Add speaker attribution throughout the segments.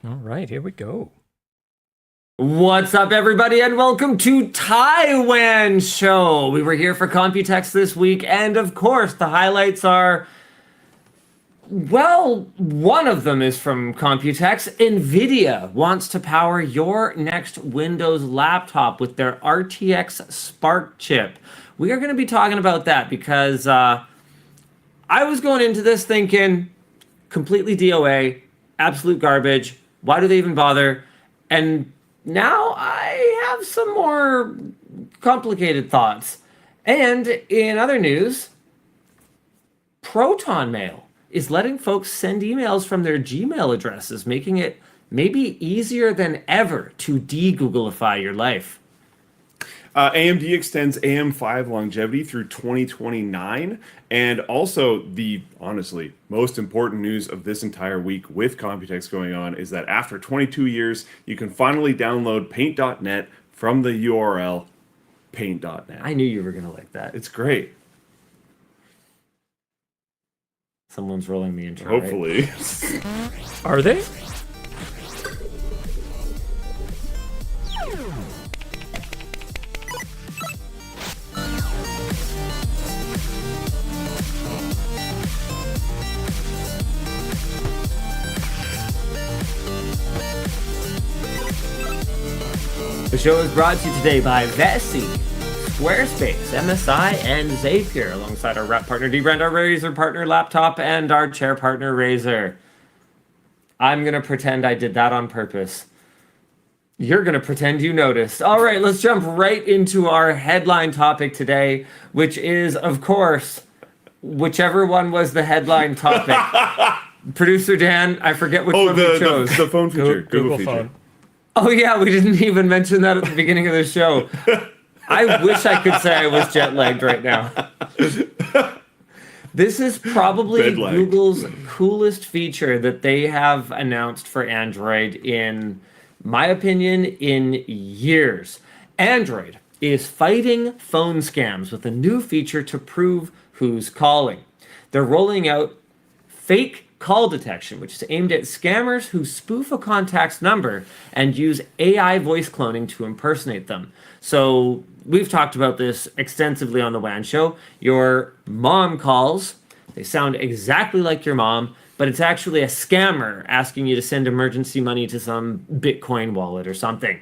Speaker 1: All right, here we go.
Speaker 2: What's up, everybody, and welcome to Taiwan Show. We were here for COMPUTEX this week, and of course, the highlights are, well, one of them is from COMPUTEX. Nvidia wants to power your next Windows laptop with their RTX Spark chip. We are going to be talking about that because I was going into this thinking completely DOA, absolute garbage. Why do they even bother? And now I have some more complicated thoughts. And in other news, Proton Mail is letting folks send emails from their Gmail addresses, making it maybe easier than ever to de-Googlify your life.
Speaker 3: AMD extends AM5 longevity through 2029. And also, the honestly most important news of this entire week with COMPUTEX going on is that after 22 years, you can finally download paint.net from the URL paint.net.
Speaker 2: I knew you were going to like that.
Speaker 3: It's great.
Speaker 2: Someone's rolling the intro.
Speaker 3: Hopefully.
Speaker 2: Right?
Speaker 1: Are they?
Speaker 2: The show is brought to you today by Vessi, Squarespace, MSI, and Zapier, alongside our rep partner dbrand, our Razer partner laptop, and our chair partner Razer. I'm going to pretend I did that on purpose. You're going to pretend you noticed. All right, let's jump right into our headline topic today, which is, of course, whichever one was the headline topic. Producer Dan, I forget which one we chose.
Speaker 3: The phone feature. Google feature.
Speaker 1: phone.
Speaker 2: Oh yeah, we didn't even mention that at the beginning of the show. I wish I could say I was jet lagged right now. This is probably
Speaker 3: Bed-lagged.
Speaker 2: Google's coolest feature that they have announced for Android in my opinion, in years. Android is fighting phone scams with a new feature to prove who's calling. They're rolling out fake call detection, which is aimed at scammers who spoof a contact's number and use AI voice cloning to impersonate them. So we've talked about this extensively on the WAN show. Your mom calls, they sound exactly like your mom, but it's actually a scammer asking you to send emergency money to some Bitcoin wallet or something.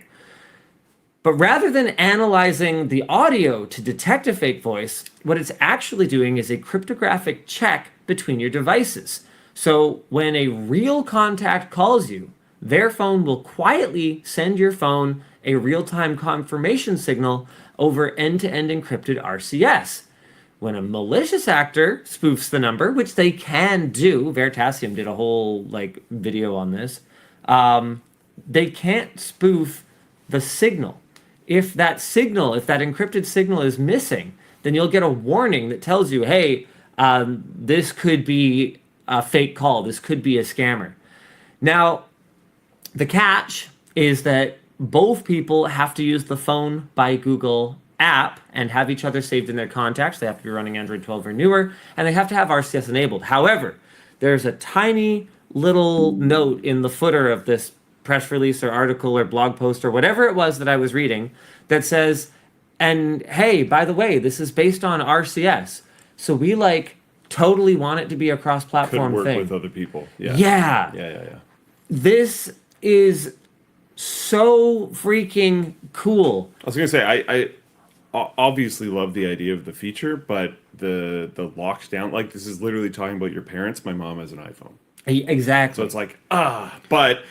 Speaker 2: But rather than analyzing the audio to detect a fake voice, what it's actually doing is a cryptographic check between your devices. So when a real contact calls you, their phone will quietly send your phone a real-time confirmation signal over end-to-end encrypted RCS. When a malicious actor spoofs the number, which they can do, Veritasium did a whole video on this, they can't spoof the signal. If that encrypted signal is missing, then you'll get a warning that tells you, hey, this could be a fake call. This could be a scammer. Now, the catch is that both people have to use the Phone by Google app and have each other saved in their contacts. They have to be running Android 12 or newer, and they have to have RCS enabled. However, there's a tiny little note in the footer of this press release or article or blog post or whatever it was that I was reading that says, and hey, by the way, this is based on RCS. So we totally want it to be a cross-platform
Speaker 3: Could work
Speaker 2: thing.
Speaker 3: with other people. Yeah.
Speaker 2: Yeah. This is so freaking cool.
Speaker 3: I was gonna say I obviously love the idea of the feature, but the locked down, this is literally talking about your parents. My mom has an iPhone,
Speaker 2: Exactly.
Speaker 3: so it's but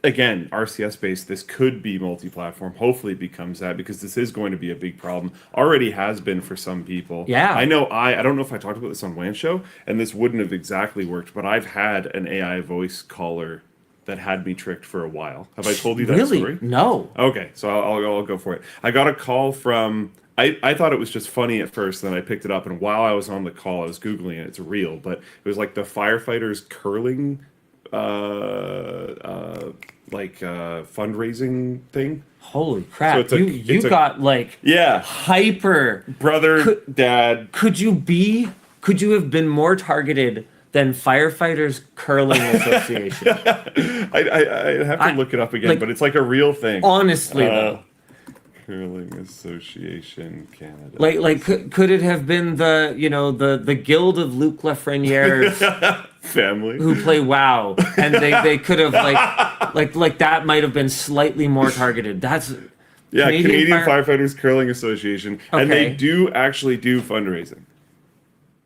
Speaker 3: again, RCS based, this could be multi-platform. Hopefully it becomes that, because this is going to be a big problem. Already has been for some people.
Speaker 2: Yeah.
Speaker 3: I know I don't know if I talked about this on WAN Show, and this wouldn't have exactly worked, but I've had an AI voice caller that had me tricked for a while. Have I told you that
Speaker 2: Really?
Speaker 3: story?
Speaker 2: No.
Speaker 3: Okay, so I'll go for it. I got a call from... I thought it was just funny at first, then I picked it up, and while I was on the call, I was Googling it. It's real, but it was the firefighters curling fundraising thing.
Speaker 2: Holy crap.
Speaker 3: So
Speaker 2: you got
Speaker 3: Yeah,
Speaker 2: hyper
Speaker 3: brother, dad.
Speaker 2: could you have been more targeted than Firefighters Curling Association.
Speaker 3: I have to look it up again,
Speaker 2: like,
Speaker 3: but it's like a real thing.
Speaker 2: Honestly, though.
Speaker 3: Curling Association Canada.
Speaker 2: Like could it have been the Guild of Luc Lafreniere's
Speaker 3: family
Speaker 2: who play WoW, and they could have like that might have been slightly more targeted. That's
Speaker 3: Canadian Firefighters Curling Association, and
Speaker 2: Okay.
Speaker 3: they do actually do fundraising.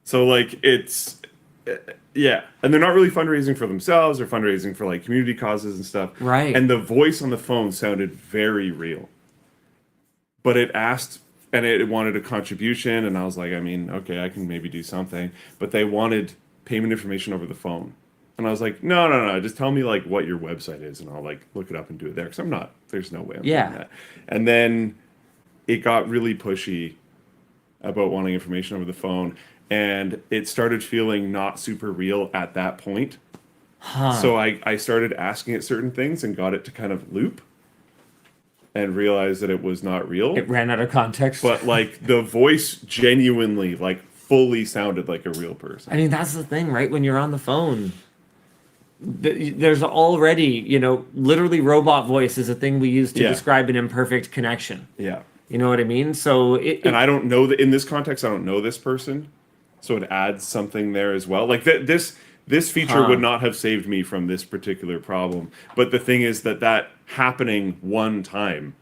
Speaker 3: So like it's and they're not really fundraising for themselves or fundraising for like community causes and stuff.
Speaker 2: Right.
Speaker 3: And the voice on the phone sounded very real. But it asked, and it wanted a contribution, and I was like, I mean, okay, I can maybe do something. But they wanted payment information over the phone. And I was like, no, just tell me like what your website is, and I'll like look it up and do it there. Because there's no way I'm doing that. And then it got really pushy about wanting information over the phone. And it started feeling not super real at that point. So I started asking it certain things and got it to kind of loop. And realized that it was not real.
Speaker 2: It ran out of context.
Speaker 3: But like the voice genuinely, like fully sounded like a real person.
Speaker 2: I mean, that's the thing, right? When you're on the phone, there's already, literally robot voice is a thing we use to describe an imperfect connection.
Speaker 3: Yeah.
Speaker 2: You know what I mean? So
Speaker 3: and I don't know that in this context, I don't know this person. So it adds something there as well. Like this feature would not have saved me from this particular problem. But the thing is that happening one time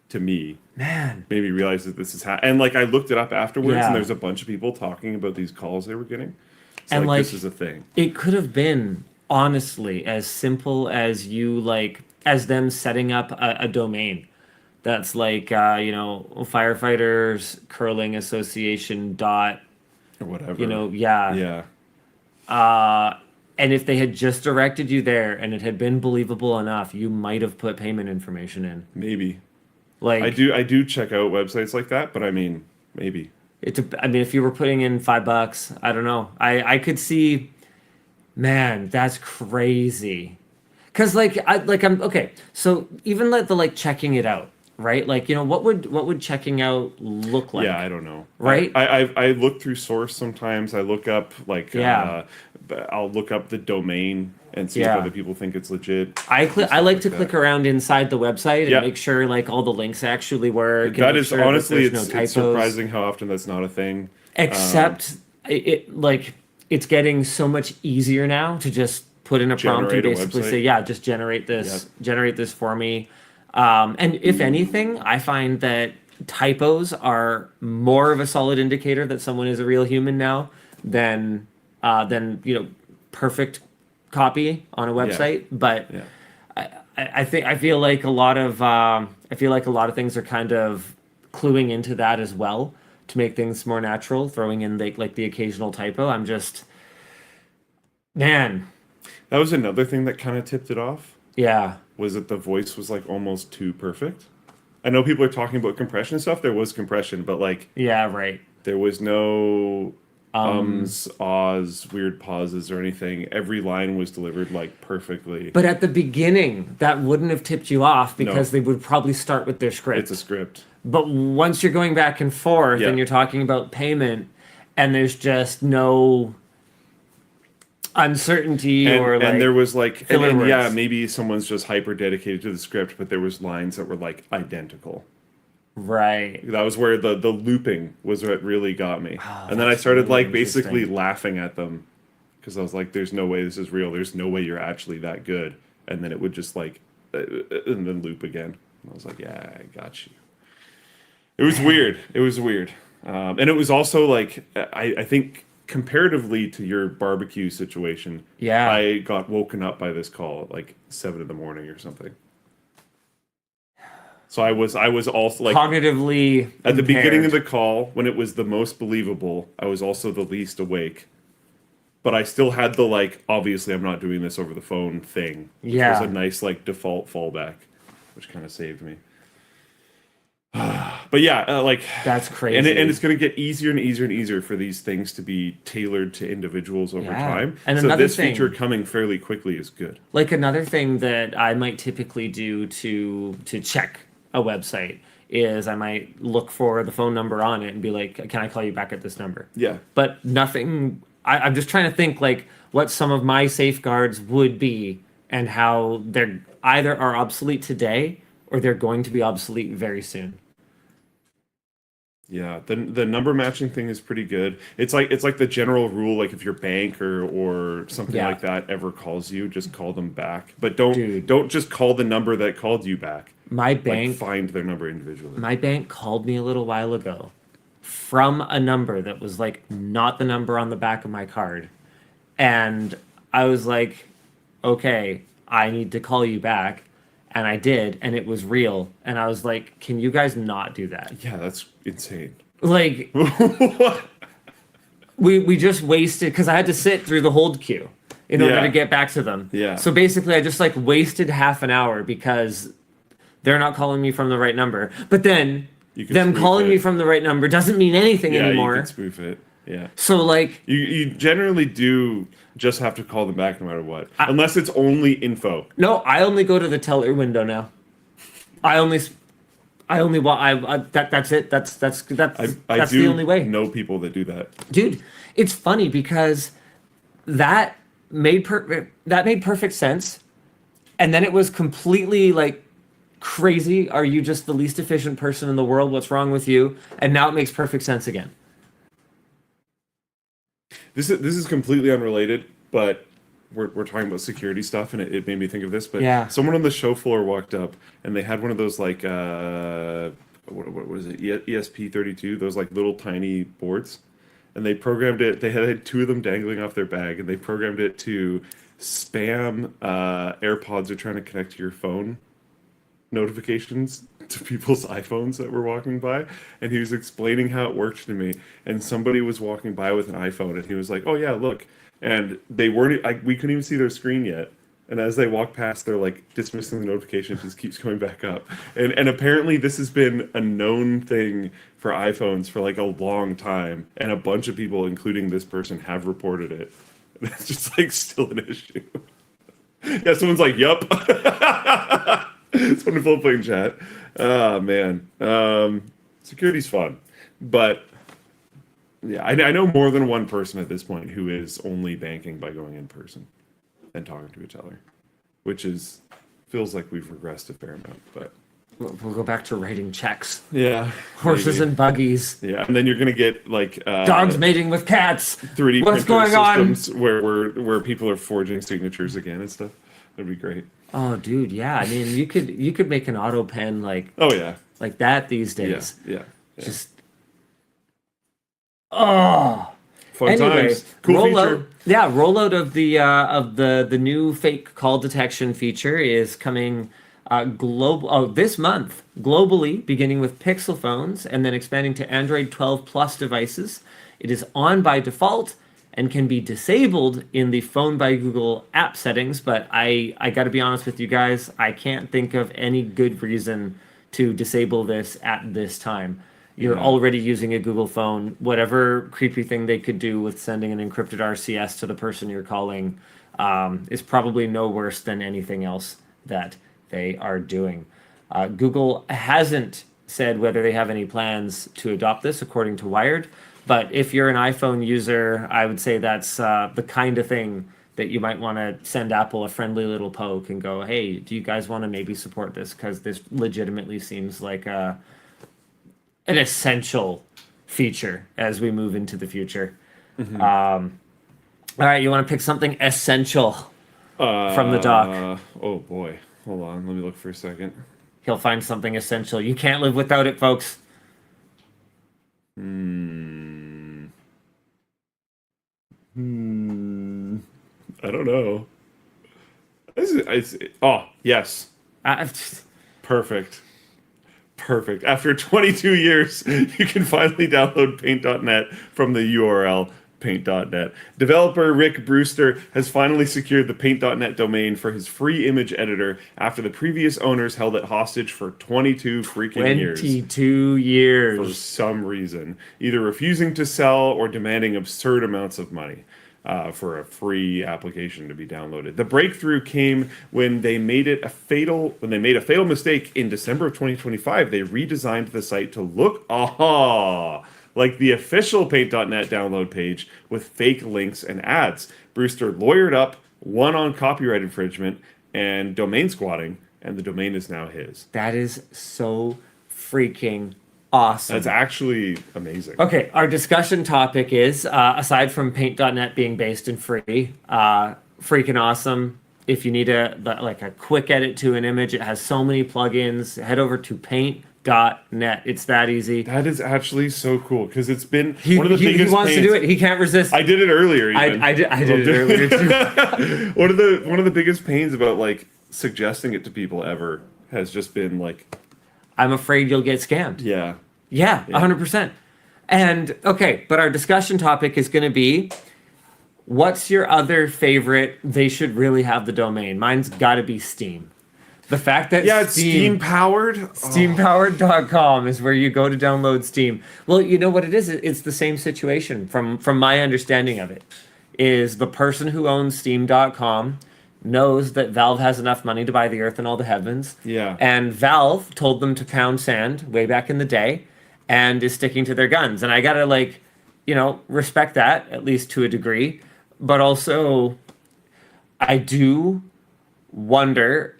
Speaker 3: to me made me realize that this is and like I looked it up afterwards, and there's a bunch of people talking about these calls they were getting. So
Speaker 2: and
Speaker 3: this is a thing.
Speaker 2: It could have been honestly as simple as as them setting up a domain that's like firefighters curling association dot
Speaker 3: or whatever.
Speaker 2: And if they had just directed you there and it had been believable enough, you might have put payment information in.
Speaker 3: Maybe.
Speaker 2: Like
Speaker 3: I do check out websites like that, but I mean, maybe.
Speaker 2: If you were putting in $5, I don't know. I could see, man, that's crazy. Cause I'm okay. So even the checking it out, right? Like, what would checking out look like?
Speaker 3: Yeah, I don't know.
Speaker 2: Right?
Speaker 3: I look through source sometimes. I look up I'll look up the domain and see if other people think it's legit.
Speaker 2: I like to click around inside the website and make sure like all the links actually work.
Speaker 3: That is honestly,
Speaker 2: it's
Speaker 3: surprising how often that's not a thing.
Speaker 2: Except it's getting so much easier now to just put in a prompt and basically say, just generate this for me. And if anything, I find that typos are more of a solid indicator that someone is a real human now than perfect copy on a website. But I feel like a lot of things are kind of cluing into that as well to make things more natural, throwing in like the occasional typo. I'm just, man.
Speaker 3: That was another thing that kind of tipped it off.
Speaker 2: Yeah.
Speaker 3: Was that the voice was like almost too perfect. I know people are talking about compression and stuff. There was compression, but like there was no ahs, weird pauses or anything. Every line was delivered like perfectly.
Speaker 2: But at the beginning, that wouldn't have tipped you off because they would probably start with their script.
Speaker 3: It's a script.
Speaker 2: But once you're going back and forth and you're talking about payment and there's just no uncertainty
Speaker 3: and there was like
Speaker 2: and
Speaker 3: maybe someone's just hyper dedicated to the script, but there was lines that were like identical.
Speaker 2: Right.
Speaker 3: That was where the looping was what really got me. And then I started like basically laughing at them because I was like, there's no way this is real. There's no way you're actually that good. And then it would just like and then loop again. And I was like, yeah, I got you. It was weird. It was weird. And it was also like I think comparatively to your barbecue situation, I got woken up by this call at like 7 a.m. or something. So I was also like
Speaker 2: cognitively
Speaker 3: at the beginning of the call when it was the most believable. I was also the least awake, but I still had the like obviously I'm not doing this over the phone thing. Which was a nice like default fallback, which kind of saved me. But like
Speaker 2: that's crazy,
Speaker 3: and it's going to get easier and easier and easier for these things to be tailored to individuals over time.
Speaker 2: And
Speaker 3: so this feature coming fairly quickly is good.
Speaker 2: Like another thing that I might typically do to check a website is I might look for the phone number on it and be like, can I call you back at this number?
Speaker 3: Yeah.
Speaker 2: But nothing I'm just trying to think like what some of my safeguards would be and how they're either are obsolete today or they're going to be obsolete very soon.
Speaker 3: Yeah, the number matching thing is pretty good. It's like the general rule, like if your bank or something
Speaker 2: Yeah.
Speaker 3: like that ever calls you, just call them back. But
Speaker 2: Dude.
Speaker 3: don't just call the number that called you back.
Speaker 2: My
Speaker 3: Like
Speaker 2: bank
Speaker 3: find their number individually.
Speaker 2: my bank called me a little while ago from a number that was like not the number on the back of my card. And I was like, okay, I need to call you back. And I did, and it was real. And I was like, can you guys not do that?
Speaker 3: Yeah, that's insane.
Speaker 2: Like,
Speaker 3: What?
Speaker 2: we just wasted, because I had to sit through the hold queue in order
Speaker 3: Yeah.
Speaker 2: to get back to them.
Speaker 3: Yeah.
Speaker 2: So basically, I just like wasted half an hour because they're not calling me from the right number. But then
Speaker 3: You can
Speaker 2: them
Speaker 3: spoof
Speaker 2: calling
Speaker 3: it.
Speaker 2: me from the right number doesn't mean anything
Speaker 3: Yeah, you
Speaker 2: anymore.
Speaker 3: can spoof it. Yeah.
Speaker 2: So like,
Speaker 3: You generally do just have to call them back no matter what. Unless it's only info.
Speaker 2: no, I only go to the teller window now. I only want that's it. That's
Speaker 3: I
Speaker 2: that's
Speaker 3: do
Speaker 2: the only way.
Speaker 3: know people that do that.
Speaker 2: Dude, it's funny because that made perfect sense, and then it was completely like crazy. Are you just the least efficient person in the world? What's wrong with you? And now it makes perfect sense again.
Speaker 3: This is completely unrelated, but we're talking about security stuff, and it made me think of this. But
Speaker 2: Yeah.
Speaker 3: someone on the show floor walked up, and they had one of those like what is it, ESP32, those like little tiny boards, and they programmed it. They had two of them dangling off their bag, and they programmed it to spam AirPods are trying to connect to your phone notifications to people's iPhones that were walking by, and he was explaining how it worked to me, and somebody was walking by with an iPhone, and he was like, oh yeah, look, and they weren't we couldn't even see their screen yet, and as they walk past, they're like dismissing the notification, just keeps going back up, and apparently this has been a known thing for iPhones for like a long time, and a bunch of people, including this person, have reported it. And it's just like still an issue. Yeah, someone's like, yup. It's on the Floatplane chat. Oh man, security's fun, but yeah, I know more than one person at this point who is only banking by going in person and talking to a teller, which feels like we've regressed a fair amount. But
Speaker 2: We'll go back to writing checks.
Speaker 3: yeah,
Speaker 2: Horses
Speaker 3: maybe.
Speaker 2: and buggies.
Speaker 3: Yeah, and then you're gonna get like
Speaker 2: Dogs mating with cats.
Speaker 3: 3D
Speaker 2: What's
Speaker 3: printer
Speaker 2: going on?
Speaker 3: systems where people are forging signatures again and stuff. That'd be great.
Speaker 2: Oh, dude, yeah. I mean, you could make an auto pen
Speaker 3: Oh yeah,
Speaker 2: like that these
Speaker 3: yeah,
Speaker 2: days.
Speaker 3: yeah.
Speaker 2: Just oh.
Speaker 3: Fun
Speaker 2: Anyway,
Speaker 3: times. Cool feature.
Speaker 2: rollout of the new fake call detection feature is coming this month globally, beginning with Pixel phones and then expanding to Android 12 Plus devices. It is on by default and can be disabled in the Phone by Google app settings, but I got to be honest with you guys, I can't think of any good reason to disable this at this time. You're already using a Google phone. Whatever creepy thing they could do with sending an encrypted RCS to the person you're calling is probably no worse than anything else that they are doing. Google hasn't said whether they have any plans to adopt this, according to Wired. But if you're an iPhone user, I would say that's the kind of thing that you might want to send Apple a friendly little poke and go, hey, do you guys want to maybe support this? Because this legitimately seems like an essential feature as we move into the future. Mm-hmm. All right, you want to pick something essential from the doc?
Speaker 3: Oh boy, hold on, let me look for a second.
Speaker 2: He'll find something essential. You can't live without it, folks.
Speaker 3: I don't know. Oh, yes. Perfect. After 22 years, you can finally download Paint.net from the URL paint.net. Developer Rick Brewster has finally secured the Paint.net domain for his free image editor after the previous owners held it hostage for 22 freaking years.
Speaker 2: 22 years.
Speaker 3: For some reason, either refusing to sell or demanding absurd amounts of money for a free application to be downloaded. The breakthrough came when they made a fatal mistake in December of 2025. They redesigned the site to look like the official Paint.net download page with fake links and ads. Brewster lawyered up, won on copyright infringement and domain squatting, and the domain is now his.
Speaker 2: That is so freaking awesome.
Speaker 3: That's actually amazing.
Speaker 2: Okay, our discussion topic is, aside from Paint.net being based and free, freaking awesome. If you need a quick edit to an image, it has so many plugins. Head over to Paint.net. It's that easy.
Speaker 3: That is actually so cool because it's been one of the biggest.
Speaker 2: He wants
Speaker 3: pains.
Speaker 2: to do it. He can't resist.
Speaker 3: I did it earlier. Even.
Speaker 2: I did it earlier too.
Speaker 3: one of the biggest pains about like suggesting it to people ever has just been like,
Speaker 2: I'm afraid you'll get scammed.
Speaker 3: Yeah.
Speaker 2: Yeah, 100%. And okay, but our discussion topic is going to be, what's your other favorite? They should really have the domain. Mine's got to be Steam. The fact that
Speaker 3: it's Steam powered.
Speaker 2: Steampowered.com is where you go to download Steam. Well, you know what it is? It's the same situation from my understanding of it. Is the person who owns Steam.com knows that Valve has enough money to buy the earth and all the heavens.
Speaker 3: Yeah.
Speaker 2: And Valve told them to pound sand way back in the day and is sticking to their guns. And I got to respect that at least to a degree. But also I do wonder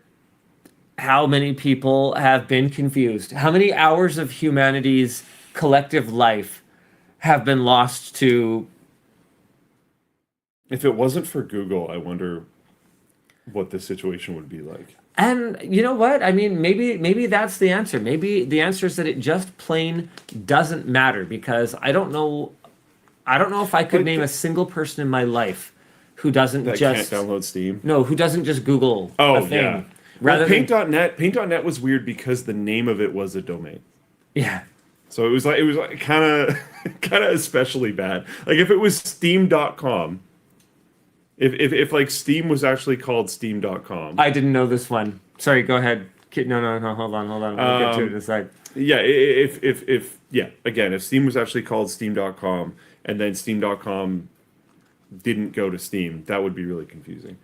Speaker 2: how many people have been confused. How many hours of humanity's collective life have been lost to...
Speaker 3: If it wasn't for Google, I wonder what this situation would be like.
Speaker 2: And you know what? I mean, maybe that's the answer. Maybe the answer is that it just plain doesn't matter, because I don't know if I could name a single person in my life who doesn't
Speaker 3: can't download Steam.
Speaker 2: No, who doesn't just Google a thing.
Speaker 3: Yeah. Rather Paint.net was weird because the name of it was a domain.
Speaker 2: Yeah.
Speaker 3: So it was like kind of especially bad. Like if it was Steam.com, if like Steam was actually called Steam.com.
Speaker 2: I didn't know this one. Sorry, go ahead. No, hold on. We'll get to it in a sec.
Speaker 3: Yeah, if Steam was actually called Steam.com and then Steam.com didn't go to Steam, that would be really confusing.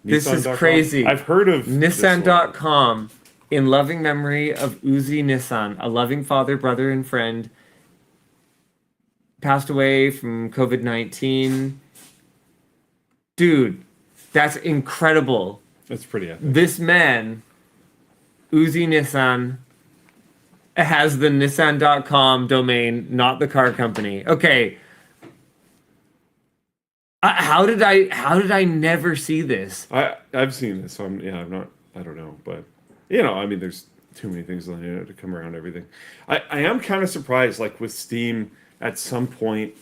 Speaker 2: This is crazy.
Speaker 3: I've heard of
Speaker 2: Nissan.com, in loving memory of Uzi Nissan, a loving father, brother, and friend, passed away from COVID-19. Dude, that's incredible.
Speaker 3: That's pretty epic.
Speaker 2: This man, Uzi Nissan, has the Nissan.com domain, not the car company. Okay. How did I never see this?
Speaker 3: I've seen this, so I don't know, but I mean, there's too many things on the internet to come around everything. I am kind of surprised, like with Steam at some point,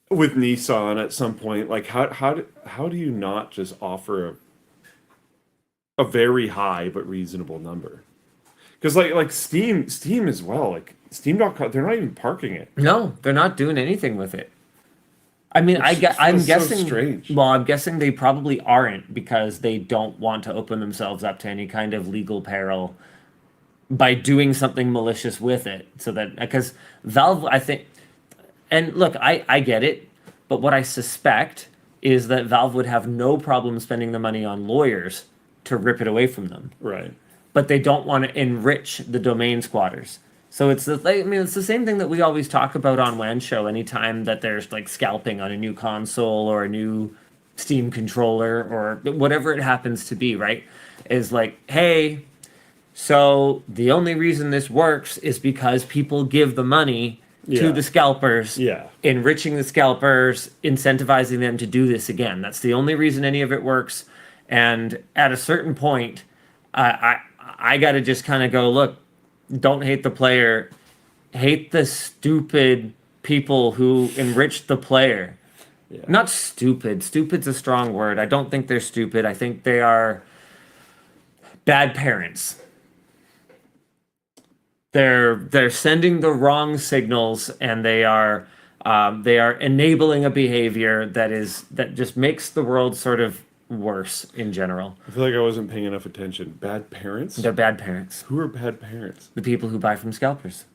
Speaker 3: with Nissan at some point, like how do you not just offer a very high but reasonable number? Because like Steam as well, like Steam.com, they're not even parking it.
Speaker 2: No, they're not doing anything with it. I mean, I'm guessing.
Speaker 3: So strange.
Speaker 2: Well, I'm guessing they probably aren't, because they don't want to open themselves up to any kind of legal peril by doing something malicious with it. So that, because Valve, I think, and look, I get it, but what I suspect is that Valve would have no problem spending the money on lawyers to rip it away from them.
Speaker 3: Right.
Speaker 2: But they don't want to enrich the domain squatters. So it's the same thing that we always talk about on WAN Show. Anytime that there's like scalping on a new console or a new Steam controller or whatever it happens to be, right? Is like, hey, so the only reason this works is because people give the money to the scalpers, enriching the scalpers, incentivizing them to do this again. That's the only reason any of it works. And at a certain point, I got to just kind of go, look, don't hate the player, hate the stupid people who enriched the player. Yeah. Not stupid. Stupid's a strong word. I don't think they're stupid. I think they are bad parents. They're sending the wrong signals, and they are enabling a behavior that just makes the world sort of worse in general.
Speaker 3: I feel like I wasn't paying enough attention. Bad parents?
Speaker 2: They're bad parents.
Speaker 3: Who are bad parents?
Speaker 2: The people who buy from scalpers.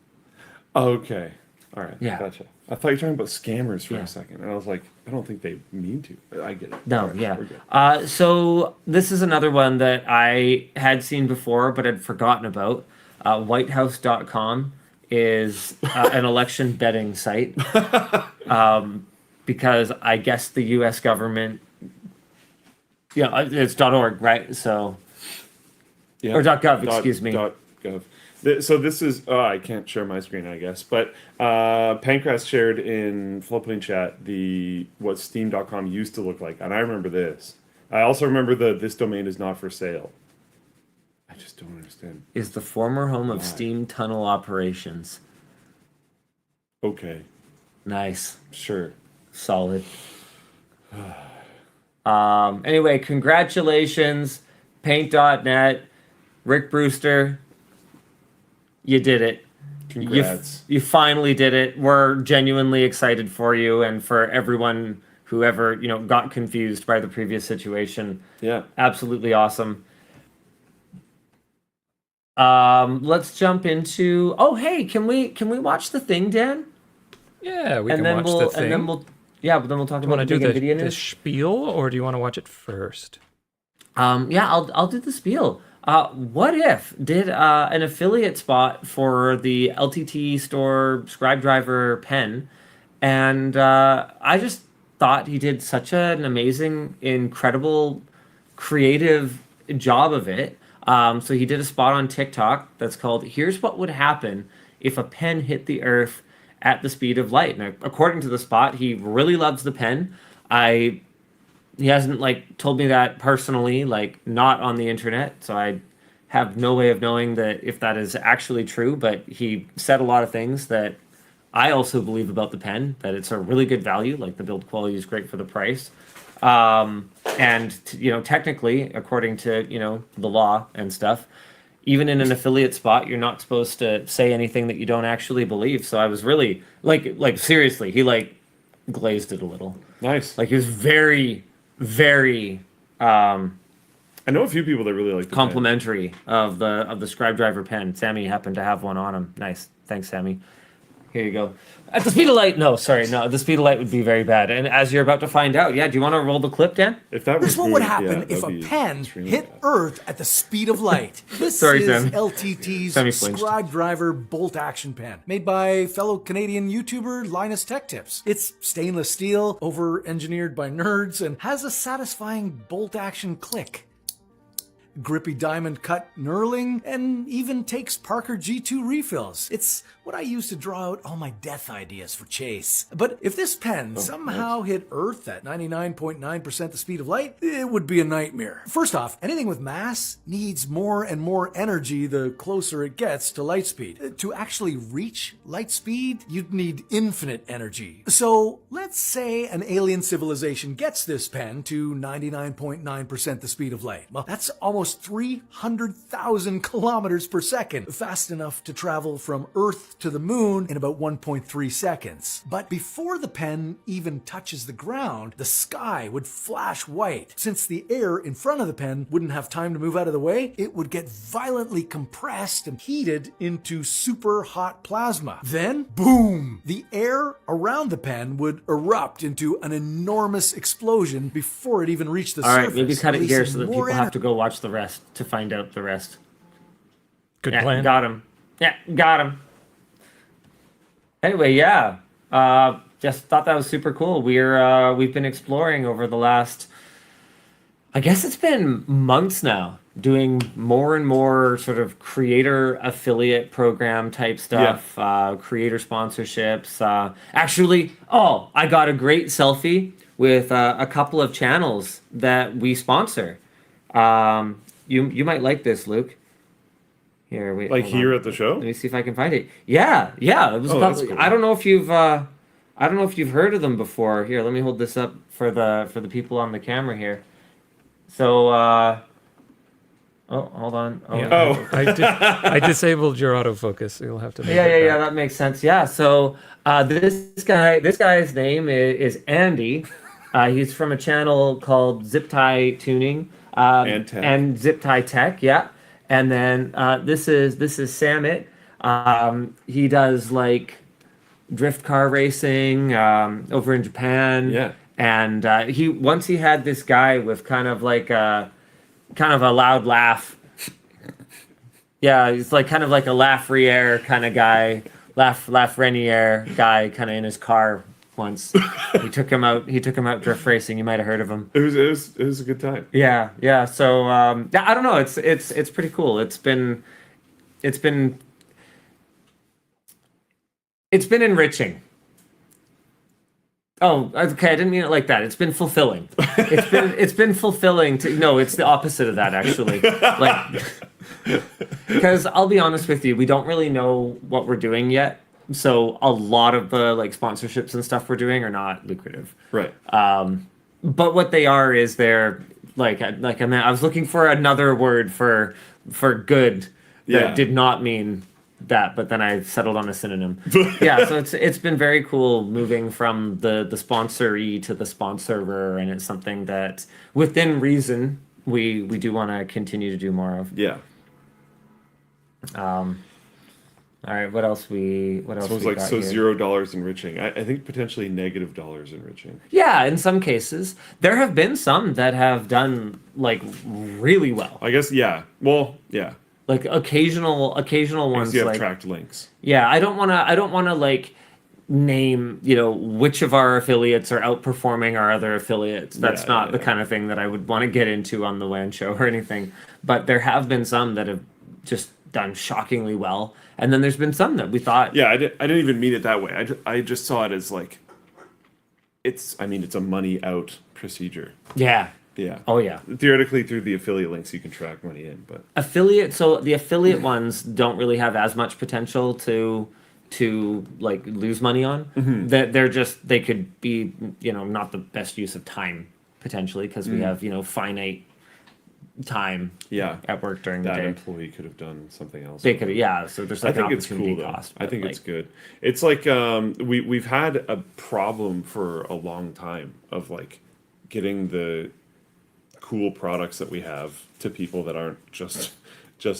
Speaker 3: Okay. All right.
Speaker 2: Yeah.
Speaker 3: Gotcha. I thought you were talking about scammers for a second, and I was like, I don't think they mean to. But I get it.
Speaker 2: No,
Speaker 3: right,
Speaker 2: yeah.
Speaker 3: we're good.
Speaker 2: So this is another one that I had seen before, but had forgotten about. Whitehouse.com. is an election betting site, because I guess the U.S. government, it's .org, right? So, or .gov, excuse me.
Speaker 3: .gov. So this is, I can't share my screen, I guess, but Pancras shared in Floatplane chat what Steam.com used to look like, and I remember this. I also remember this domain is not for sale. I just don't understand.
Speaker 2: Is the former home of Steam Tunnel Operations.
Speaker 3: Okay.
Speaker 2: Nice.
Speaker 3: Sure.
Speaker 2: Solid. Anyway, congratulations, Paint.net, Rick Brewster. You did it.
Speaker 3: Congrats.
Speaker 2: You finally did it. We're genuinely excited for you and for everyone who ever, got confused by the previous situation.
Speaker 3: Yeah.
Speaker 2: Absolutely awesome. Let's jump into. Oh, hey, can we watch the thing, Dan?
Speaker 1: Yeah, we can watch the thing.
Speaker 2: And then we'll talk about the Nvidia
Speaker 1: the
Speaker 2: news.
Speaker 1: spiel, or do you want to watch it first?
Speaker 2: Yeah, I'll do the spiel. What if did an affiliate spot for the LTTStore scribedriver pen, and I just thought he did such an amazing, incredible, creative job of it. So he did a spot on TikTok that's called "Here's What Would Happen If a Pen Hit the Earth at the Speed of Light." Now, according to the spot, he really loves the pen. He hasn't told me that personally, not on the internet, so I have no way of knowing that if that is actually true, but he said a lot of things that I also believe about the pen, that it's a really good value, the build quality is great for the price. Technically, according to, the law and stuff, even in an affiliate spot, you're not supposed to say anything that you don't actually believe. So I was really seriously, he glazed it a little.
Speaker 3: Nice.
Speaker 2: He was very, very
Speaker 3: I know a few people that really like the
Speaker 2: complimentary of the scribedriver pen. Sammy happened to have one on him. Nice. Thanks, Sammy. Here you go. At the speed of light. No, sorry. No, the speed of light would be very bad. And as you're about to find out, do you want to roll the clip, Dan?
Speaker 3: If that was
Speaker 4: Here's what would happen if a pen hit Earth at the speed of light. This
Speaker 2: Sorry,
Speaker 4: is
Speaker 2: Sam.
Speaker 4: LTT's
Speaker 2: Sammy flinched.
Speaker 4: scribedriver bolt action pen, made by fellow Canadian YouTuber Linus Tech Tips. It's stainless steel, over-engineered by nerds, and has a satisfying bolt action click. Grippy diamond cut knurling, and even takes Parker G2 refills. It's what I use to draw out all my death ideas for Chase. But if this pen somehow hit Earth at 99.9% the speed of light, it would be a nightmare. First off, anything with mass needs more and more energy the closer it gets to light speed. To actually reach light speed, you'd need infinite energy. So let's say an alien civilization gets this pen to 99.9% the speed of light. Well, that's almost 300,000 kilometers per second, fast enough to travel from Earth to the moon in about 1.3 seconds. But before the pen even touches the ground, the sky would flash white. Since the air in front of the pen wouldn't have time to move out of the way, it would get violently compressed and heated into super hot plasma. Then, boom! The air around the pen would erupt into an enormous explosion before it even reached the surface.
Speaker 2: All right, maybe cut it here so that people have to go watch the rest to find out the rest.
Speaker 1: Good plan.
Speaker 2: Got him. Yeah, got him. Anyway, just thought that was super cool. We've been exploring over the last, I guess it's been months now, doing more and more sort of creator affiliate program type stuff, creator sponsorships. I got a great selfie with a couple of channels that we sponsor. You might like this, Luke. Here, wait.
Speaker 3: Here at the show?
Speaker 2: Let me see if I can find it. Yeah. It was
Speaker 3: that's cool.
Speaker 2: I don't know if you've heard of them before. Here, let me hold this up for the people on the camera here. So hold on.
Speaker 1: I disabled your autofocus. You'll have to make it back.
Speaker 2: That makes sense. Yeah. So this guy's name is Andy. He's from a channel called Zip Tie Tuning and Zip Tie Tech. Yeah. And then this is Samit. He does drift car racing over in Japan.
Speaker 3: Yeah.
Speaker 2: And he had this guy with kind of a loud laugh. Yeah, he's kind of like a Lafreniere kind of guy Lafreniere guy kind of in his car once. He took him out drift racing. You might have heard of him.
Speaker 3: It was a good time.
Speaker 2: Yeah. So yeah, I don't know. It's pretty cool. It's been enriching. Oh, okay. I didn't mean it like that. It's been fulfilling. It's been fulfilling to. No, it's the opposite of that actually. Like, because I'll be honest with you, we don't really know what we're doing yet. So a lot of the like sponsorships and stuff we're doing are not lucrative.
Speaker 3: Right.
Speaker 2: But what they are is they're like I was looking for another word for good that did not mean that, but then I settled on a synonym. Yeah, so it's been very cool moving from the sponsoree to the sponsorer, and it's something that within reason we do want to continue to do more of.
Speaker 3: Yeah.
Speaker 2: All right, what else we got here?
Speaker 3: $0 enriching. I think potentially $- enriching.
Speaker 2: Yeah, in some cases. There have been some that have done like really well.
Speaker 3: I guess yeah. Well, yeah.
Speaker 2: Like occasional ones
Speaker 3: You have
Speaker 2: like
Speaker 3: tracked links.
Speaker 2: yeah, I don't want to like name, which of our affiliates are outperforming our other affiliates. That's not the kind of thing that I would want to get into on the WAN show or anything. But there have been some that have just done shockingly well, and then there's been some that we thought
Speaker 3: I didn't even mean it that way. I just saw it as like it's a money out procedure.
Speaker 2: yeah. Oh yeah.
Speaker 3: Theoretically, through the affiliate links, you can track money in, but
Speaker 2: So the affiliate ones don't really have as much potential to like lose money on.
Speaker 3: Mm-hmm.
Speaker 2: They could be not the best use of time potentially, because we have finite time at work during the
Speaker 3: that
Speaker 2: day.
Speaker 3: employee could have done something else.
Speaker 2: They could, so there's like
Speaker 3: I think
Speaker 2: an
Speaker 3: it's
Speaker 2: opportunity
Speaker 3: cool though.
Speaker 2: cost.
Speaker 3: I think
Speaker 2: like,
Speaker 3: it's good. It's like we've had a problem for a long time of like getting the cool products that we have to people that aren't just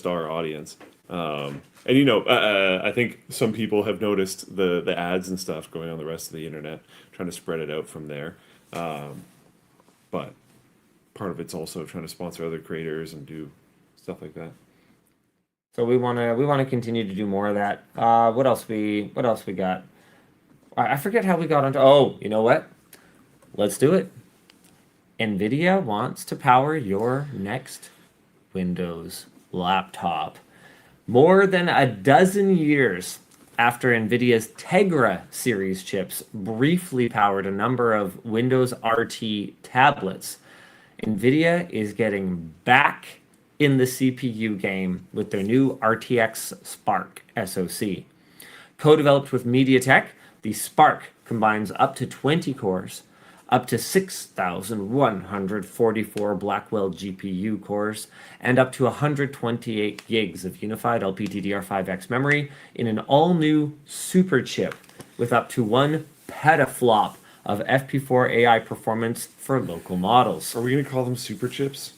Speaker 3: our audience. And I think some people have noticed the ads and stuff going on the rest of the internet, trying to spread it out from there. But part of it's also trying to sponsor other creators and do stuff like that.
Speaker 2: So we want to continue to do more of that. What else we got? I forget how we got onto. Oh, you know what? Let's do it. Nvidia wants to power your next Windows laptop. More than a dozen years after Nvidia's Tegra series chips briefly powered a number of Windows RT tablets, Nvidia is getting back in the CPU game with their new RTX Spark SoC. Co-developed with MediaTek, the Spark combines up to 20 cores, up to 6,144 Blackwell GPU cores, and up to 128 gigs of unified LPDDR5X memory in an all-new super chip with up to 1 petaflop of FP4 AI performance for local models.
Speaker 3: Are we going to call them super chips?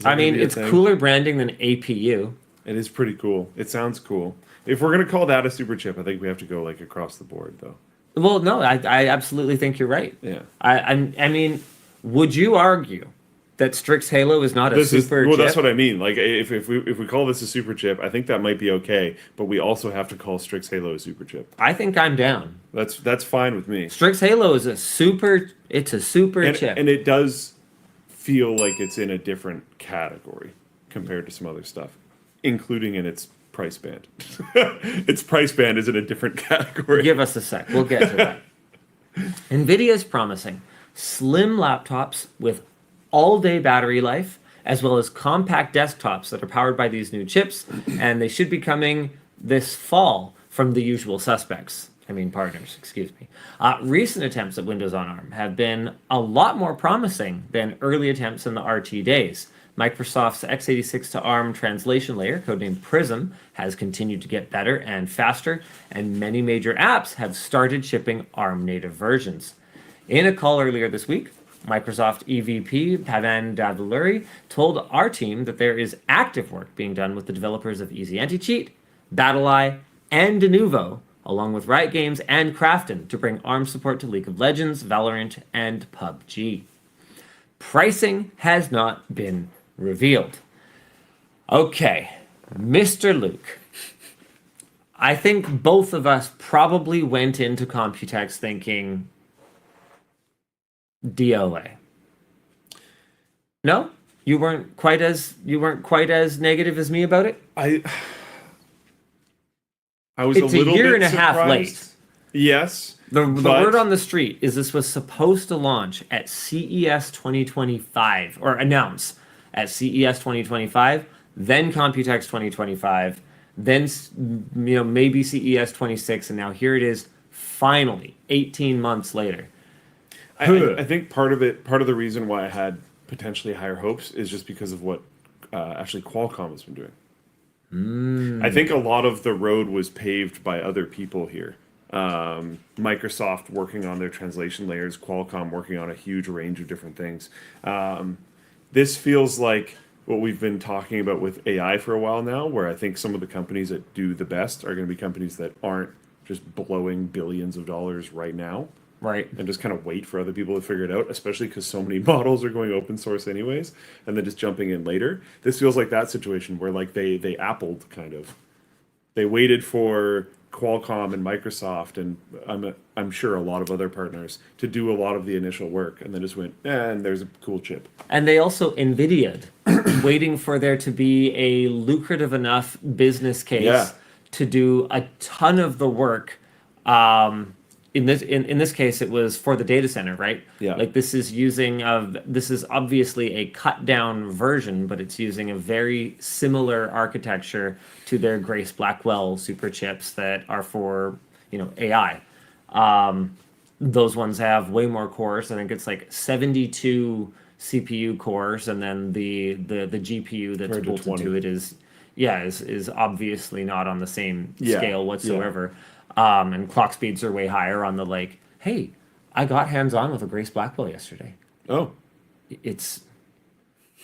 Speaker 2: I mean, it's cooler branding than APU.
Speaker 3: It is pretty cool. It sounds cool. If we're going to call that a super chip, I think we have to go like across the board, though.
Speaker 2: Well, no, I absolutely think you're right.
Speaker 3: Yeah.
Speaker 2: I mean, would you argue that Strix Halo is not a super chip?
Speaker 3: Well, that's what I mean. Like, if we call this a super chip, I think that might be okay. But we also have to call Strix Halo a super chip.
Speaker 2: I think I'm down.
Speaker 3: That's fine with me.
Speaker 2: Strix Halo is a super chip.
Speaker 3: And it does feel like it's in a different category compared to some other stuff, including in its price band. Its price band is in a different category.
Speaker 2: Give us a sec. We'll get to that. NVIDIA is promising slim laptops with all-day battery life, as well as compact desktops that are powered by these new chips, and they should be coming this fall from the usual suspects. Partners, excuse me. Recent attempts at Windows on ARM have been a lot more promising than early attempts in the RT days. Microsoft's x86 to ARM translation layer, codenamed Prism, has continued to get better and faster, and many major apps have started shipping ARM native versions. In a call earlier this week, Microsoft EVP Pavan Davuluri told our team that there is active work being done with the developers of Easy Anti-Cheat, BattlEye, and Denuvo, along with Riot Games and Krafton, to bring ARM support to League of Legends, Valorant, and PUBG. Pricing has not been revealed. Okay, Mr. Luke, I think both of us probably went into COMPUTEX thinking DOA. No? You weren't quite as negative as me about it?
Speaker 3: I was
Speaker 2: It's
Speaker 3: a little
Speaker 2: a year
Speaker 3: bit
Speaker 2: and a half
Speaker 3: surprised.
Speaker 2: late.
Speaker 3: Yes.
Speaker 2: The
Speaker 3: but-
Speaker 2: word on the street is this was supposed to launch at CES 2025, or announce at CES 2025, then COMPUTEX 2025, then maybe CES 26, and now here it is, finally, 18 months later.
Speaker 3: I think part of the reason why I had potentially higher hopes is just because of what actually Qualcomm has been doing. I think a lot of the road was paved by other people here. Microsoft working on their translation layers, Qualcomm working on a huge range of different things. This feels like what we've been talking about with AI for a while now, where I think some of the companies that do the best are going to be companies that aren't just blowing billions of dollars right now.
Speaker 2: Right.
Speaker 3: And just kind of wait for other people to figure it out, especially because so many models are going open source anyways, and then just jumping in later. This feels like that situation where like they appled kind of. They waited for Qualcomm and Microsoft and I'm sure a lot of other partners to do a lot of the initial work, and then just went, and there's a cool chip.
Speaker 2: And they also Nvidia'd, waiting for there to be a lucrative enough business case to do a ton of the work. In this case, it was for the data center, right?
Speaker 3: Yeah.
Speaker 2: Like this is obviously a cut down version, but it's using a very similar architecture to their Grace Blackwell super chips that are for AI. Those ones have way more cores. I think it's like 72 CPU cores, and then the GPU that's bolted to it is obviously not on the same scale whatsoever. And clock speeds are way higher on the hey, I got hands-on with a Grace Blackwell yesterday.
Speaker 3: Oh.
Speaker 2: It's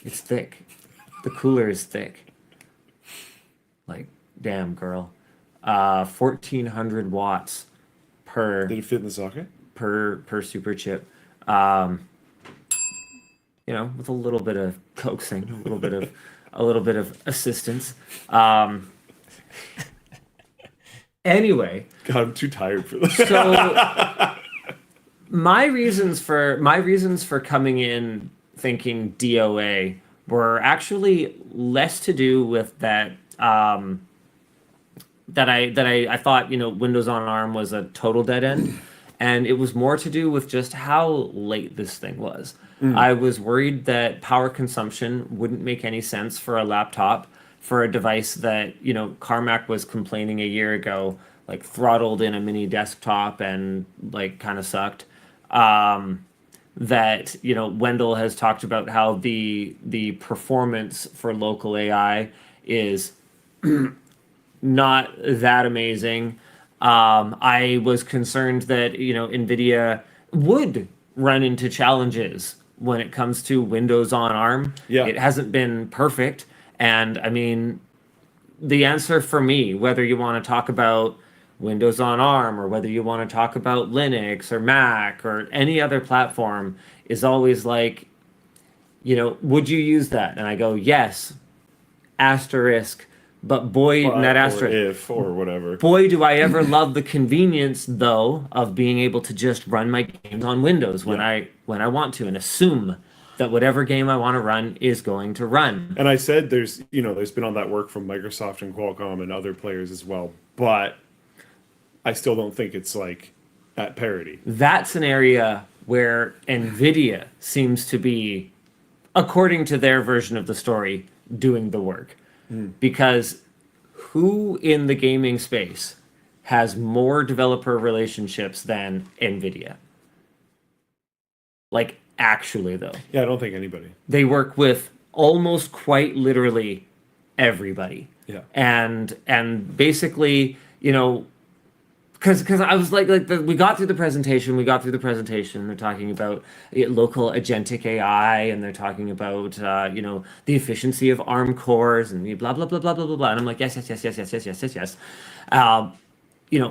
Speaker 2: thick. The cooler is thick. Like, damn, girl. 1,400 watts per...
Speaker 3: Did it fit in the socket?
Speaker 2: Per super chip. With a little bit of coaxing, a little bit of assistance. Anyway,
Speaker 3: God, I'm too tired for this.
Speaker 2: so my reasons for coming in thinking DOA were actually less to do with that that I thought Windows on ARM was a total dead end, and it was more to do with just how late this thing was. I was worried that power consumption wouldn't make any sense for a laptop, for a device that Carmack was complaining a year ago, like throttled in a mini desktop and kind of sucked. That Wendell has talked about how the performance for local AI is not that amazing. I was concerned that Nvidia would run into challenges when it comes to Windows on ARM.
Speaker 3: Yeah.
Speaker 2: It hasn't been perfect. And I mean, the answer for me, whether you want to talk about Windows on ARM or whether you want to talk about Linux or Mac or any other platform, is always would you use that? And I go, yes, asterisk. But boy,
Speaker 3: Or
Speaker 2: that asterisk.
Speaker 3: if or whatever.
Speaker 2: Boy, do I ever love the convenience, though, of being able to just run my games on Windows when I want to, and assume that whatever game I want to run is going to run.
Speaker 3: And I said there's been all that work from Microsoft and Qualcomm and other players as well, but I still don't think it's at parity.
Speaker 2: That's an area where Nvidia seems to be, according to their version of the story, doing the work. Because who in the gaming space has more developer relationships than Nvidia? Actually, though.
Speaker 3: Yeah, I don't think anybody.
Speaker 2: They work with almost quite literally everybody.
Speaker 3: Yeah.
Speaker 2: And basically, because I was we got through the presentation. They're talking about local agentic AI, and they're talking about the efficiency of ARM cores and blah blah blah blah blah blah blah. And I'm like, yes.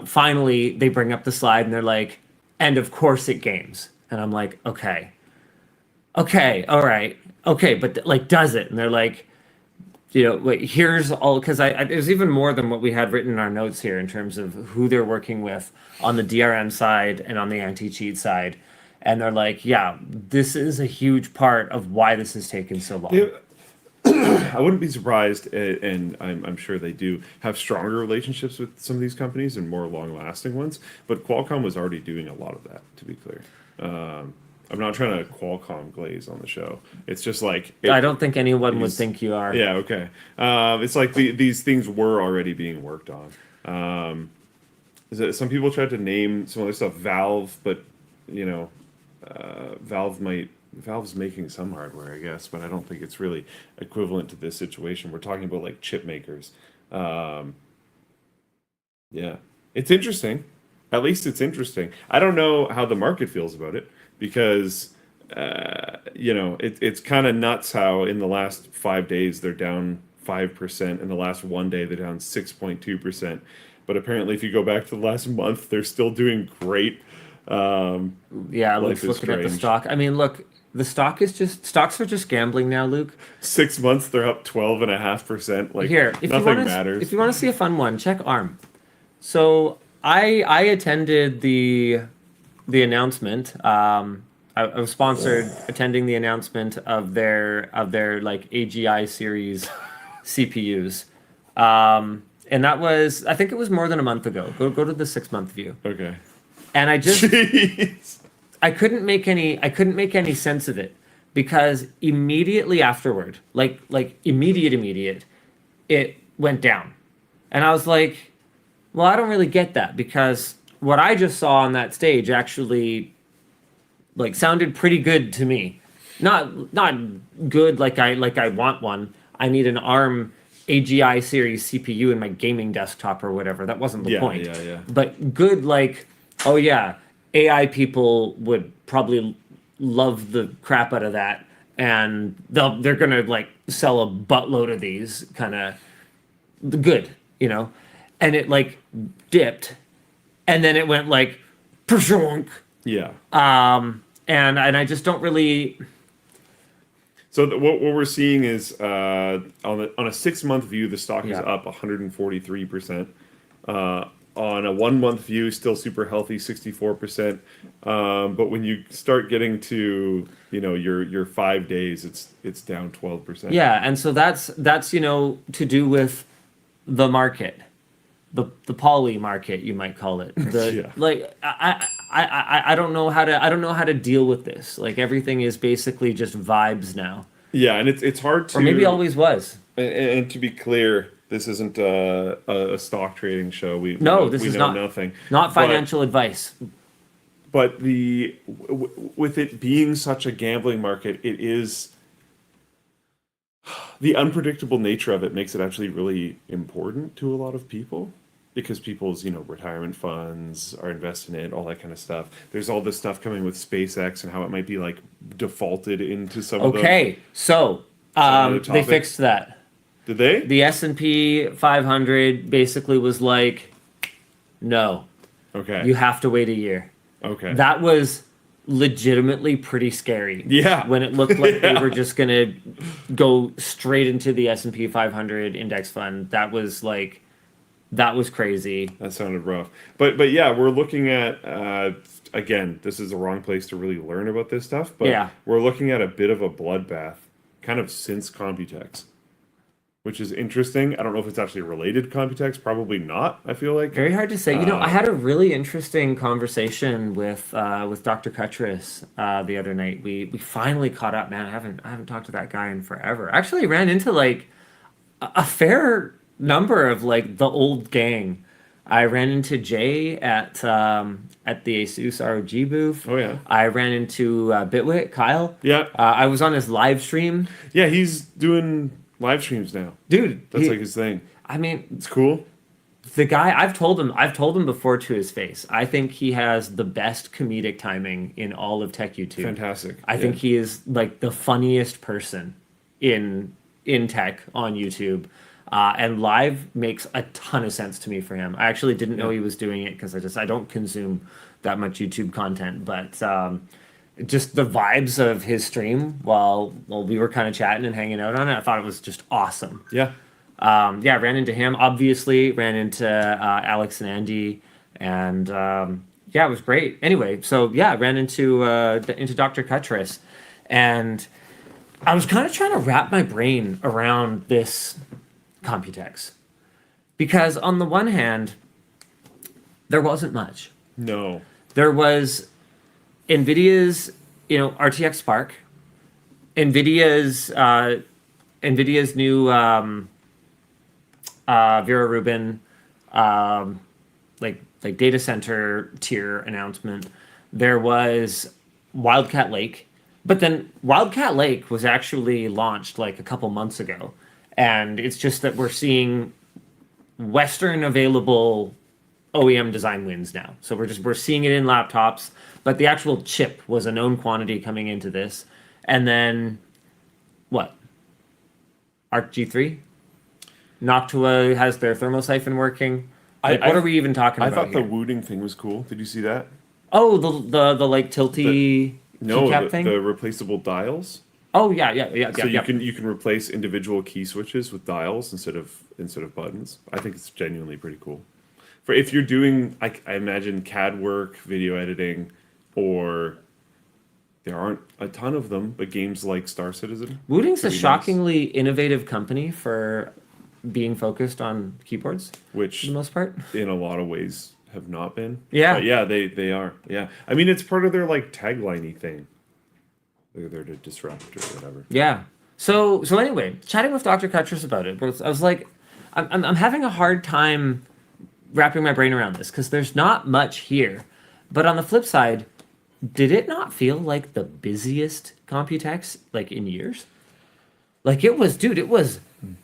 Speaker 2: Finally they bring up the slide and they're like, and of course it games. And I'm like, okay, all right, okay, but does it? And they're like, like, here's all, because there's even more than what we had written in our notes here in terms of who they're working with on the DRM side and on the anti-cheat side. And they're like, yeah, this is a huge part of why this has taken so long.
Speaker 3: I wouldn't be surprised, and I'm sure they do have stronger relationships with some of these companies and more long-lasting ones. But Qualcomm was already doing a lot of that, to be clear. I'm not trying to Qualcomm glaze on the show. It's just like
Speaker 2: I don't think anyone would think you are.
Speaker 3: Yeah, okay. It's like these things were already being worked on. Some people tried to name some other stuff Valve, but Valve's making some hardware, I guess, but I don't think it's really equivalent to this situation. We're talking about like chip makers. Yeah, it's interesting. At least it's interesting. I don't know how the market feels about it because, it's kind of nuts how in the last 5 days they're down 5%. In the last 1 day they're down 6.2%. But apparently, if you go back to the last month, they're still doing great.
Speaker 2: Yeah, Luke's looking at the stock. I mean, look, the stocks are just gambling now, Luke.
Speaker 3: 6 months, they're up 12.5%. Like,
Speaker 2: here,
Speaker 3: nothing matters.
Speaker 2: If you want to see a fun one, check ARM. So I attended the announcement. I was sponsored attending the announcement of their like AGI series CPUs. And that was, I think it was more than a month ago. Go to the 6 month view.
Speaker 3: Okay.
Speaker 2: And I just
Speaker 3: Jeez.
Speaker 2: I couldn't make any sense of it because immediately afterward, like immediate, it went down. And I was like, well, I don't really get that because what I just saw on that stage actually like sounded pretty good to me. Not good like I want one. I need an ARM AGI series CPU in my gaming desktop or whatever. That wasn't the point.
Speaker 3: Yeah.
Speaker 2: But good like, oh yeah, AI people would probably love the crap out of that, and they're gonna like sell a buttload of these kind of good, and it like dipped, and then it went like, pshonk.
Speaker 3: Yeah.
Speaker 2: And I just don't really.
Speaker 3: So what we're seeing is on a 6 month view, the stock is up 143%. On a 1 month view, still super healthy, 64%. But when you start getting to your 5 days, it's down 12%.
Speaker 2: Yeah, and so that's to do with the market, the poly market, you might call it. Like I don't know how to deal with this. Like everything is basically just vibes now.
Speaker 3: Yeah, and it's hard to.
Speaker 2: Or maybe always was.
Speaker 3: And to be clear, this isn't a stock trading show. We
Speaker 2: know
Speaker 3: nothing.
Speaker 2: Not financial advice.
Speaker 3: But with it being such a gambling market, it is the unpredictable nature of it makes it actually really important to a lot of people because people's retirement funds are invested in it, all that kind of stuff. There's all this stuff coming with SpaceX and how it might be like defaulted into some of the.
Speaker 2: Okay, so they fixed that.
Speaker 3: Did they?
Speaker 2: The S&P 500 basically was like, no.
Speaker 3: Okay.
Speaker 2: You have to wait a year.
Speaker 3: Okay.
Speaker 2: That was legitimately pretty scary.
Speaker 3: Yeah.
Speaker 2: When it looked like they were just going to go straight into the S&P 500 index fund. That was crazy.
Speaker 3: That sounded rough. But yeah, we're looking at, again, this is the wrong place to really learn about this stuff, but we're looking at a bit of a bloodbath kind of since COMPUTEX. Which is interesting. I don't know if it's actually related to COMPUTEX. Probably not, I feel like.
Speaker 2: Very hard to say. I had a really interesting conversation with Dr. Cuttress the other night. We finally caught up. Man, I haven't talked to that guy in forever. Actually ran into like a fair number of like the old gang. I ran into Jay at the Asus ROG booth.
Speaker 3: Oh yeah.
Speaker 2: I ran into Bitwit, Kyle.
Speaker 3: Yeah.
Speaker 2: I was on his live stream.
Speaker 3: Yeah, he's doing live streams now.
Speaker 2: Dude,
Speaker 3: that's like his thing.
Speaker 2: I mean,
Speaker 3: it's cool.
Speaker 2: The guy, I've told him before to his face, I think he has the best comedic timing in all of tech YouTube.
Speaker 3: Fantastic.
Speaker 2: I think he is like the funniest person in tech on YouTube. And live makes a ton of sense to me for him. I actually didn't know he was doing it because I don't consume that much YouTube content. But just the vibes of his stream while we were kind of chatting and hanging out on it. I thought it was just awesome.
Speaker 3: Yeah.
Speaker 2: Yeah, ran into him, obviously, ran into Alex and Andy, and yeah, it was great. Anyway, so yeah, ran into Dr. Cuttress, and I was kind of trying to wrap my brain around this COMPUTEX, because on the one hand, there wasn't much.
Speaker 3: No.
Speaker 2: There was Nvidia's, RTX Spark, Nvidia's new Vera Rubin, like data center tier announcement. There was Wildcat Lake, but then Wildcat Lake was actually launched like a couple months ago, and it's just that we're seeing Western available OEM design wins now. So we're seeing it in laptops, but the actual chip was a known quantity coming into this, and then what? Arc G3. Noctua has their thermosiphon working. What are we even talking about?
Speaker 3: I thought
Speaker 2: here?
Speaker 3: the wooting thing was cool. Did you see that?
Speaker 2: Oh, the like tilty keycap thing.
Speaker 3: The replaceable dials.
Speaker 2: Oh yeah.
Speaker 3: So you can replace individual key switches with dials instead of buttons. I think it's genuinely pretty cool. For if you're doing, I imagine CAD work, video editing, or there aren't a ton of them, but games like Star Citizen.
Speaker 2: Wooting's a shockingly innovative company for being focused on keyboards,
Speaker 3: which
Speaker 2: for the most part,
Speaker 3: in a lot of ways have not been.
Speaker 2: Yeah,
Speaker 3: but yeah, they are. Yeah, I mean it's part of their like tagline-y thing. They're there to disrupt or whatever.
Speaker 2: Yeah. So anyway, chatting with Dr. Cuttress about it, I was like, I'm having a hard time wrapping my brain around this because there's not much here. But on the flip side, did it not feel like the busiest COMPUTEX like in years? Like it was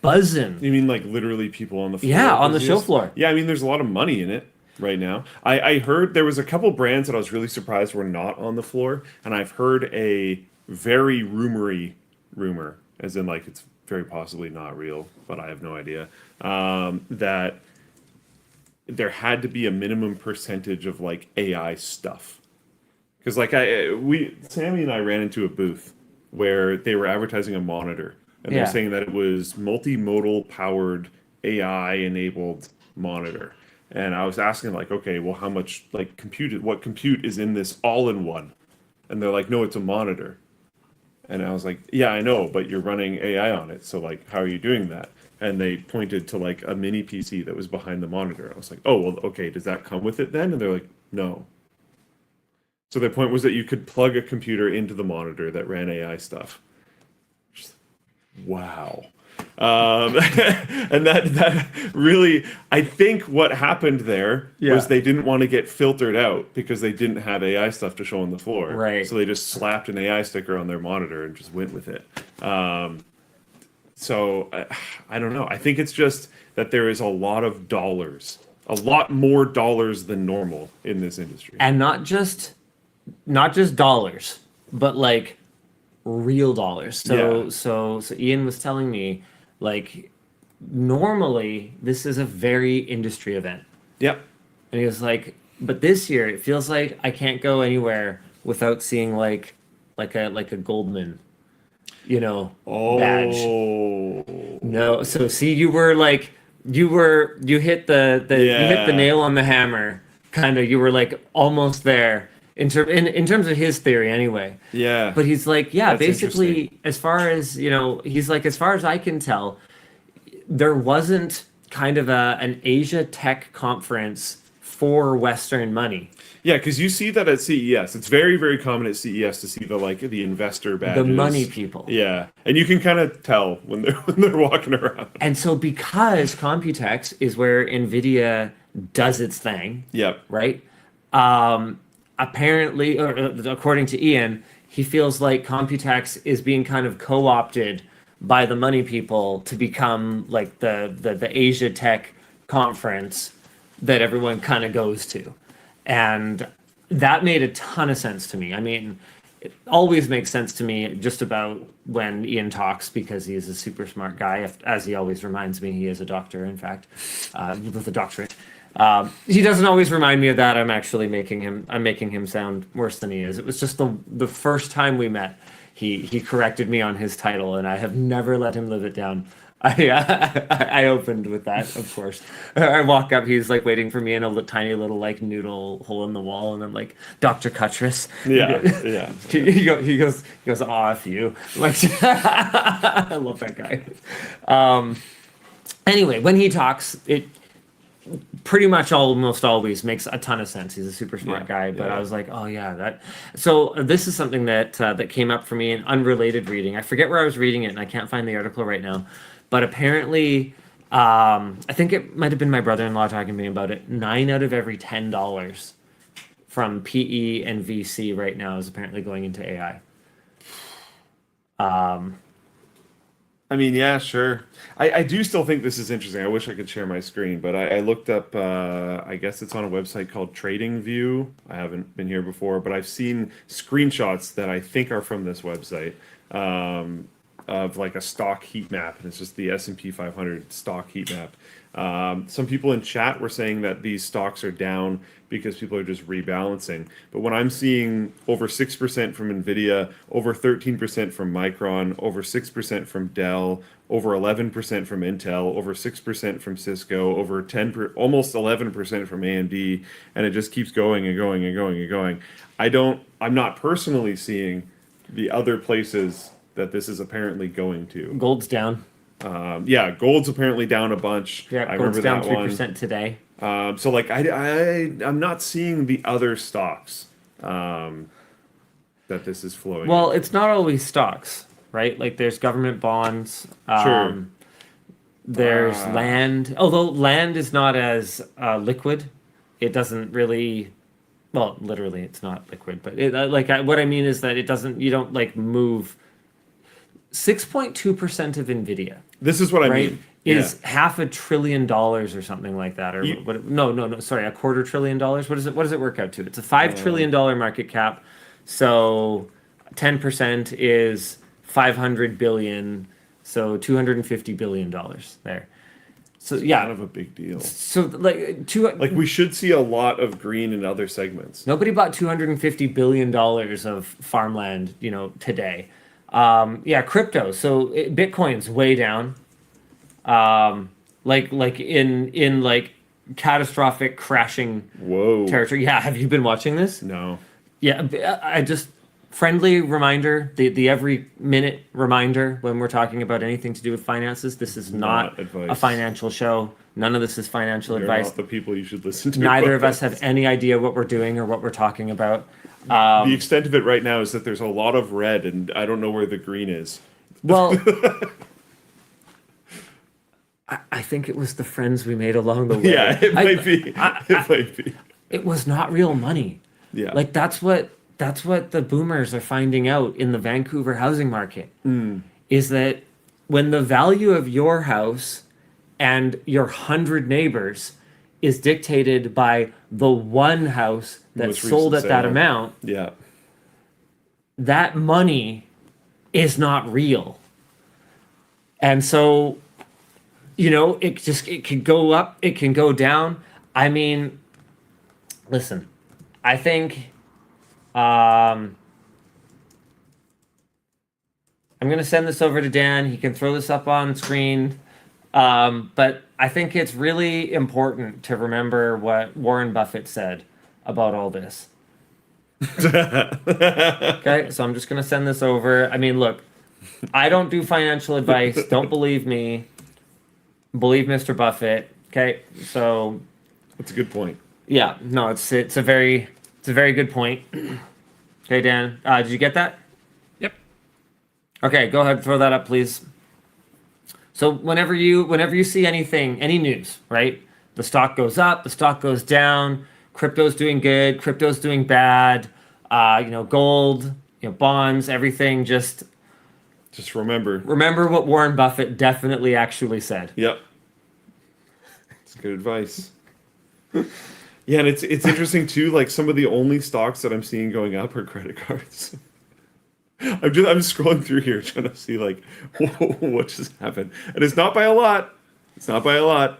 Speaker 2: buzzing.
Speaker 3: You mean like literally people on the floor?
Speaker 2: Yeah, on the show floor.
Speaker 3: Yeah, I mean there's a lot of money in it right now. I heard there was a couple brands that I was really surprised were not on the floor, and I've heard a very rumor, as in like it's very possibly not real, but I have no idea, that there had to be a minimum percentage of like AI stuff. Because like Sammy and I ran into a booth where they were advertising a monitor, and they're saying that it was multimodal powered AI enabled monitor. And I was asking like, okay, well, how much like what compute is in this all in one? And they're like, no, it's a monitor. And I was like, yeah, I know, but you're running AI on it. So like, how are you doing that? And they pointed to like a mini PC that was behind the monitor. I was like, oh, well, okay, does that come with it then? And they're like, no. So their point was that you could plug a computer into the monitor that ran AI stuff. Just, wow. And that really, I think what happened there was they didn't want to get filtered out because they didn't have AI stuff to show on the floor.
Speaker 2: Right.
Speaker 3: So they just slapped an AI sticker on their monitor and just went with it. So I don't know. I think it's just that there is a lot of dollars, a lot more dollars than normal in this industry.
Speaker 2: And not just dollars, but like real dollars. So Ian was telling me, like, normally this is a very industry event.
Speaker 3: Yep.
Speaker 2: And he was like, but this year it feels like I can't go anywhere without seeing like a Goldman, badge. No, so see, you hit the nail on the hammer. Kind of, you were like almost there. In terms of his theory, anyway.
Speaker 3: Yeah.
Speaker 2: But he's like, yeah,
Speaker 3: That's
Speaker 2: basically, as far as, he's like, as far as I can tell, there wasn't kind of an Asia tech conference for Western money.
Speaker 3: Yeah, because you see that at CES. It's very, very common at CES to see the investor badges.
Speaker 2: The money people.
Speaker 3: Yeah, and you can kind of tell when they're walking around.
Speaker 2: And so because COMPUTEX is where Nvidia does its thing.
Speaker 3: Yep.
Speaker 2: Right? Apparently, or according to Ian, he feels like COMPUTEX is being kind of co-opted by the money people to become like the Asia Tech conference that everyone kind of goes to. And that made a ton of sense to me. I mean, it always makes sense to me just about when Ian talks, because he is a super smart guy, as he always reminds me he is a doctor, in fact, with a doctorate. He doesn't always remind me of that. I'm making him sound worse than he is. It was just the first time we met, he corrected me on his title, and I have never let him live it down. I opened with that, of course. I walk up, he's like waiting for me in a tiny little like noodle hole in the wall, and I'm like, Dr. Cuttress.
Speaker 3: Yeah.
Speaker 2: He goes, aw, F you. Like, I love that guy. Anyway, when he talks, it pretty much almost always makes a ton of sense. He's a super smart guy, but I was like, oh yeah, that. So this is something that that came up for me in unrelated reading. I forget where I was reading it, and I can't find the article right now. But apparently, I think it might have been my brother-in-law talking to me about it. 9 out of every $10 from PE and VC right now is apparently going into AI.
Speaker 3: I mean, yeah, sure. I do still think this is interesting. I wish I could share my screen, but I looked up, I guess it's on a website called TradingView. I haven't been here before, but I've seen screenshots that I think are from this website. Of like a stock heat map, and it's just the S&P 500 stock heat map. Some people in chat were saying that these stocks are down because people are just rebalancing. But when I'm seeing over 6% from Nvidia, over 13% from Micron, over 6% from Dell, over 11% from Intel, over 6% from Cisco, over almost 11% from AMD, and it just keeps going and going and going and going. I'm not personally seeing the other places that this is apparently going to.
Speaker 2: Gold's down.
Speaker 3: Yeah, gold's apparently down a bunch.
Speaker 2: Yeah,
Speaker 3: I
Speaker 2: gold's
Speaker 3: remember
Speaker 2: down
Speaker 3: that
Speaker 2: 3%
Speaker 3: one.
Speaker 2: today.
Speaker 3: So like I'm not seeing the other stocks that this is flowing.
Speaker 2: Well, it's not always stocks, right? Like there's government bonds.
Speaker 3: Sure.
Speaker 2: There's land. Although land is not as liquid, it doesn't really. Well, literally, it's not liquid, but what I mean is that it doesn't. You don't like move. 6.2% of Nvidia.
Speaker 3: This is what I
Speaker 2: right,
Speaker 3: mean.
Speaker 2: is $500 billion or something like that, or no, sorry, $250 billion. What does it work out to? It's a $5 trillion market cap, so 10% is 500 billion, so $250 billion there. So yeah,
Speaker 3: kind of a big deal.
Speaker 2: So like
Speaker 3: we should see a lot of green in other segments.
Speaker 2: Nobody bought $250 billion of farmland, today. Crypto. So Bitcoin's way down. Like in catastrophic crashing territory. Yeah, have you been watching this?
Speaker 3: No.
Speaker 2: Yeah, I just friendly reminder, the every minute reminder when we're talking about anything to do with finances. This is not a financial show. None of this is financial advice.
Speaker 3: Not the people you should listen to.
Speaker 2: Neither of us have any idea what we're doing or what we're talking about.
Speaker 3: The extent of it right now is that there's a lot of red, and I don't know where the green is.
Speaker 2: Well, I think it was the friends we made along the way.
Speaker 3: Yeah, it might be. It might be.
Speaker 2: It was not real money.
Speaker 3: Yeah,
Speaker 2: like that's what the boomers are finding out in the Vancouver housing market. Is that when the value of your house and your 100 neighbors is dictated by the one house that's sold at that amount.
Speaker 3: Yeah.
Speaker 2: That money is not real. And so, it can go up, it can go down. I mean, listen, I think I'm going to send this over to Dan. He can throw this up on screen. But I think it's really important to remember what Warren Buffett said about all this. Okay, so I'm just going to send this over. I mean, look, I don't do financial advice. Don't believe me. Believe Mr. Buffett. Okay, so
Speaker 3: that's a good point.
Speaker 2: Yeah, no, it's a very good point. Okay, Dan, did you get that?
Speaker 1: Yep.
Speaker 2: Okay, go ahead, throw that up, please. So whenever you see anything, any news, right? The stock goes up, the stock goes down, crypto's doing good, crypto's doing bad, gold, bonds, everything, just
Speaker 3: remember
Speaker 2: what Warren Buffett definitely actually said.
Speaker 3: Yep. It's good advice. Yeah, and it's interesting too, like some of the only stocks that I'm seeing going up are credit cards. I'm scrolling through here trying to see like what just happened, and it's not by a lot. It's not by a lot,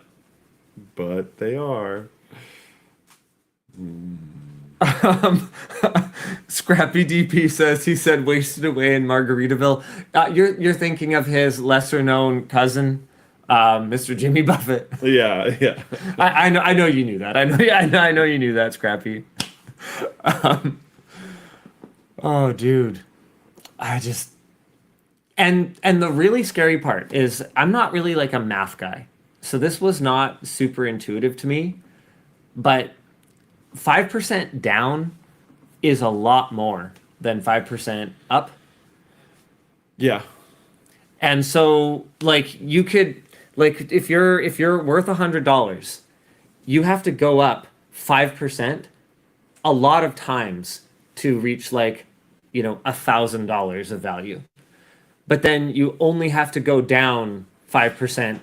Speaker 3: but they are.
Speaker 2: Scrappy DP says he said wasted away in Margaritaville. You're thinking of his lesser known cousin, Mr. Jimmy Buffett.
Speaker 3: Yeah.
Speaker 2: I know you knew that. I know you knew that, Scrappy. Oh, dude. And the really scary part is I'm not really like a math guy. So this was not super intuitive to me, but 5% down is a lot more than 5% up.
Speaker 3: Yeah.
Speaker 2: And so like you could like if you're worth $100, you have to go up 5% a lot of times to reach like, you know, $1,000 of value. But then you only have to go down 5%,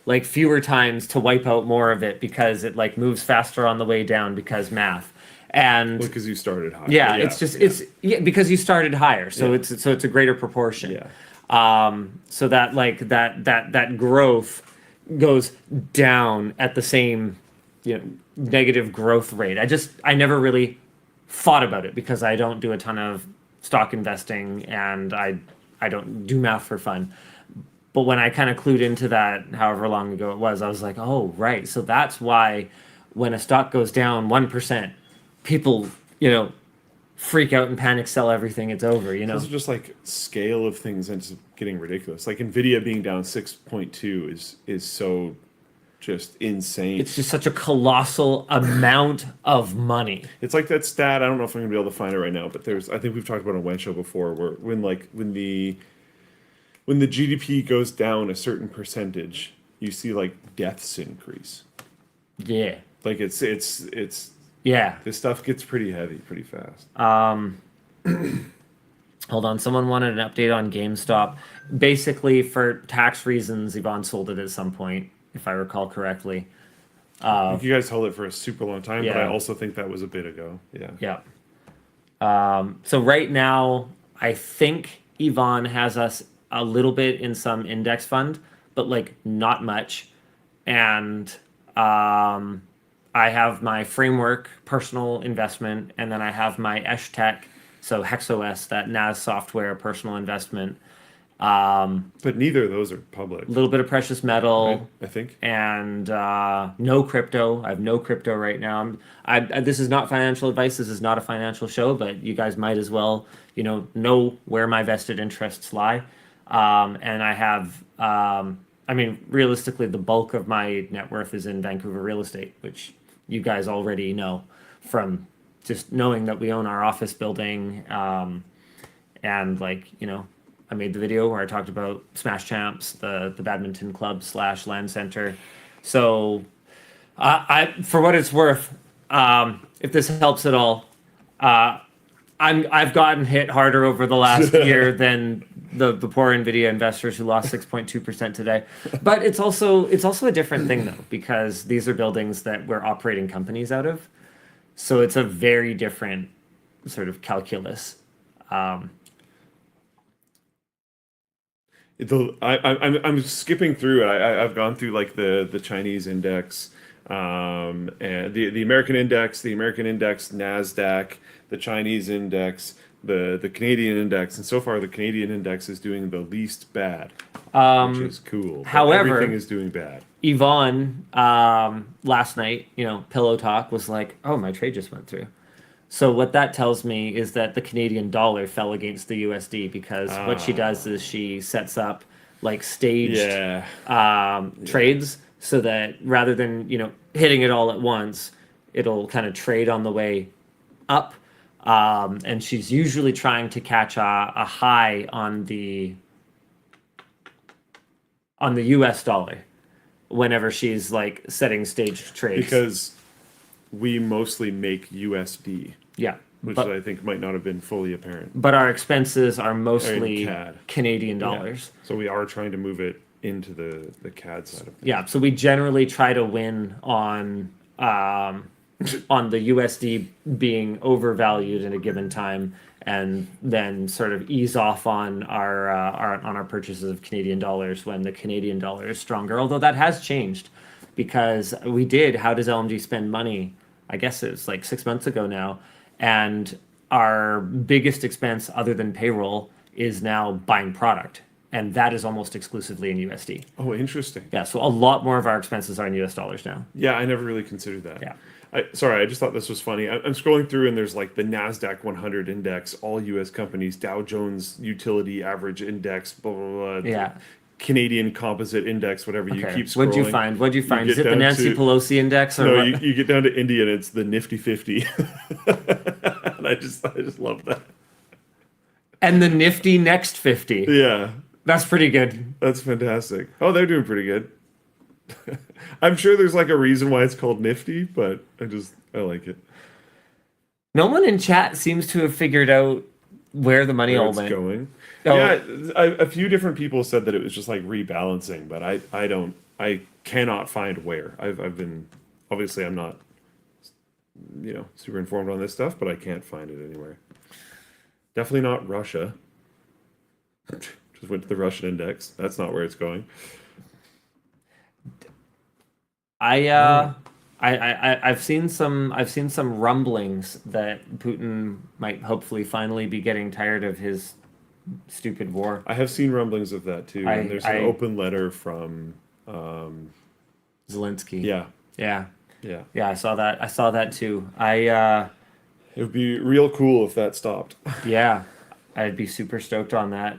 Speaker 2: like fewer times to wipe out more of it because it like moves faster on the way down because math. And
Speaker 3: because you started high.
Speaker 2: yeah, it's just it's because you started higher, so
Speaker 3: Yeah.
Speaker 2: it's a greater proportion.
Speaker 3: Yeah.
Speaker 2: So that like that growth goes down at the same, you know, negative growth rate. I never really thought about it because I don't do a ton of stock investing and I don't do math for fun. But when I kind of clued into that, however long ago it was, I was like, oh, right. So that's why when a stock goes down 1%, people, you know, freak out and panic sell everything. It's over, you know.
Speaker 3: Those are just like scale of things ends up getting ridiculous. Like Nvidia being down 6.2 is so just insane.
Speaker 2: It's just such a colossal amount of money.
Speaker 3: It's like that stat. I don't know if I'm gonna be able to find it right now, but I think we've talked about it on WAN show before, where when the GDP goes down a certain percentage, you see like deaths increase.
Speaker 2: Yeah.
Speaker 3: Like it's
Speaker 2: Yeah.
Speaker 3: this stuff gets pretty heavy pretty fast.
Speaker 2: Hold on. Someone wanted an update on GameStop. Basically, for tax reasons, Yvonne sold it at some point, if I recall correctly.
Speaker 3: I think you guys held it for a super long time, but I
Speaker 2: Yeah.
Speaker 3: also think that was a bit ago. Yeah.
Speaker 2: Yeah. So right now, I think Yvonne has us a little bit in some index fund, but like not much. And I have my framework personal investment, and then I have my Eshtec, so HexOS, that NAS software personal investment.
Speaker 3: But neither of those are public.
Speaker 2: A little bit of precious metal,
Speaker 3: I think.
Speaker 2: and no crypto. I have no crypto right now. This is not financial advice. This is not a financial show, but you guys might as well, you know where my vested interests lie. And I have, I mean, realistically, the bulk of my net worth is in Vancouver real estate, which you guys already know from just knowing that we own our office building. And like, you know, I made the video where I talked about Smash Champs, the badminton club / LAN center. So for what it's worth, if this helps at all, I've gotten hit harder over the last year than the poor Nvidia investors who lost 6.2% today. But it's also a different thing though, because these are buildings that we're operating companies out of. So it's a very different sort of calculus.
Speaker 3: I'm skipping through it. I've gone through like the Chinese index, and the American index, NASDAQ, the Chinese index, the Canadian index, and so far the Canadian index is doing the least bad, which is cool. But
Speaker 2: However,
Speaker 3: everything is doing bad.
Speaker 2: Yvonne, last night, you know, Pillow Talk was like, oh, my trade just went through. So what that tells me is that the Canadian dollar fell against the USD because what she does is she sets up like staged trades so that rather than, you know, hitting it all at once, it'll kind of trade on the way up. And she's usually trying to catch a high on the US dollar whenever she's like setting staged trades.
Speaker 3: Because we mostly make USD.
Speaker 2: Yeah.
Speaker 3: Which
Speaker 2: But,
Speaker 3: I think might not have been fully apparent.
Speaker 2: but our expenses are mostly
Speaker 3: CAD.
Speaker 2: Canadian
Speaker 3: Yeah.
Speaker 2: dollars.
Speaker 3: So we are trying to move it into the CAD side of things.
Speaker 2: Yeah. So we generally try to win on the USD being overvalued in a given time, and then sort of ease off on our purchases of Canadian dollars when the Canadian dollar is stronger. Although that has changed, because we did How Does LMG Spend Money? I guess it was like 6 months ago now, and our biggest expense other than payroll is now buying product, and that is almost exclusively in USD.
Speaker 3: Oh, interesting.
Speaker 2: Yeah, so a lot more of our expenses are in US dollars now.
Speaker 3: Yeah, I never really considered that.
Speaker 2: Yeah.
Speaker 3: Sorry, I just thought this was funny. I'm scrolling through and there's like the NASDAQ 100 index, all US companies, Dow Jones Utility Average Index, blah, blah, blah.
Speaker 2: Yeah.
Speaker 3: Canadian Composite Index, whatever. You keep scrolling.
Speaker 2: What'd you find? What'd you find? Is
Speaker 3: get
Speaker 2: it the
Speaker 3: down
Speaker 2: Nancy
Speaker 3: to-
Speaker 2: Pelosi index? Or
Speaker 3: No,
Speaker 2: what?
Speaker 3: you get down to India and it's the Nifty 50. And I just love that.
Speaker 2: And the nifty next 50.
Speaker 3: Yeah,
Speaker 2: That's pretty good.
Speaker 3: that's fantastic. Oh, they're doing pretty good. I'm sure there's like a reason why it's called Nifty, but I like it.
Speaker 2: No one in chat seems to have figured out where the money
Speaker 3: Where
Speaker 2: all
Speaker 3: it's
Speaker 2: went.
Speaker 3: going.
Speaker 2: Oh.
Speaker 3: Yeah, a few different people said that it was just like rebalancing, but I cannot find where. I've been, obviously I'm not, super informed on this stuff, but I can't find it anywhere. Definitely not Russia. Just went to the Russian index. That's not where it's going.
Speaker 2: I've seen some rumblings that Putin might hopefully finally be getting tired of his stupid war.
Speaker 3: I have seen rumblings of that too. And there's an open letter from
Speaker 2: Zelensky.
Speaker 3: yeah.
Speaker 2: Yeah, I saw that too.
Speaker 3: It would be real cool if that stopped.
Speaker 2: Yeah, I'd be super stoked on that.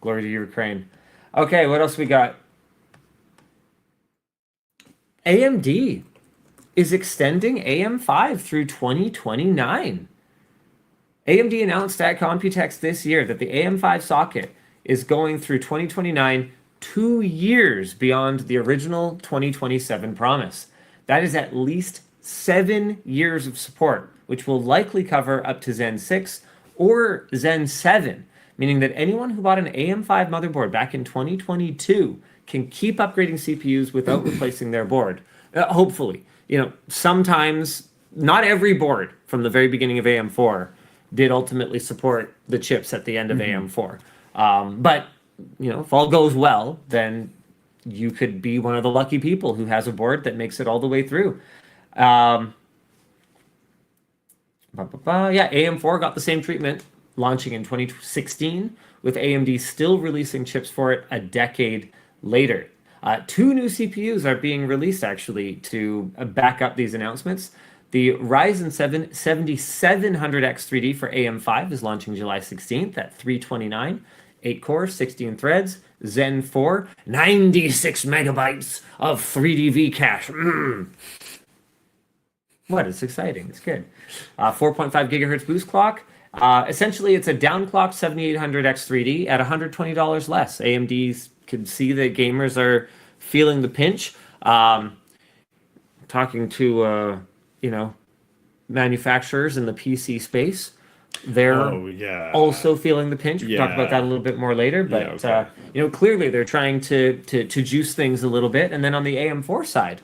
Speaker 2: Glory to Ukraine. Okay, what else we got? AMD is extending AM5 through 2029. AMD announced at COMPUTEX this year that the AM5 socket is going through 2029, 2 years beyond the original 2027 promise. That is at least 7 years of support, which will likely cover up to Zen 6 or Zen 7, meaning that anyone who bought an AM5 motherboard back in 2022 can keep upgrading CPUs without replacing their board. Hopefully. Sometimes, not every board from the very beginning of AM4 did ultimately support the chips at the end of AM4. But, if all goes well, then you could be one of the lucky people who has a board that makes it all the way through. Yeah, AM4 got the same treatment, launching in 2016, with AMD still releasing chips for it a decade later. 2 new CPUs are being released, actually, to back up these announcements. The Ryzen 7 7700X3D for AM5 is launching July 16th at 329, 8 cores, 16 threads, Zen 4, 96 megabytes of 3D cache. What? It's exciting. It's good. 4.5 gigahertz boost clock. Essentially, it's a downclocked 7800X3D at $120 less. AMD could see that gamers are feeling the pinch. Talking to, manufacturers in the PC space, they're also feeling the pinch. We'll talk about that a little bit more later. But, clearly they're trying to juice things a little bit. And then on the AM4 side,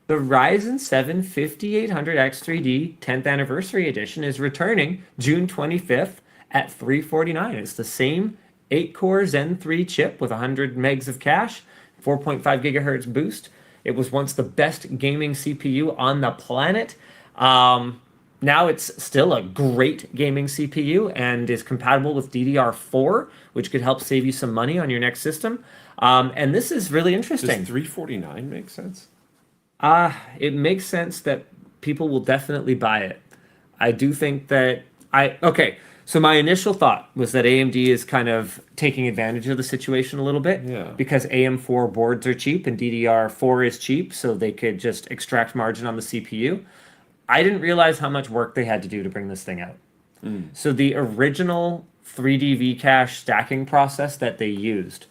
Speaker 2: the Ryzen 7 5800X3D 10th Anniversary Edition is returning June 25th at $349. It's the same 8-core Zen 3 chip with 100 megs of cache, 4.5 gigahertz boost. It was once the best gaming CPU on the planet. Now it's still a great gaming CPU and is compatible with DDR4, which could help save you some money on your next system. And this is really interesting.
Speaker 3: Does 349 make sense?
Speaker 2: It makes sense that people will definitely buy it. I do think that so my initial thought was that AMD is kind of taking advantage of the situation a little bit because AM4 boards are cheap and DDR4 is cheap, so they could just extract margin on the CPU. I didn't realize how much work they had to do to bring this thing out. So the original 3D V-cache stacking process that they used,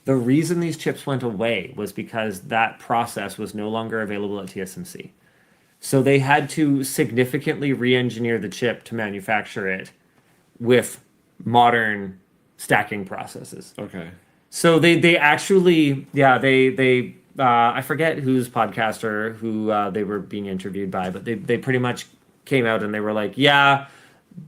Speaker 2: the reason these chips went away was because that process was no longer available at TSMC. So they had to significantly re-engineer the chip to manufacture it with modern stacking processes.
Speaker 3: Okay.
Speaker 2: So they actually, I forget whose podcaster who they were being interviewed by, but they pretty much came out and they were like,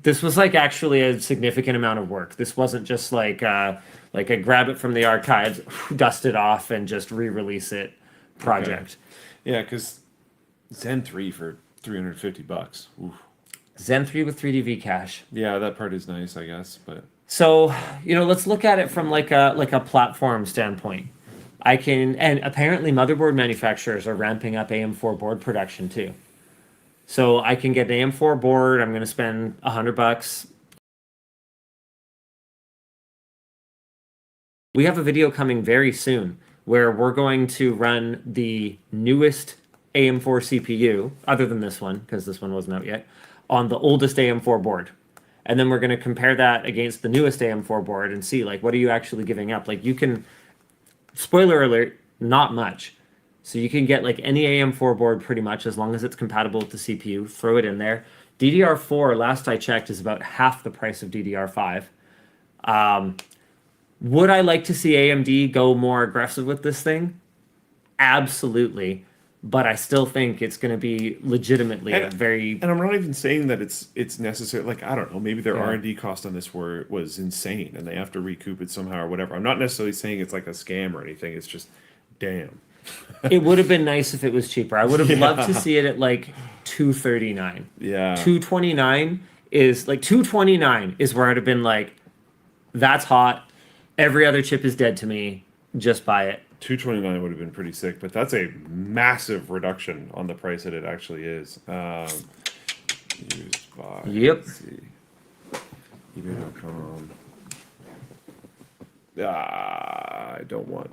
Speaker 2: this was like actually a significant amount of work. This wasn't just like a grab it from the archives, dust it off, and just re-release it project.
Speaker 3: Okay. Yeah, because Zen 3 for $350. Oof.
Speaker 2: Zen 3 with 3D cache.
Speaker 3: Yeah, that part is nice, I guess, but
Speaker 2: So, let's look at it from like a platform standpoint. And apparently motherboard manufacturers are ramping up AM4 board production too. So I can get an AM4 board. I'm going to spend $100. We have a video coming very soon where we're going to run the newest AM4 CPU, other than this one, because this one wasn't out yet, on the oldest AM4 board. And then we're going to compare that against the newest AM4 board and see, like, what are you actually giving up? Like, you can, spoiler alert, not much. So you can get, like, any AM4 board pretty much, as long as it's compatible with the CPU, throw it in there. DDR4, last I checked, is about half the price of DDR5. Would I like to see AMD go more aggressive with this thing? Absolutely. But I still think it's going to be legitimately a very...
Speaker 3: And I'm not even saying that it's necessary. Like, I don't know, maybe their R&D cost on this was insane and they have to recoup it somehow or whatever. I'm not necessarily saying it's like a scam or anything. It's just, damn.
Speaker 2: It would have been nice if it was cheaper. I would have loved to see it at like $239.
Speaker 3: Yeah.
Speaker 2: $229 is where I'd have been like, that's hot. Every other chip is dead to me. Just buy it.
Speaker 3: 229 would have been pretty sick, but that's a massive reduction on the price that it actually is. Used by,
Speaker 2: Yep.
Speaker 3: Let's see, eBay.com. I don't want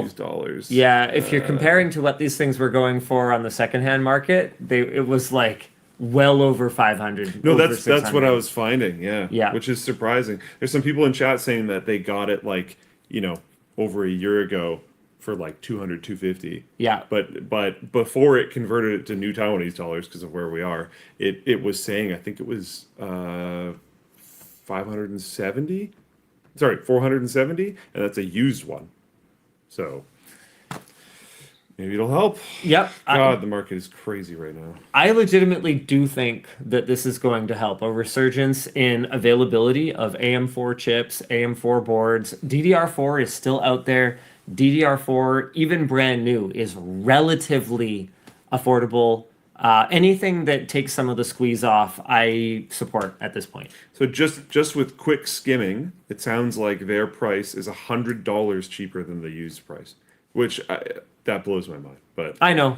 Speaker 3: used dollars.
Speaker 2: Yeah, if you're comparing to what these things were going for on the secondhand market, it was like well over 500.
Speaker 3: No,
Speaker 2: over
Speaker 3: that's
Speaker 2: 600.
Speaker 3: what I was finding.
Speaker 2: Yeah.
Speaker 3: Which is surprising. There's some people in chat saying that they got it like, over a year ago for like 200, 250.
Speaker 2: Yeah.
Speaker 3: But before it converted it to new Taiwanese dollars because of where we are, it was saying, I think it was 570. Sorry, 470, and that's a used one. So maybe it'll help.
Speaker 2: Yep.
Speaker 3: God, the market is crazy right now.
Speaker 2: I legitimately do think that this is going to help a resurgence in availability of AM4 chips, AM4 boards. DDR4 is still out there. DDR4, even brand new, is relatively affordable. Anything that takes some of the squeeze off, I support at this point.
Speaker 3: So just with quick skimming, it sounds like their price is $100 cheaper than the used price, which that blows my mind. But
Speaker 2: I know.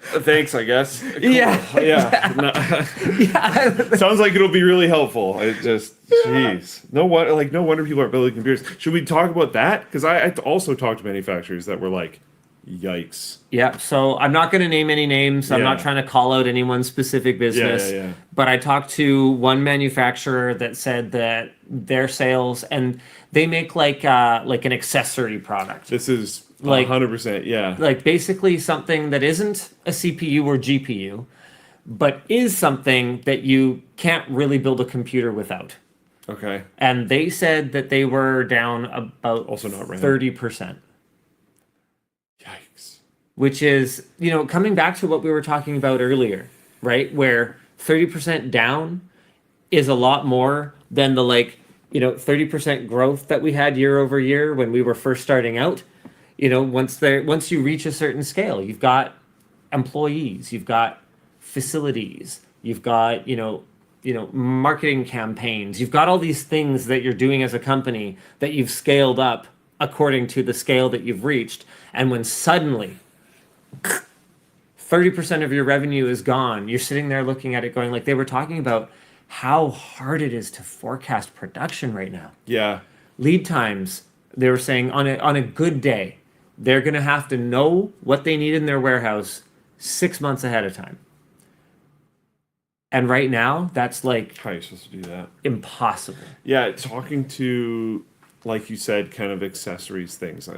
Speaker 3: thanks, I guess. Cool.
Speaker 2: Yeah.
Speaker 3: Yeah.
Speaker 2: Yeah.
Speaker 3: Sounds like it'll be really helpful. It just, jeez. No wonder people aren't building computers. Should we talk about that? Because I also talked to manufacturers that were like, yikes.
Speaker 2: Yeah, so I'm not going to name any names. I'm not
Speaker 3: Yeah.
Speaker 2: trying to call out anyone's specific business.
Speaker 3: Yeah.
Speaker 2: But I talked to one manufacturer that said that their sales, and they make like an accessory product.
Speaker 3: This is
Speaker 2: Like-
Speaker 3: 100%, yeah.
Speaker 2: Like basically something that isn't a CPU or GPU, but is something that you can't really build a computer without.
Speaker 3: Okay.
Speaker 2: And they said that they were down about
Speaker 3: Also not RAM.
Speaker 2: 30%.
Speaker 3: Yikes.
Speaker 2: Which is, coming back to what we were talking about earlier, right? Where 30% down is a lot more than the 30% growth that we had year over year when we were first starting out. Once you reach a certain scale, you've got employees, you've got facilities, you've got, marketing campaigns, you've got all these things that you're doing as a company that you've scaled up according to the scale that you've reached. And when suddenly 30% of your revenue is gone, you're sitting there looking at it going, like they were talking about how hard it is to forecast production right now.
Speaker 3: Yeah.
Speaker 2: Lead times, they were saying on a good day, they're going to have to know what they need in their warehouse 6 months ahead of time. And right now, that's like
Speaker 3: How are you supposed to do that?
Speaker 2: impossible.
Speaker 3: Yeah, talking to, like you said, kind of accessories things.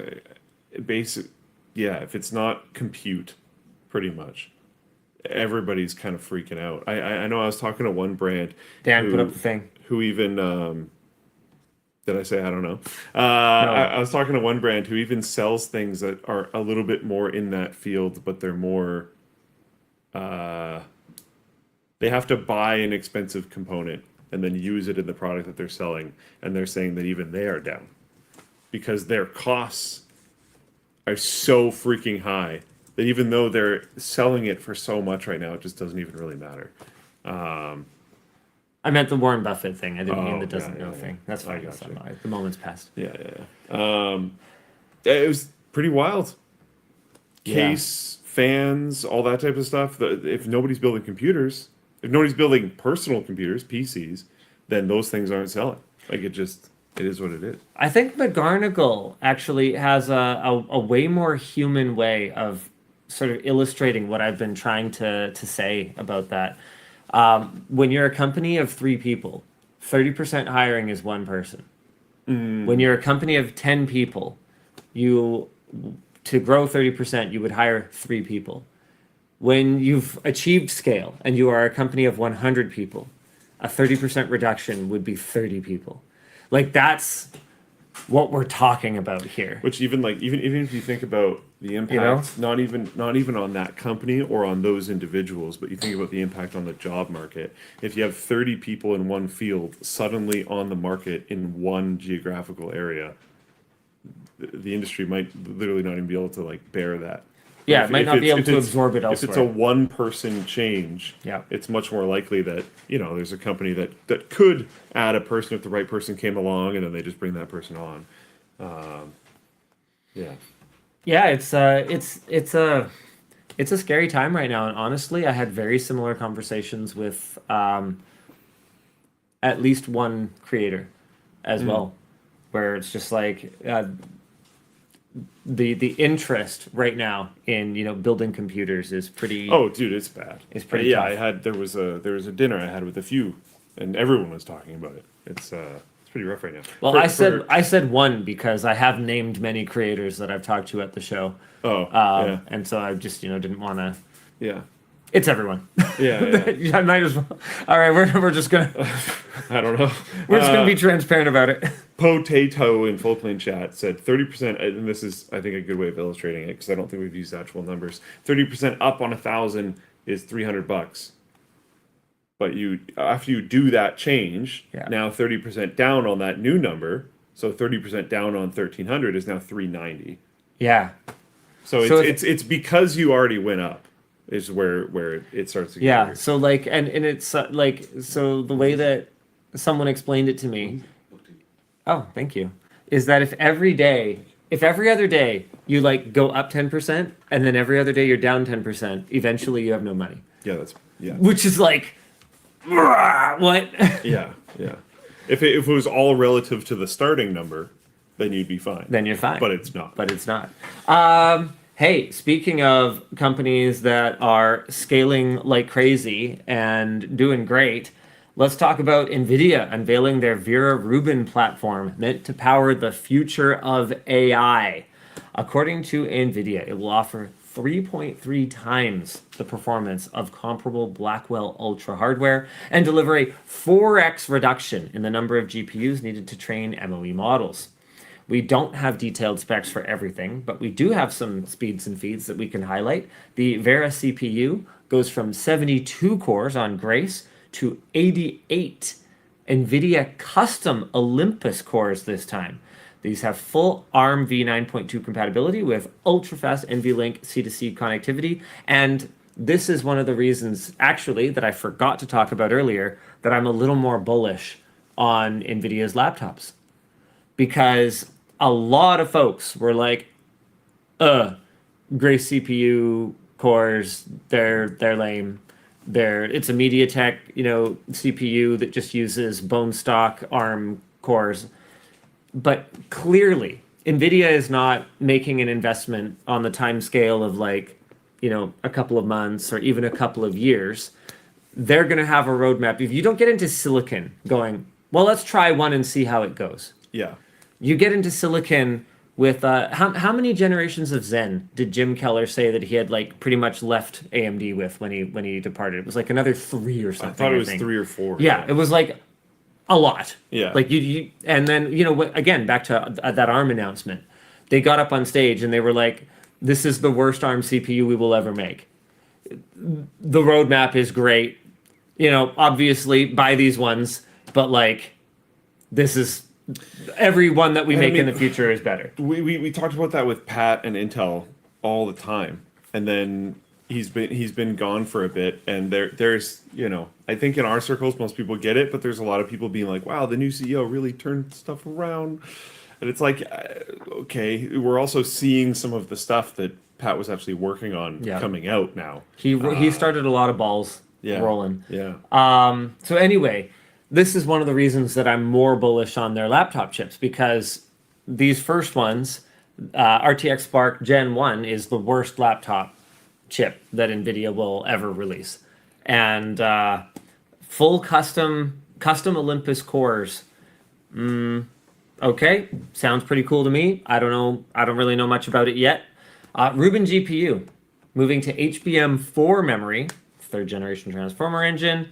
Speaker 3: If it's not compute, pretty much, everybody's kind of freaking out. I know I was talking to one brand.
Speaker 2: Dan, put up the thing.
Speaker 3: Who even, did I say I don't know? I was talking to one brand who even sells things that are a little bit more in that field, but they're more, they have to buy an expensive component and then use it in the product that they're selling. And they're saying that even they are down because their costs are so freaking high that even though they're selling it for so much right now, it just doesn't even really matter.
Speaker 2: I meant the Warren Buffett thing. I didn't mean the doesn't know
Speaker 3: yeah.
Speaker 2: thing. That's fine. The moment's passed.
Speaker 3: Yeah. It was pretty wild. Case, fans, all that type of stuff. If nobody's building computers, if nobody's building personal computers, PCs, then those things aren't selling. Like it is what it is.
Speaker 2: I think McGarnagle actually has a way more human way of sort of illustrating what I've been trying to say about that. When you're a company of 3 people, 30% hiring is 1 person. When you're a company of 10 people, to grow 30%, you would hire 3 people. When you've achieved scale and you are a company of 100 people, a 30% reduction would be 30 people. Like that's what we're talking about here.
Speaker 3: Which even if you think about the impact, not even on that company or on those individuals, but you think about the impact on the job market. If you have 30 people in one field suddenly on the market in one geographical area, the industry might literally not even be able to like bear that.
Speaker 2: Yeah, it might not be able to absorb it elsewhere.
Speaker 3: If it's a one-person change, it's much more likely that, there's a company that could add a person if the right person came along, and then they just bring that person on.
Speaker 2: Yeah, it's a scary time right now, and honestly, I had very similar conversations with at least one creator as well, where it's just like the interest right now in building computers is pretty.
Speaker 3: Oh, dude, it's bad.
Speaker 2: It's pretty.
Speaker 3: Tough. There was a dinner I had with a few, and everyone was talking about it. It's pretty rough right now.
Speaker 2: Well, I said one because I have named many creators that I've talked to at the show. And so I just didn't want to.
Speaker 3: Yeah.
Speaker 2: It's everyone.
Speaker 3: Yeah.
Speaker 2: I might as well. All right, we're just gonna.
Speaker 3: I don't know.
Speaker 2: We're just gonna be transparent about it.
Speaker 3: Potato in Floatplane chat said 30%, and this is I think a good way of illustrating it because I don't think we've used actual numbers. 30% up on 1,000 is $300. But after you do that change, now 30% down on that new number, so 30% down on 1,300 is now $390.
Speaker 2: Yeah.
Speaker 3: So it's because you already went up. Is where it starts to get weird.
Speaker 2: So like and it's like so the way that someone explained it to me, thank you, is that if every other day you like go up 10% and then every other day you're down 10%, eventually you have no money. Which is like what?
Speaker 3: Yeah. If it was all relative to the starting number, then you'd be fine.
Speaker 2: Then you're fine.
Speaker 3: But it's not.
Speaker 2: Hey, speaking of companies that are scaling like crazy and doing great, let's talk about Nvidia unveiling their Vera Rubin platform meant to power the future of AI. According to Nvidia, it will offer 3.3 times the performance of comparable Blackwell Ultra hardware and deliver a 4x reduction in the number of GPUs needed to train MOE models. We don't have detailed specs for everything, but we do have some speeds and feeds that we can highlight. The Vera CPU goes from 72 cores on Grace to 88 NVIDIA custom Olympus cores this time. These have full ARM v9.2 compatibility with ultra-fast NVLink C2C connectivity, and this is one of the reasons, actually, that I forgot to talk about earlier, that I'm a little more bullish on NVIDIA's laptops. Because a lot of folks were like, Grace CPU cores, they're lame. It's a MediaTek, CPU that just uses bone stock ARM cores. But clearly, NVIDIA is not making an investment on the time scale of a couple of months or even a couple of years. They're going to have a roadmap. If you don't get into silicon going, well, let's try one and see how it goes.
Speaker 3: Yeah.
Speaker 2: You get into silicon with how many generations of Zen did Jim Keller say that he had pretty much left AMD with when he departed? It was another 3 or something.
Speaker 3: I thought it was 3 or 4.
Speaker 2: Yeah, it was a lot.
Speaker 3: Yeah.
Speaker 2: You and then again back to that ARM announcement, they got up on stage and they were like, "This is the worst ARM CPU we will ever make. The roadmap is great. Obviously buy these ones, but this is." Every one that we make in the future is better.
Speaker 3: We talked about that with Pat and Intel all the time. and then he's been gone for a bit, and there's I think in our circles most people get it, but there's a lot of people being like, wow, the new CEO really turned stuff around, and it's like, okay, we're also seeing some of the stuff that Pat was actually working on coming out now.
Speaker 2: He started a lot of balls rolling. So anyway, this is one of the reasons that I'm more bullish on their laptop chips, because these first ones, RTX Spark Gen 1 is the worst laptop chip that Nvidia will ever release, and full custom Olympus cores. Okay, sounds pretty cool to me. I don't really know much about it yet. Rubin GPU moving to HBM4 memory, 3rd generation transformer engine,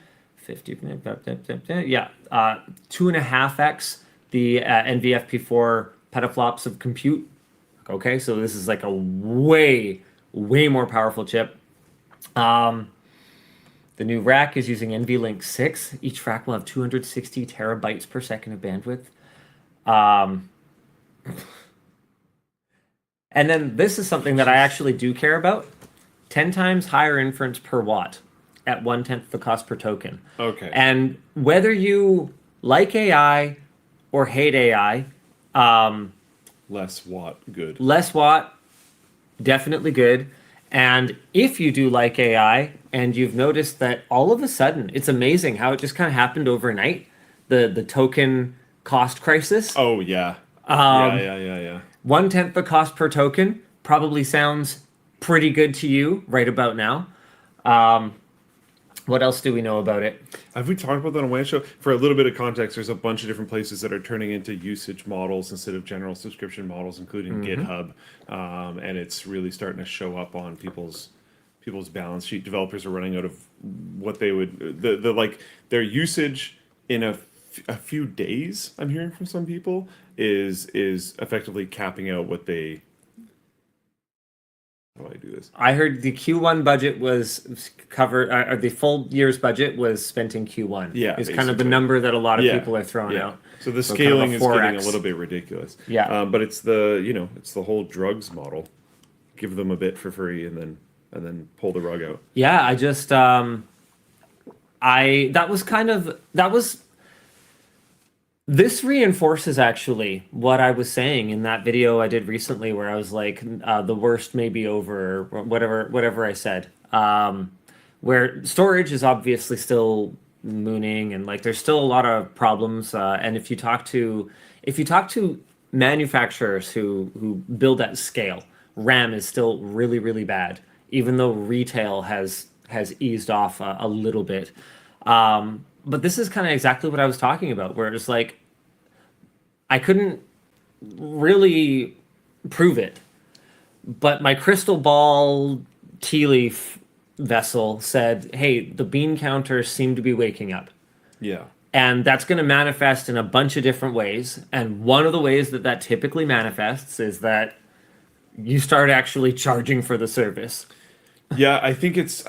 Speaker 2: 2.5x the NVFP4 petaflops of compute. Okay, so this is like a way more powerful chip. The new rack is using NVLink 6. Each rack will have 260 terabytes per second of bandwidth. And then this is something that I actually do care about. 10 times higher inference per watt at 1/10 the cost per token.
Speaker 3: Okay.
Speaker 2: And whether you like AI or hate AI,
Speaker 3: less watt, good.
Speaker 2: Less watt, definitely good. And if you do like AI and you've noticed that all of a sudden, it's amazing how it just kind of happened overnight, the token cost crisis.
Speaker 3: Oh, yeah. Yeah.
Speaker 2: 1/10 the cost per token probably sounds pretty good to you right about now. What else do we know about it?
Speaker 3: Have we talked about that on WAN Show? For a little bit of context, there's a bunch of different places that are turning into usage models instead of general subscription models, including GitHub, and it's really starting to show up on people's balance sheet. Developers are running out of what they would their usage in a few days. I'm hearing from some people is effectively capping out what they. How do I do this?
Speaker 2: I heard the Q1 budget was covered, or the full year's budget was spent in Q1.
Speaker 3: Yeah,
Speaker 2: is kind of the number that a lot of people are throwing out.
Speaker 3: So the scaling
Speaker 2: kind of
Speaker 3: is getting a little bit ridiculous.
Speaker 2: Yeah,
Speaker 3: but it's the whole drugs model. Give them a bit for free and then pull the rug out.
Speaker 2: Yeah, I just this reinforces actually what I was saying in that video I did recently, where I was like, the worst may be over, or whatever I said. Where storage is obviously still mooning, and like there's still a lot of problems. And if you talk to manufacturers who build at scale, RAM is still really, really bad, even though retail has eased off a little bit. But this is kind of exactly what I was talking about, where it's like, I couldn't really prove it, but my crystal ball tea leaf vessel said, hey, the bean counters seem to be waking up.
Speaker 3: Yeah.
Speaker 2: And that's going to manifest in a bunch of different ways. And one of the ways that typically manifests is that you start actually charging for the service.
Speaker 3: Yeah, I think it's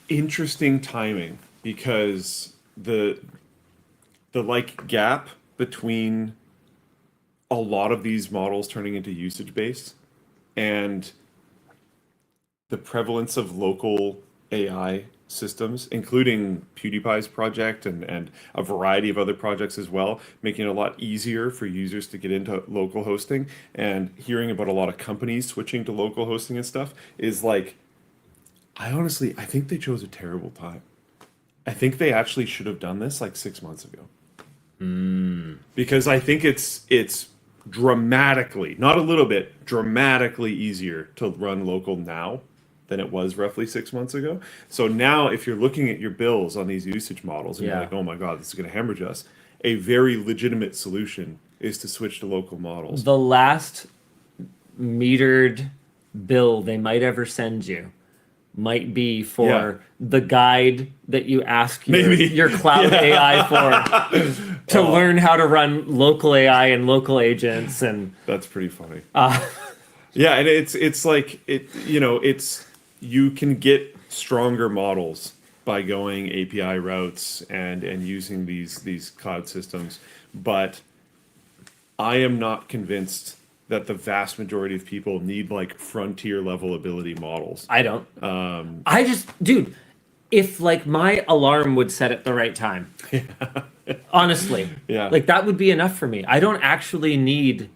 Speaker 3: interesting timing, because the gap between a lot of these models turning into usage based and the prevalence of local AI systems, including PewDiePie's project and a variety of other projects as well, making it a lot easier for users to get into local hosting, and hearing about a lot of companies switching to local hosting and stuff is like, I think they chose a terrible time. I think they actually should have done this like 6 months ago. Because I think it's dramatically, not a little bit, dramatically easier to run local now than it was roughly 6 months ago. So now if you're looking at your bills on these usage models and you're like, oh my God, this is going to hemorrhage us, a very legitimate solution is to switch to local models.
Speaker 2: The last metered bill they might ever send you might be for the guide that you ask your cloud AI for to learn how to run local AI and local agents. And
Speaker 3: that's pretty funny. Yeah, and it's like you can get stronger models by going API routes and using these cloud systems, but I am not convinced that the vast majority of people need like frontier level ability models.
Speaker 2: I don't. I just, dude, if like my alarm would set at the right time, honestly,
Speaker 3: Yeah.
Speaker 2: like that would be enough for me. I don't actually need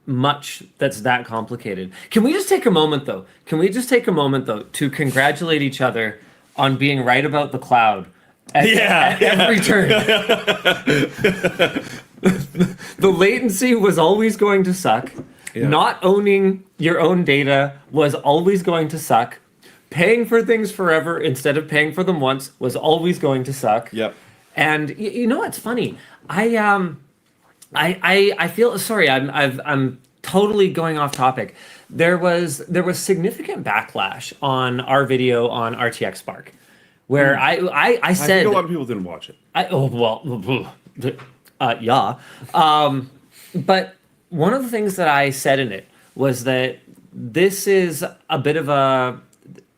Speaker 2: much that's that complicated. Can we just take a moment though? To congratulate each other on being right about the cloud at every turn? The latency was always going to suck.
Speaker 3: Yeah.
Speaker 2: Not owning your own data was always going to suck. Paying for things forever instead of paying for them once was always going to suck.
Speaker 3: Yep.
Speaker 2: And you know what's funny? I feel sorry. I'm totally going off topic. There was significant backlash on our video on RTX Spark, where I said
Speaker 3: I think a lot of people didn't watch it.
Speaker 2: But one of the things that I said in it was that this is a bit of a,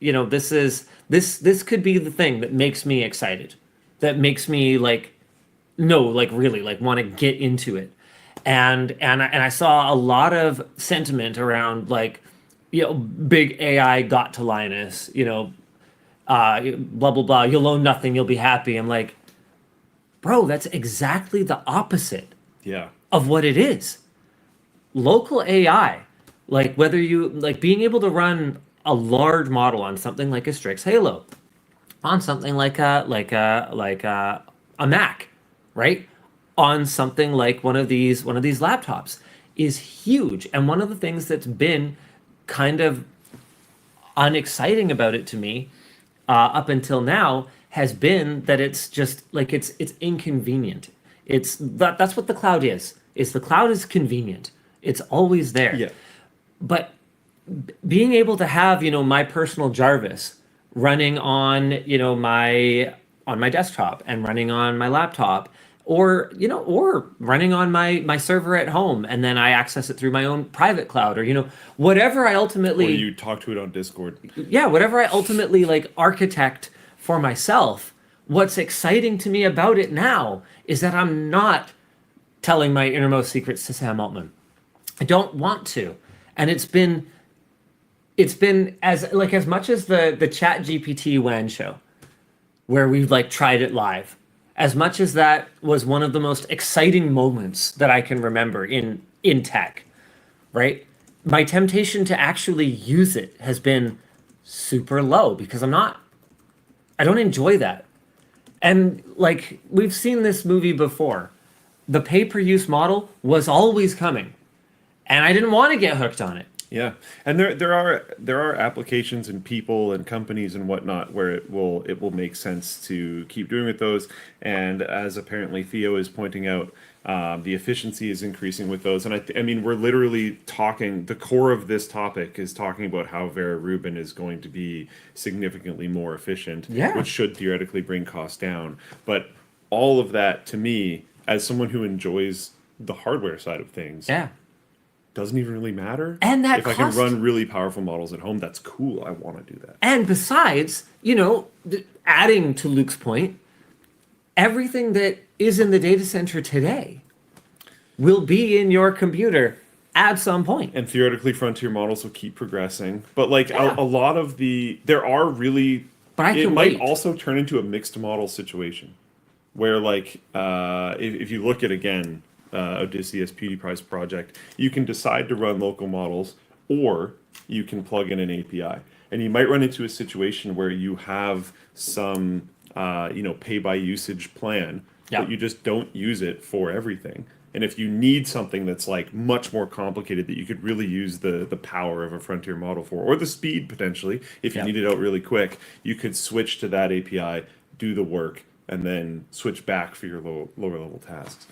Speaker 2: this could be the thing that makes me excited, that makes me really want to get into it. And I saw a lot of sentiment around big AI got to Linus, blah, blah, blah, you'll own nothing, you'll be happy. I'm like, bro, that's exactly the opposite of what it is. Local AI, whether you being able to run a large model on something like a Strix Halo, on something like a Mac, right? On something like one of these laptops is huge. And one of the things that's been kind of unexciting about it to me up until now has been that it's just it's inconvenient. That's what the cloud is. The cloud is convenient. It's always there.
Speaker 3: Yeah.
Speaker 2: But being able to have, my personal Jarvis running on, my desktop and running on my laptop, or running on my server at home, and then I access it through my own private cloud, or whatever I ultimately,
Speaker 3: or you talk to it on Discord.
Speaker 2: Yeah, whatever I ultimately architect for myself. What's exciting to me about it now is that I'm not telling my innermost secrets to Sam Altman. I don't want to. And it's been as much as the Chat GPT WAN show, where we've tried it live, as much as that was one of the most exciting moments that I can remember in tech, right? My temptation to actually use it has been super low because I don't enjoy that. And we've seen this movie before. The pay-per-use model was always coming, and I didn't want to get hooked on it.
Speaker 3: Yeah, and there are applications and people and companies and whatnot where it will make sense to keep doing with those. And as apparently Theo is pointing out, the efficiency is increasing with those. And I mean, we're literally talking. The core of this topic is talking about how Vera Rubin is going to be significantly more efficient, which should theoretically bring costs down. But all of that, to me, as someone who enjoys the hardware side of things, doesn't even really matter.
Speaker 2: And that
Speaker 3: if I can run really powerful models at home, that's cool. I want to do that.
Speaker 2: And besides, adding to Luke's point, everything that is in the data center today will be in your computer at some point.
Speaker 3: And theoretically, frontier models will keep progressing. But a lot of there are really,
Speaker 2: but
Speaker 3: it might also turn into a mixed model situation where if you look at, again, Odysseus PewDiePie's project, you can decide to run local models, or you can plug in an API. And you might run into a situation where you have some pay by usage plan, but you just don't use it for everything. And if you need something that's much more complicated that you could really use the power of a frontier model for, or the speed potentially, if you need it out really quick, you could switch to that API, do the work, and then switch back for your lower level tasks.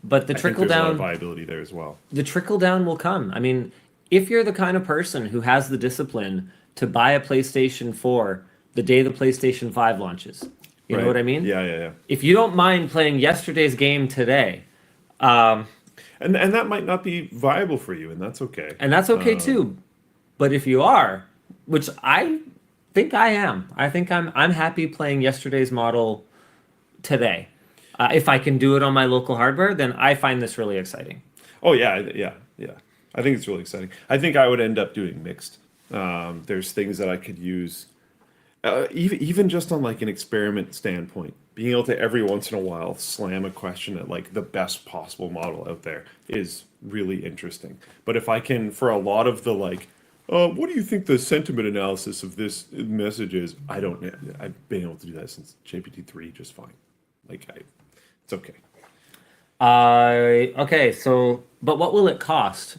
Speaker 2: But the trickle down
Speaker 3: viability there as well.
Speaker 2: The trickle down will come. I mean, if you're the kind of person who has the discipline to buy a PlayStation 4 the day the PlayStation 5 launches, you know what I mean?
Speaker 3: Yeah.
Speaker 2: If you don't mind playing yesterday's game today,
Speaker 3: and that might not be viable for you, and that's okay.
Speaker 2: And that's okay too. But if you are, which I think I am, I think I'm happy playing yesterday's model today. If I can do it on my local hardware, then I find this really exciting.
Speaker 3: Oh yeah. Yeah, I think it's really exciting. I think I would end up doing mixed. There's things that I could use, even just on like an experiment standpoint. Being able to every once in a while slam a question at like the best possible model out there is really interesting. But if I can, for a lot of the like, what do you think the sentiment analysis of this message is? I don't know. I've been able to do that since GPT-3 just fine. Like, it's okay.
Speaker 2: Okay, so, but what will it cost?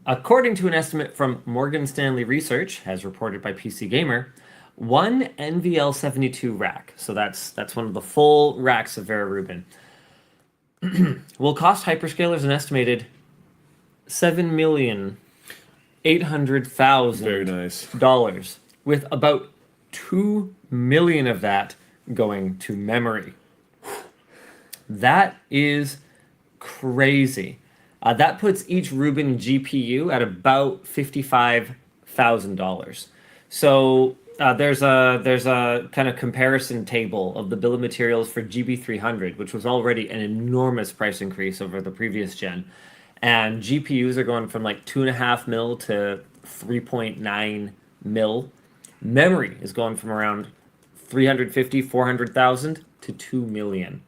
Speaker 2: According to an estimate from Morgan Stanley Research, as reported by PC Gamer, one NVL72 rack, so that's one of the full racks of Vera Rubin, will cost hyperscalers an estimated $7,800,000.
Speaker 3: Very nice.
Speaker 2: With about 2 million of that going to memory. That is crazy. That puts each Rubin GPU at about $55,000. So there's a kind of comparison table of the bill of materials for GB300, which was already an enormous price increase over the previous gen. And GPUs are going from like 2.5 mil to 3.9 mil. Memory is going from around 400,000 to 2 million.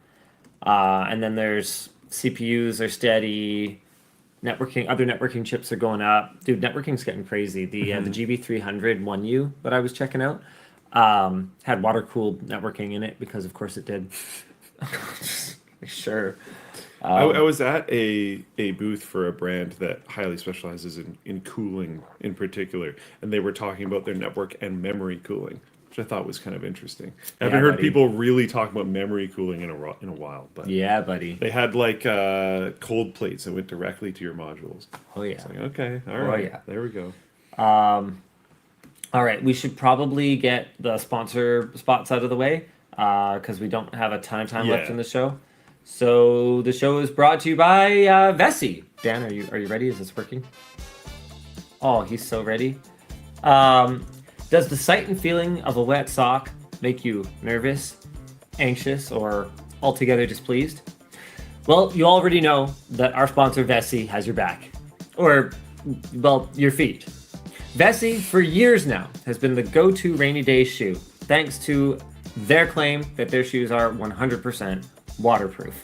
Speaker 2: And then there's CPUs are steady. Networking, other networking chips are going up. Dude, networking's getting crazy. The GB300 1U that I was checking out had water-cooled networking in it because, of course, it did. Sure.
Speaker 3: I was at a booth for a brand that highly specializes in cooling in particular, and they were talking about their network and memory cooling, which I thought was kind of interesting. I haven't heard people really talk about memory cooling in a while, but
Speaker 2: yeah, buddy.
Speaker 3: They had like cold plates that went directly to your modules.
Speaker 2: Oh yeah.
Speaker 3: It's like, okay, all right, yeah. There we go.
Speaker 2: All right, we should probably get the sponsor spots out of the way because we don't have a ton of time left in the show. So the show is brought to you by Vessi. Dan, are you ready? Is this working? Oh, he's so ready. Does the sight and feeling of a wet sock make you nervous, anxious, or altogether displeased? Well, you already know that our sponsor Vessi has your back. Or, well, your feet. Vessi, for years now, has been the go-to rainy day shoe, thanks to their claim that their shoes are 100% waterproof.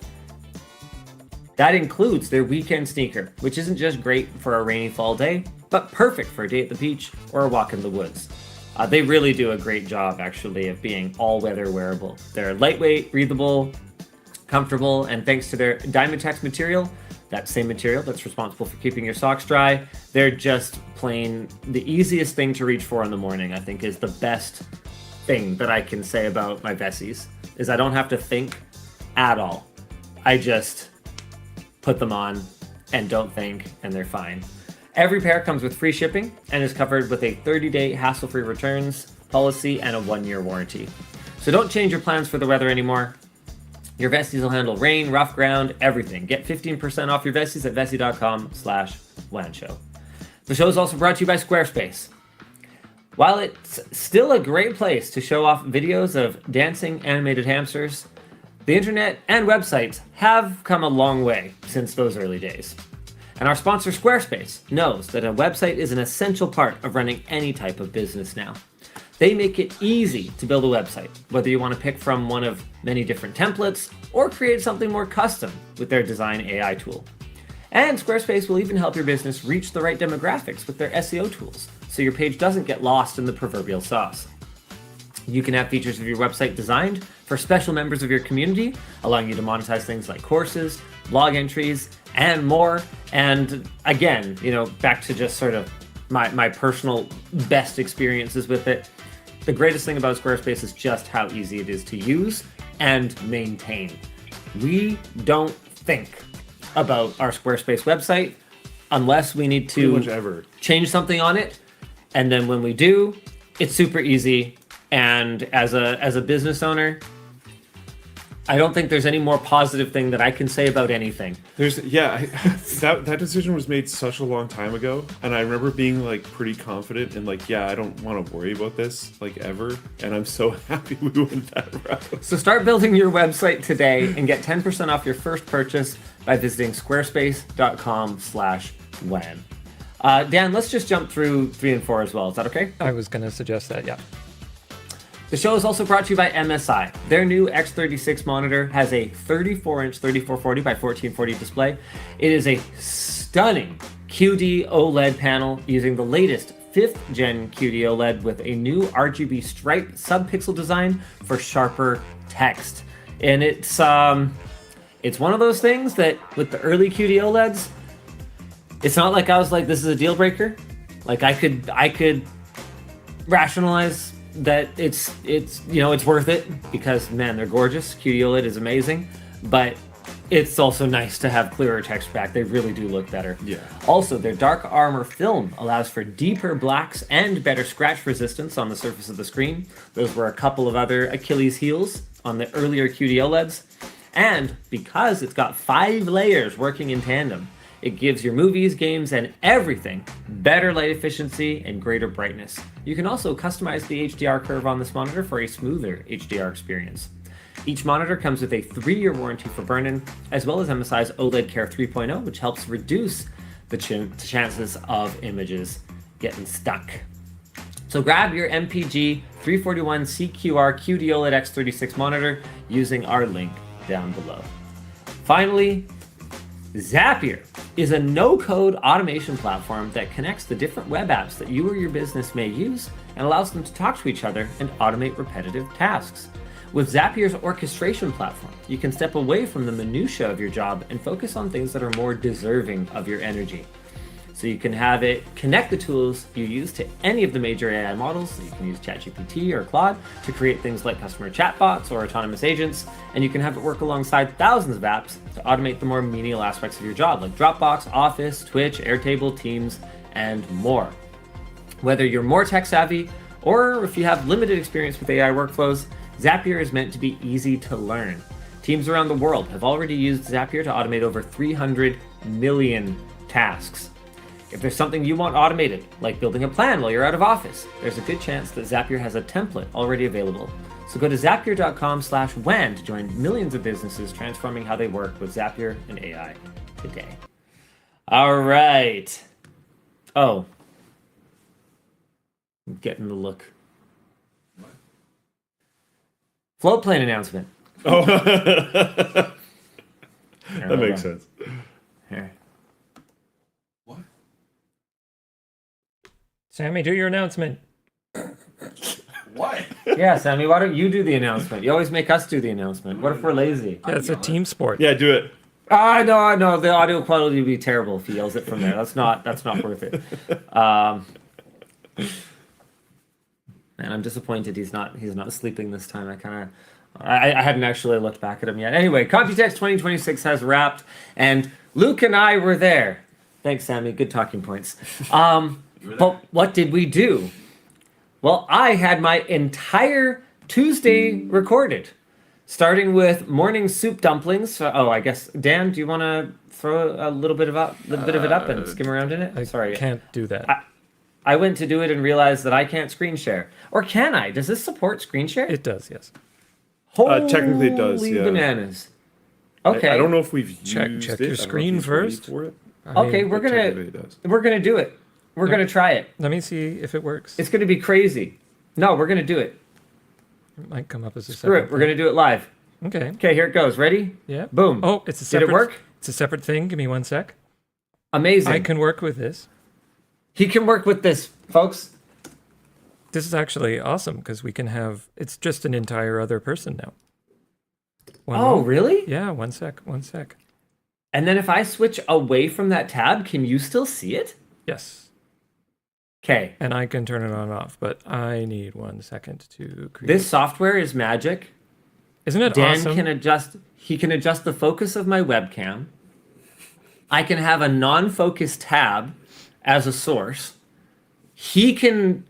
Speaker 2: That includes their weekend sneaker, which isn't just great for a rainy fall day, but perfect for a day at the beach or a walk in the woods. They really do a great job, actually, of being all-weather wearable. They're lightweight, breathable, comfortable, and thanks to their Dymatex material, that same material that's responsible for keeping your socks dry, they're just plain the easiest thing to reach for in the morning, I think, is the best thing that I can say about my Vessis, is I don't have to think at all. I just put them on and don't think, and they're fine. Every pair comes with free shipping and is covered with a 30-day hassle-free returns policy and a 1-year warranty. So don't change your plans for the weather anymore. Your Vessis will handle rain, rough ground, everything. Get 15% off your Vessis at vessi.com/WANshow. The show is also brought to you by Squarespace. While it's still a great place to show off videos of dancing animated hamsters, the internet and websites have come a long way since those early days. And our sponsor Squarespace knows that a website is an essential part of running any type of business now. They make it easy to build a website, whether you want to pick from one of many different templates or create something more custom with their design AI tool. And Squarespace will even help your business reach the right demographics with their SEO tools, so your page doesn't get lost in the proverbial sauce. You can have features of your website designed for special members of your community, allowing you to monetize things like courses, blog entries, and more. And again, back to just sort of my personal best experiences with it. The greatest thing about Squarespace is just how easy it is to use and maintain. We don't think about our Squarespace website unless we need to change something on it. And then when we do, it's super easy. And as a business owner, I don't think there's any more positive thing that I can say about anything.
Speaker 3: That decision was made such a long time ago, and I remember being like pretty confident and like, I don't want to worry about this like ever, and I'm so happy we went that route.
Speaker 2: So start building your website today and get 10% off your first purchase by visiting squarespace.com/WAN. Dan, let's just jump through 3 and 4 as well. Is that okay?
Speaker 1: I was going to suggest that, yeah.
Speaker 2: The show is also brought to you by MSI. Their new X36 monitor has a 34-inch 3440 by 1440 display. It is a stunning QD OLED panel using the latest 5th gen QD OLED with a new RGB stripe subpixel design for sharper text. And it's one of those things that with the early QD OLEDs, it's not like I was like, this is a deal breaker. Like I could rationalize that it's worth it because man, they're gorgeous. QD OLED is amazing, but it's also nice to have clearer text back. They really do look better.
Speaker 3: Yeah.
Speaker 2: Also, their dark armor film allows for deeper blacks and better scratch resistance on the surface of the screen. Those were a couple of other Achilles heels on the earlier QD OLEDs. And because it's got 5 layers working in tandem, it gives your movies, games, and everything better light efficiency and greater brightness. You can also customize the HDR curve on this monitor for a smoother HDR experience. Each monitor comes with a 3-year warranty for burn-in, as well as MSI's OLED Care 3.0, which helps reduce the chances of images getting stuck. So grab your MPG 341 CQR QD OLED X36 monitor using our link down below. Finally, Zapier is a no-code automation platform that connects the different web apps that you or your business may use and allows them to talk to each other and automate repetitive tasks. With Zapier's orchestration platform, you can step away from the minutiae of your job and focus on things that are more deserving of your energy. So you can have it connect the tools you use to any of the major AI models. So you can use ChatGPT or Claude to create things like customer chatbots or autonomous agents, and you can have it work alongside thousands of apps to automate the more menial aspects of your job, like Dropbox, Office, Twitch, Airtable, Teams, and more. Whether you're more tech savvy or if you have limited experience with AI workflows, Zapier is meant to be easy to learn. Teams around the world have already used Zapier to automate over 300 million tasks. If there's something you want automated, like building a plan while you're out of office, there's a good chance that Zapier has a template already available. So go to zapier.com/WAN to join millions of businesses transforming how they work with Zapier and AI today. All right. Oh. I'm getting the look. Floatplane announcement.
Speaker 3: Oh, that makes sense.
Speaker 2: Here.
Speaker 1: Sammy, do your announcement.
Speaker 3: What?
Speaker 2: Yeah, Sammy, why don't you do the announcement? You always make us do the announcement. What if we're lazy?
Speaker 1: Yeah, it's a team sport.
Speaker 3: Yeah, do it.
Speaker 2: I know. The audio quality would be terrible if he yells it from there. That's not worth it. Man, I'm disappointed he's not sleeping this time. I hadn't actually looked back at him yet. Anyway, COMPUTEX 2026 has wrapped, and Luke and I were there. Thanks, Sammy. Good talking points. But what did we do? Well, I had my entire Tuesday recorded, starting with morning soup dumplings. I guess Dan, do you want to throw a little bit of it up and skim around in it?
Speaker 1: I can't do that.
Speaker 2: I went to do it and realized that I can't screen share. Or can I? Does this support screen share?
Speaker 1: It does, yes.
Speaker 2: Holy
Speaker 3: technically it does, yeah.
Speaker 2: bananas. Okay.
Speaker 3: I don't know if we've
Speaker 1: Check
Speaker 3: used
Speaker 1: your
Speaker 3: it.
Speaker 1: screen first.
Speaker 3: For it.
Speaker 2: Okay, we're gonna do it. We're gonna try it.
Speaker 1: Let me see if it works.
Speaker 2: It's gonna be crazy. No, we're gonna do it.
Speaker 1: It might come up as a
Speaker 2: Screw it. We're gonna do it live.
Speaker 1: Okay.
Speaker 2: Okay, here it goes. Ready?
Speaker 1: Yeah.
Speaker 2: Boom.
Speaker 1: Oh, it's a separate.
Speaker 2: Did it work?
Speaker 1: It's a separate thing. Give me 1 sec.
Speaker 2: Amazing.
Speaker 1: I can work with this.
Speaker 2: He can work with this, folks.
Speaker 1: This is actually awesome because we can have. It's just an entire other person now.
Speaker 2: Really?
Speaker 1: Yeah. 1 sec. 1 sec.
Speaker 2: And then if I switch away from that tab, can you still see it?
Speaker 1: Yes.
Speaker 2: Okay.
Speaker 1: And I can turn it on and off, but I need 1 second to create.
Speaker 2: This software is magic.
Speaker 1: Isn't it
Speaker 2: Dan
Speaker 1: awesome?
Speaker 2: He can adjust the focus of my webcam. I can have a non-focus tab as a source. He can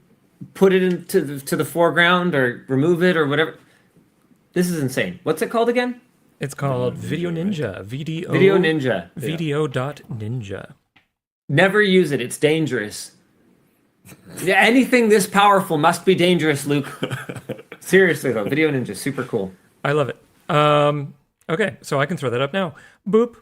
Speaker 2: put it into the foreground or remove it or whatever. This is insane. What's it called again?
Speaker 1: It's called Video Ninja. Video
Speaker 2: Ninja.
Speaker 1: Video.ninja.
Speaker 2: Never use it. It's dangerous. Yeah, anything this powerful must be dangerous, Luke. Seriously, though. Video Ninja. Super cool.
Speaker 1: I love it. Okay, so I can throw that up now. Boop.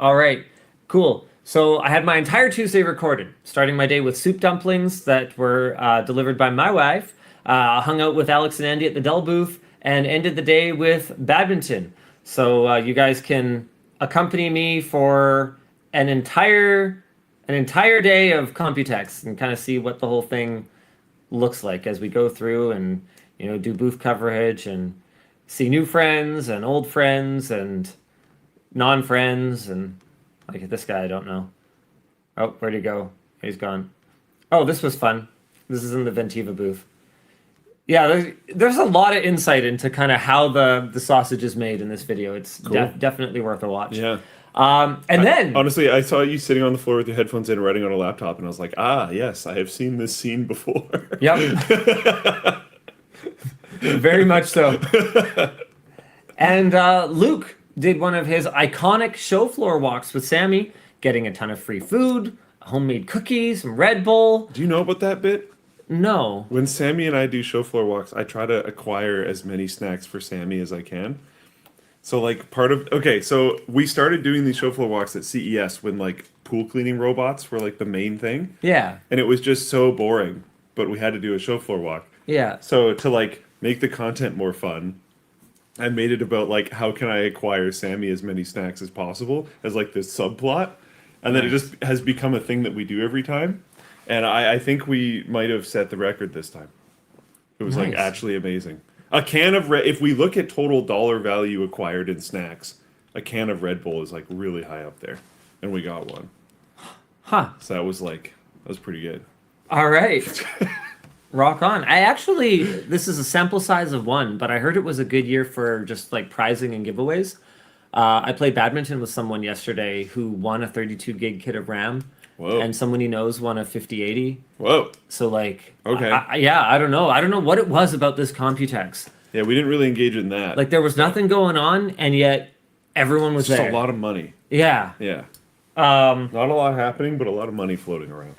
Speaker 2: All right, cool. So I had my entire Tuesday recorded, starting my day with soup dumplings that were delivered by my wife. Hung out with Alex and Andy at the Dell booth, and ended the day with badminton. So you guys can accompany me for an entire day of COMPUTEX and kind of see what the whole thing looks like as we go through and do booth coverage and see new friends and old friends and non-friends and like this guy I don't know. Oh, where'd he go? He's gone. Oh, this was fun. This is in the Ventiva booth. Yeah, there's a lot of insight into kind of how the sausage is made in this video. It's definitely worth a watch.
Speaker 3: Yeah.
Speaker 2: Then
Speaker 3: honestly, I saw you sitting on the floor with your headphones in, writing on a laptop, and I was like, yes, I have seen this scene before.
Speaker 2: Yep. Very much so. And Luke did one of his iconic show floor walks with Sammy, getting a ton of free food, homemade cookies, some Red Bull.
Speaker 3: Do you know about that bit?
Speaker 2: No.
Speaker 3: When Sammy and I do show floor walks, I try to acquire as many snacks for Sammy as I can. So like so we started doing these show floor walks at CES when like pool cleaning robots were like the main thing.
Speaker 2: Yeah.
Speaker 3: And it was just so boring, but we had to do a show floor walk.
Speaker 2: Yeah.
Speaker 3: So to like make the content more fun, I made it about like how can I acquire Sammy as many snacks as possible as like this subplot. And then it just has become a thing that we do every time. And I think we might have set the record this time. It was like actually amazing. A can of if we look at total dollar value acquired in snacks, a can of Red Bull is like really high up there, and we got one.
Speaker 2: Huh.
Speaker 3: So that was pretty good.
Speaker 2: All right. Rock on. This is a sample size of one, but I heard it was a good year for just like prizing and giveaways. I played badminton with someone yesterday who won a 32 gig kit of RAM.
Speaker 3: Whoa.
Speaker 2: And someone he knows won a 5080.
Speaker 3: Whoa.
Speaker 2: So like,
Speaker 3: okay.
Speaker 2: I don't know. I don't know what it was about this COMPUTEX.
Speaker 3: Yeah, we didn't really engage in that.
Speaker 2: Like there was nothing going on, and yet everyone was
Speaker 3: just
Speaker 2: there.
Speaker 3: a lot of money.
Speaker 2: Yeah.
Speaker 3: Yeah. Not a lot happening, but a lot of money floating around.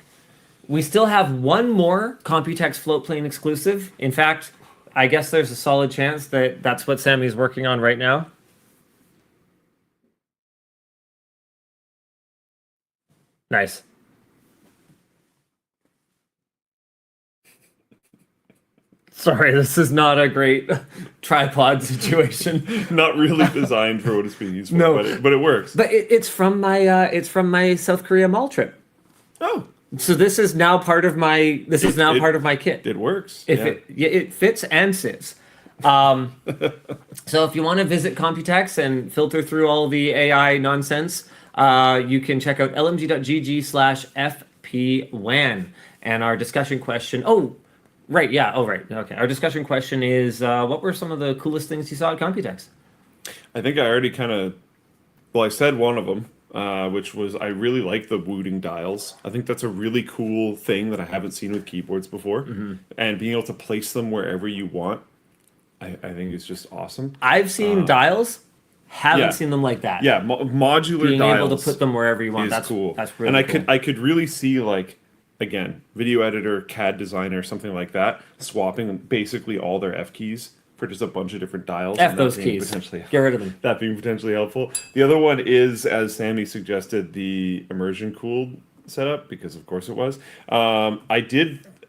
Speaker 2: We still have one more COMPUTEX Floatplane exclusive. In fact, I guess there's a solid chance that that's what Sammy's working on right now. Nice. Sorry, this is not a great tripod situation.
Speaker 3: Not really designed for what it's being used for,
Speaker 2: No.
Speaker 3: but it works.
Speaker 2: But it's from my South Korea mall trip.
Speaker 3: Oh,
Speaker 2: So this is now part of my part of my kit.
Speaker 3: it works.
Speaker 2: It fits and sits. So if you want to visit COMPUTEX and filter through all the AI nonsense, you can check out lmg.gg/fpwan. And our discussion question. Oh, right. Yeah. Oh, right. Okay. Our discussion question is, what were some of the coolest things you saw at COMPUTEX?
Speaker 3: I think I already I said one of them, which was I really like the wooting dials. I think that's a really cool thing that I haven't seen with keyboards before. Mm-hmm. And being able to place them wherever you want, I think is just awesome.
Speaker 2: I've seen dials. Haven't seen them like that.
Speaker 3: Yeah, modular
Speaker 2: Being
Speaker 3: dials
Speaker 2: able to put them wherever you want. That's
Speaker 3: cool.
Speaker 2: That's really
Speaker 3: and
Speaker 2: cool.
Speaker 3: I could really see like, again, video editor, CAD designer, something like that, swapping basically all their F keys for just a bunch of different dials.
Speaker 2: F those keys. Get rid of them.
Speaker 3: That being potentially helpful. The other one is, as Sammy suggested, the immersion cooled setup, because of course it was. I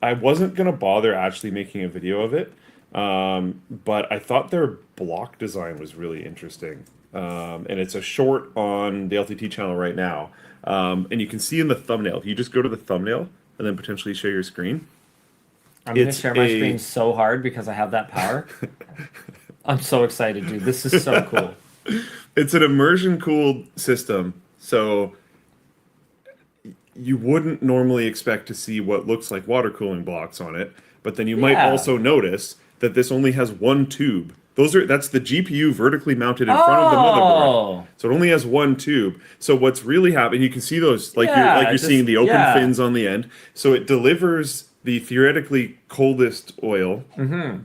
Speaker 3: wasn't going to bother actually making a video of it, but I thought their block design was really interesting. And it's a short on the LTT channel right now. And you can see in the thumbnail, if you just go to the thumbnail and then potentially share your screen.
Speaker 2: I'm going to share my screen so hard because I have that power. I'm so excited, dude. This is so cool.
Speaker 3: It's an immersion cooled system. So you wouldn't normally expect to see what looks like water cooling blocks on it. But then you might also notice that this only has one tube. That's the GPU vertically mounted in front of the motherboard. So it only has one tube. So what's really happening, you can see those, you're seeing the open fins on the end. So it delivers the theoretically coldest oil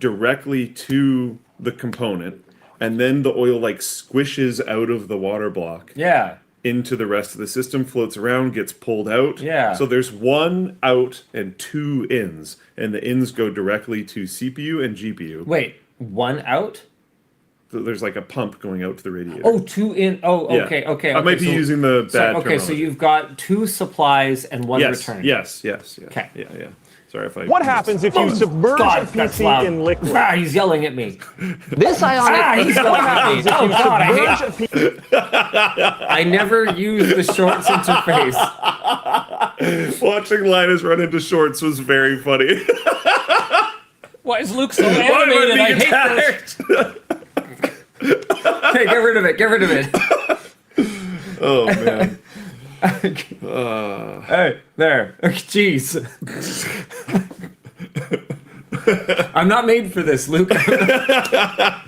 Speaker 3: directly to the component, and then the oil squishes out of the water block.
Speaker 2: Yeah.
Speaker 3: Into the rest of the system, floats around, gets pulled out.
Speaker 2: Yeah.
Speaker 3: So there's one out and two ins, and the ins go directly to CPU and GPU.
Speaker 2: Wait, one out?
Speaker 3: there's like a pump going out to the radiator.
Speaker 2: Oh, two in. Oh,
Speaker 3: Yeah.
Speaker 2: okay, okay.
Speaker 3: I might be
Speaker 2: so-
Speaker 3: using the bad
Speaker 2: Okay, so
Speaker 3: terminology.
Speaker 2: you've got 2 supplies and 1
Speaker 3: yes,
Speaker 2: return.
Speaker 3: yes.
Speaker 2: Okay.
Speaker 3: Yeah. Sorry if I.
Speaker 5: What happens if you submerge
Speaker 2: God,
Speaker 5: a
Speaker 2: that's
Speaker 5: PC
Speaker 2: loud.
Speaker 5: in liquid?
Speaker 2: Ah, he's yelling at me.
Speaker 5: This ionic.
Speaker 2: He's yelling at me. Oh God, I hate.
Speaker 5: Submerge a
Speaker 2: I never use the shorts interface.
Speaker 3: Watching Linus run into shorts was very funny.
Speaker 1: Why is Luke so
Speaker 3: Why am I
Speaker 1: animated? I
Speaker 3: being
Speaker 1: hate this.
Speaker 3: attacked?
Speaker 2: Okay, get rid of it. Get rid of it.
Speaker 3: Oh man.
Speaker 2: Hey, there. Jeez. I'm not made for this, Luke.
Speaker 3: That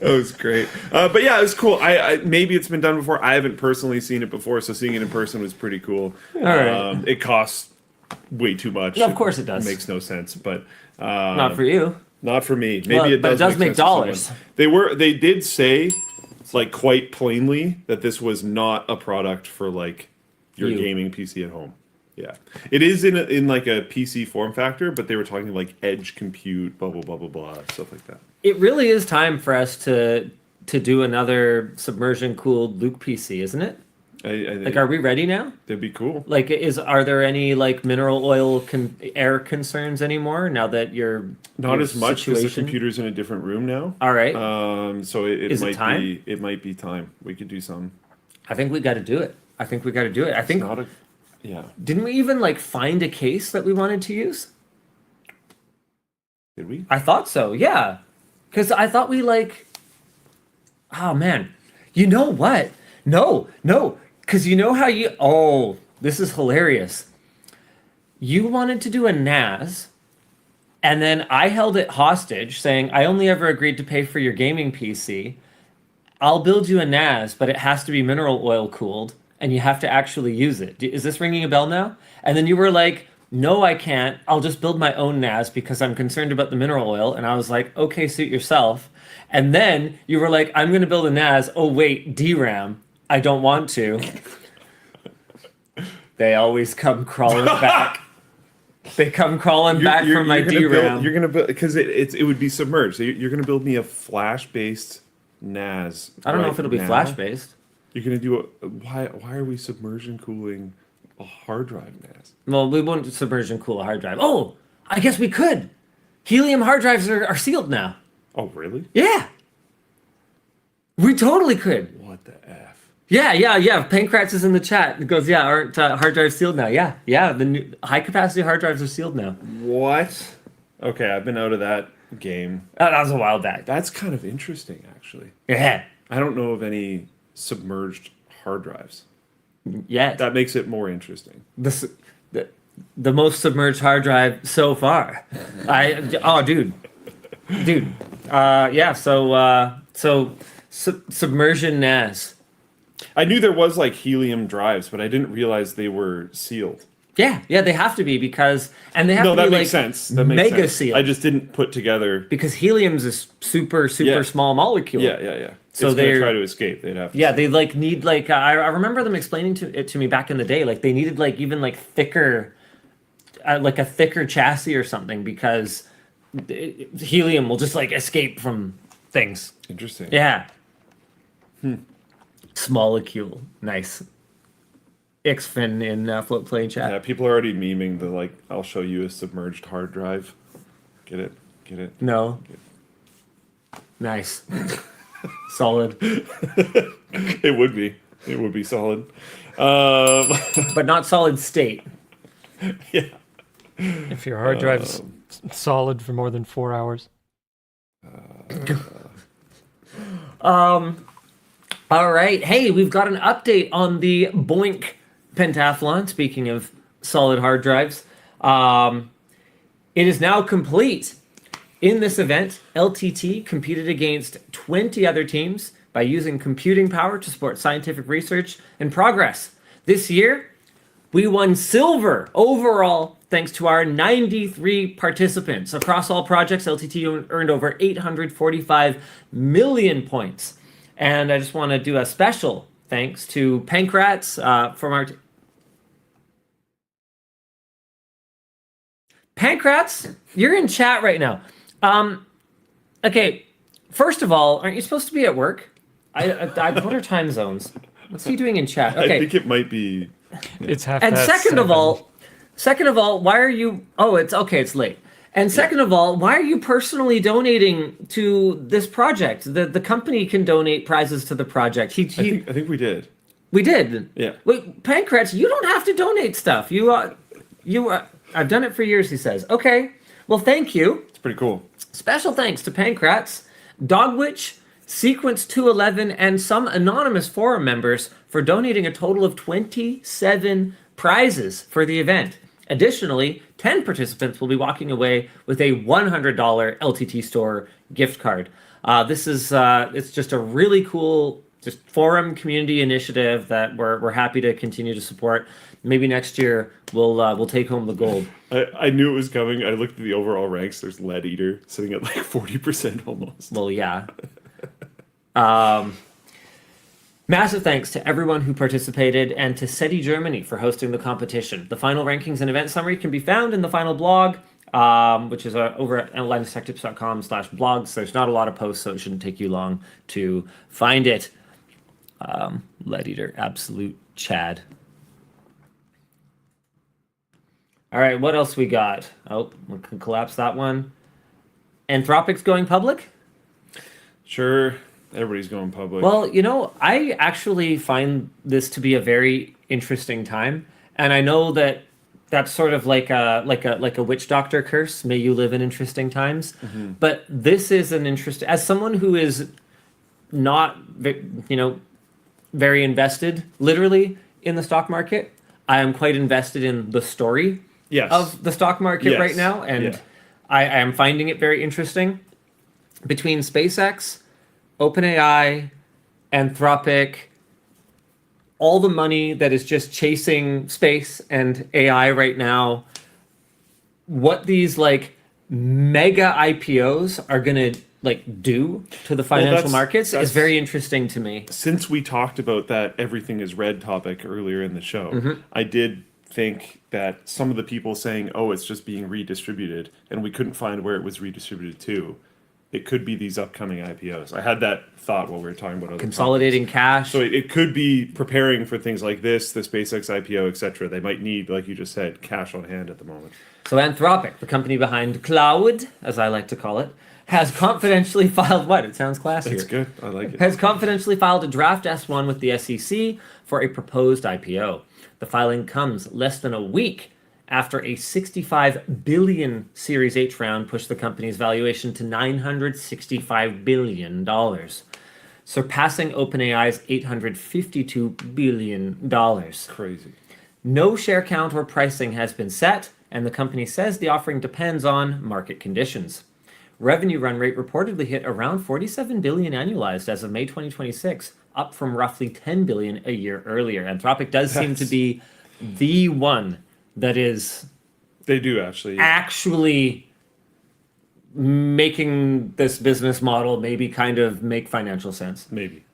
Speaker 3: was great. But yeah, it was cool. I maybe it's been done before. I haven't personally seen it before, so seeing it in person was pretty cool.
Speaker 2: All right.
Speaker 3: It costs way too much.
Speaker 2: Of course it does.
Speaker 3: Makes no sense, but
Speaker 2: Not for you.
Speaker 3: not for me. Maybe
Speaker 2: Well,
Speaker 3: it
Speaker 2: but
Speaker 3: does.
Speaker 2: it does make
Speaker 3: sense to someone.
Speaker 2: dollars.
Speaker 3: They did say, like quite plainly, that this was not a product for like your
Speaker 2: You.
Speaker 3: gaming PC at home. Yeah, it is in like a PC form factor, but they were talking like edge compute, blah blah blah blah blah, stuff like that.
Speaker 2: It really is time for us to do another submersion cooled Luke PC, isn't it?
Speaker 3: I think
Speaker 2: Like, are we ready now?
Speaker 3: that'd be cool.
Speaker 2: Like, are there any like mineral oil air concerns anymore now that you're
Speaker 3: Not
Speaker 2: your
Speaker 3: as much because the
Speaker 2: situation?
Speaker 3: computer's in a different room now.
Speaker 2: All right,
Speaker 3: So it
Speaker 2: Is it
Speaker 3: might
Speaker 2: time?
Speaker 3: be it might be time. We could do some.
Speaker 2: I think we got to do it. I think
Speaker 3: Not a, yeah.
Speaker 2: didn't we even like find a case that we wanted to use?
Speaker 3: Did we?
Speaker 2: I thought so. Yeah, because I thought we like. Oh man, you know what? No. Because you know how you. Oh, this is hilarious. You wanted to do a NAS, and then I held it hostage, saying, I only ever agreed to pay for your gaming PC. I'll build you a NAS, but it has to be mineral oil cooled, and you have to actually use it. Is this ringing a bell now? And then you were like, no, I can't. I'll just build my own NAS because I'm concerned about the mineral oil. And I was like, okay, suit yourself. And then you were like, I'm going to build a NAS. Oh, wait, DRAM. I don't want to. They always come crawling back. They come crawling back from my DRAM.
Speaker 3: You're gonna build because it would be submerged. So you're gonna build me a flash-based NAS.
Speaker 2: I don't know
Speaker 3: right
Speaker 2: if it'll be
Speaker 3: now.
Speaker 2: flash-based.
Speaker 3: You're gonna do why are we submersion cooling a hard drive NAS?
Speaker 2: Well, we won't submerge and cool a hard drive. Oh, I guess we could. Helium hard drives are sealed now.
Speaker 3: Oh really?
Speaker 2: Yeah. We totally could.
Speaker 3: What the F?
Speaker 2: Yeah. Pancrats is in the chat. It goes, yeah, aren't hard drives sealed now? Yeah. The new high-capacity hard drives are sealed now.
Speaker 3: What? Okay, I've been out of that game.
Speaker 2: That was a while back.
Speaker 3: That's kind of interesting, actually.
Speaker 2: Yeah.
Speaker 3: I don't know of any submerged hard drives.
Speaker 2: Yeah.
Speaker 3: That makes it more interesting.
Speaker 2: The most submerged hard drive so far. Dude. Yeah. So submersion NAS.
Speaker 3: I knew there was like helium drives, but I didn't realize they were sealed.
Speaker 2: Yeah, they have to be because, and they have
Speaker 3: No,
Speaker 2: to
Speaker 3: that
Speaker 2: be
Speaker 3: makes
Speaker 2: like
Speaker 3: sense. That makes
Speaker 2: mega
Speaker 3: sense.
Speaker 2: sealed.
Speaker 3: I just didn't put together.
Speaker 2: Because helium's a super
Speaker 3: Yeah.
Speaker 2: small molecule.
Speaker 3: Yeah.
Speaker 2: So
Speaker 3: it's gonna
Speaker 2: they're-
Speaker 3: try to escape. They'd have. To
Speaker 2: Yeah, they like need like I remember them explaining it to me back in the day. Like they needed like even like thicker, like a thicker chassis or something because helium will just like escape from things.
Speaker 3: Interesting.
Speaker 2: Yeah. Smolecule, nice. Xfin in Floatplane chat.
Speaker 3: Yeah, people are already memeing the like. I'll show you a submerged hard drive. Get it?
Speaker 2: No. Nice. Solid.
Speaker 3: It would be. It would be solid.
Speaker 2: But not solid state.
Speaker 3: Yeah.
Speaker 1: If your hard drive's solid for more than 4 hours.
Speaker 2: All right. Hey, we've got an update on the BOINC Pentathlon. Speaking of solid hard drives, it is now complete. In this event, LTT competed against 20 other teams by using computing power to support scientific research and progress. This year, we won silver overall thanks to our 93 participants. Across all projects, LTT earned over 845 million points. And I just want to do a special thanks to Pancrats from our... Pancrats, you're in chat right now. Okay, First of all, aren't you supposed to be at work? What are time zones? What's he doing in chat? Okay.
Speaker 3: I think it might be.
Speaker 1: It's half
Speaker 2: And
Speaker 1: past
Speaker 2: second of
Speaker 1: 7.
Speaker 2: all, why are you? Oh, it's okay. It's late. And second of all, why are you personally donating to this project? The company can donate prizes to the project.
Speaker 3: I think we did.
Speaker 2: We did.
Speaker 3: Yeah.
Speaker 2: Wait, Pancratz, you don't have to donate stuff. I've done it for years. He says. Okay. Well, thank you.
Speaker 3: It's pretty cool.
Speaker 2: Special thanks to Pancratz, Dogwitch, Sequence 211, and some anonymous forum members for donating a total of 27 prizes for the event. Additionally, 10 participants will be walking away with a $100 LTTStore gift card. This is it's just a really cool just forum community initiative that we're happy to continue to support. Maybe next year we'll take home the gold.
Speaker 3: I knew it was coming. I looked at the overall ranks. There's Lead Eater sitting at like 40% almost.
Speaker 2: Well, yeah. Massive thanks to everyone who participated and to SETI Germany for hosting the competition. The final rankings and event summary can be found in the final blog, which is over at linustechtips.com/blogs. There's not a lot of posts, so it shouldn't take you long to find it. Lead Eater, absolute Chad. All right, what else we got? Oh, we can collapse that one. Anthropic's going public?
Speaker 3: Sure. Everybody's going public.
Speaker 2: Well, I actually find this to be a very interesting time, and I know that that's sort of like a witch doctor curse. May you live in interesting times. Mm-hmm. But this is an interest. As someone who is not, very invested, literally in the stock market, I am quite invested in the story of the stock market right now, and I am finding it very interesting. Between SpaceX, OpenAI, Anthropic, all the money that is just chasing space and AI right now, what these mega IPOs are going to do to the financial markets is very interesting to me.
Speaker 3: Since we talked about that everything is red topic earlier in the show,
Speaker 2: mm-hmm.
Speaker 3: I did think that some of the people saying, oh, it's just being redistributed, and we couldn't find where it was redistributed to, it could be these upcoming IPOs. I had that thought while we were talking about other
Speaker 2: consolidating cash.
Speaker 3: So it could be preparing for things like this, the SpaceX IPO, etc. They might need, like you just said, cash on hand at the moment.
Speaker 2: So Anthropic, the company behind Cloud, as I like to call it, has confidentially filed what? It sounds classier.
Speaker 3: It's good. I like it.
Speaker 2: Has confidentially filed a draft S1 with the SEC for a proposed IPO. The filing comes less than a week after a $65 billion Series H round pushed the company's valuation to $965 billion, surpassing OpenAI's $852 billion.
Speaker 3: Crazy.
Speaker 2: No share count or pricing has been set, and the company says the offering depends on market conditions. Revenue run rate reportedly hit around $47 billion annualized as of May 2026, up from roughly $10 billion a year earlier. Anthropic does seem to be the one that is actually making this business model maybe kind of make financial sense.
Speaker 3: Maybe.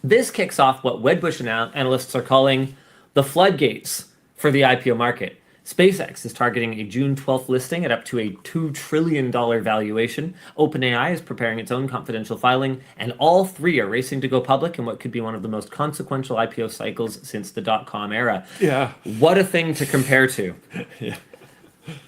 Speaker 2: This kicks off what Wedbush analysts are calling the floodgates for the IPO market. SpaceX is targeting a June 12th listing at up to a $2 trillion valuation. OpenAI is preparing its own confidential filing, and all three are racing to go public in what could be one of the most consequential IPO cycles since the dot-com era.
Speaker 3: Yeah.
Speaker 2: What a thing to compare to.
Speaker 3: Yeah.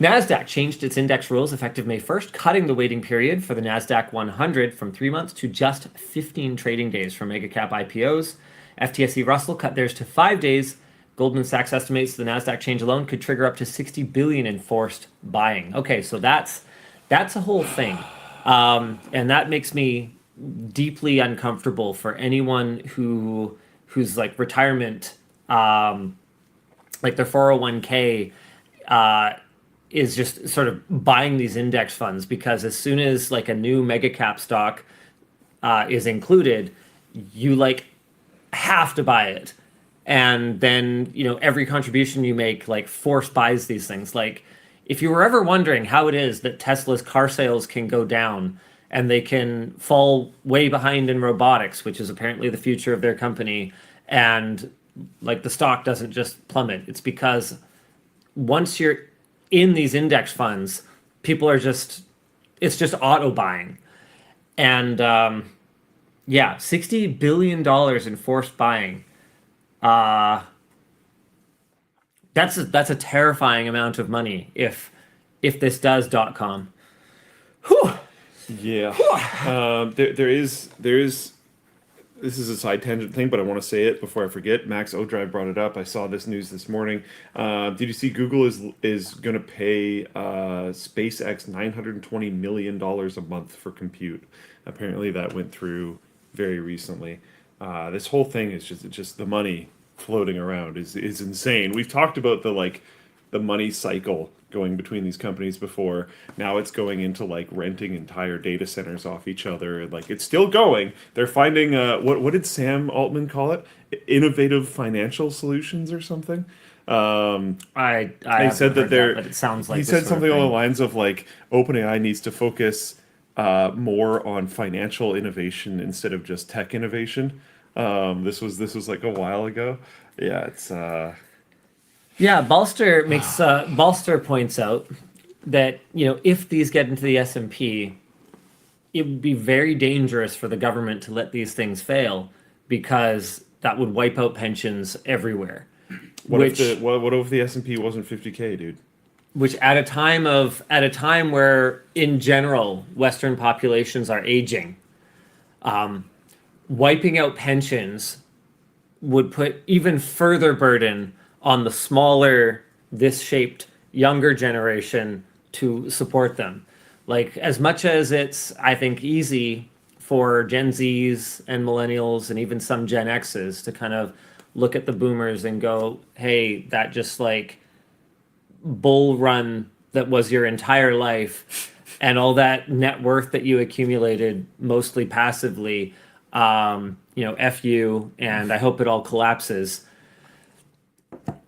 Speaker 2: NASDAQ changed its index rules effective May 1st, cutting the waiting period for the NASDAQ 100 from 3 months to just 15 trading days for mega-cap IPOs. FTSE Russell cut theirs to 5 days. Goldman Sachs estimates the NASDAQ change alone could trigger up to $60 billion in forced buying. Okay, so that's a whole thing. And that makes me deeply uncomfortable for anyone who's retirement, their 401k is just sort of buying these index funds, because as soon as a new mega cap stock is included, you have to buy it. And then, every contribution you make, force buys these things. If you were ever wondering how it is that Tesla's car sales can go down and they can fall way behind in robotics, which is apparently the future of their company, and the stock doesn't just plummet, it's because once you're in these index funds, people are it's just auto buying. And yeah, $60 billion in forced buying. That's a terrifying amount of money if this does .com. Whew.
Speaker 3: Yeah. There is this is a side tangent thing, but I want to say it before I forget. Max O'Drive brought it up. I saw this news this morning. Did you see Google is going to pay SpaceX $920 million a month for compute? Apparently that went through very recently. This whole thing is just the money floating around is insane. We've talked about the money cycle going between these companies before. Now it's going into like renting entire data centers off each other. Like it's still going. They're finding what did Sam Altman call it? Innovative financial solutions or something.
Speaker 2: I
Speaker 3: said that they're.
Speaker 2: But it sounds like
Speaker 3: he said something along the lines of like OpenAI needs to focus more on financial innovation instead of just tech innovation. This was like a while ago. Yeah, it's.
Speaker 2: Yeah, Balster points out that if these get into the S&P, it would be very dangerous for the government to let these things fail because that would wipe out pensions everywhere.
Speaker 3: What if the S&P wasn't 50K, dude?
Speaker 2: Which at a time where in general Western populations are aging, wiping out pensions would put even further burden on the smaller, this-shaped, younger generation to support them. Like, as much as it's, I think, easy for Gen Zs and millennials and even some Gen Xs to kind of look at the boomers and go, hey, that just like bull run that was your entire life and all that net worth that you accumulated mostly passively, F you, and I hope it all collapses.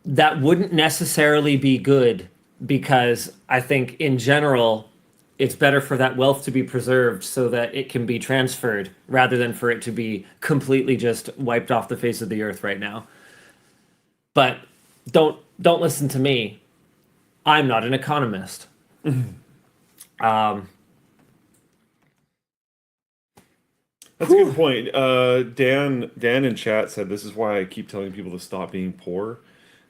Speaker 2: That wouldn't necessarily be good because I think in general, it's better for that wealth to be preserved so that it can be transferred rather than for it to be completely just wiped off the face of the earth right now. But don't listen to me. I'm not an economist.
Speaker 3: That's a good point. Dan in chat said, this is why I keep telling people to stop being poor.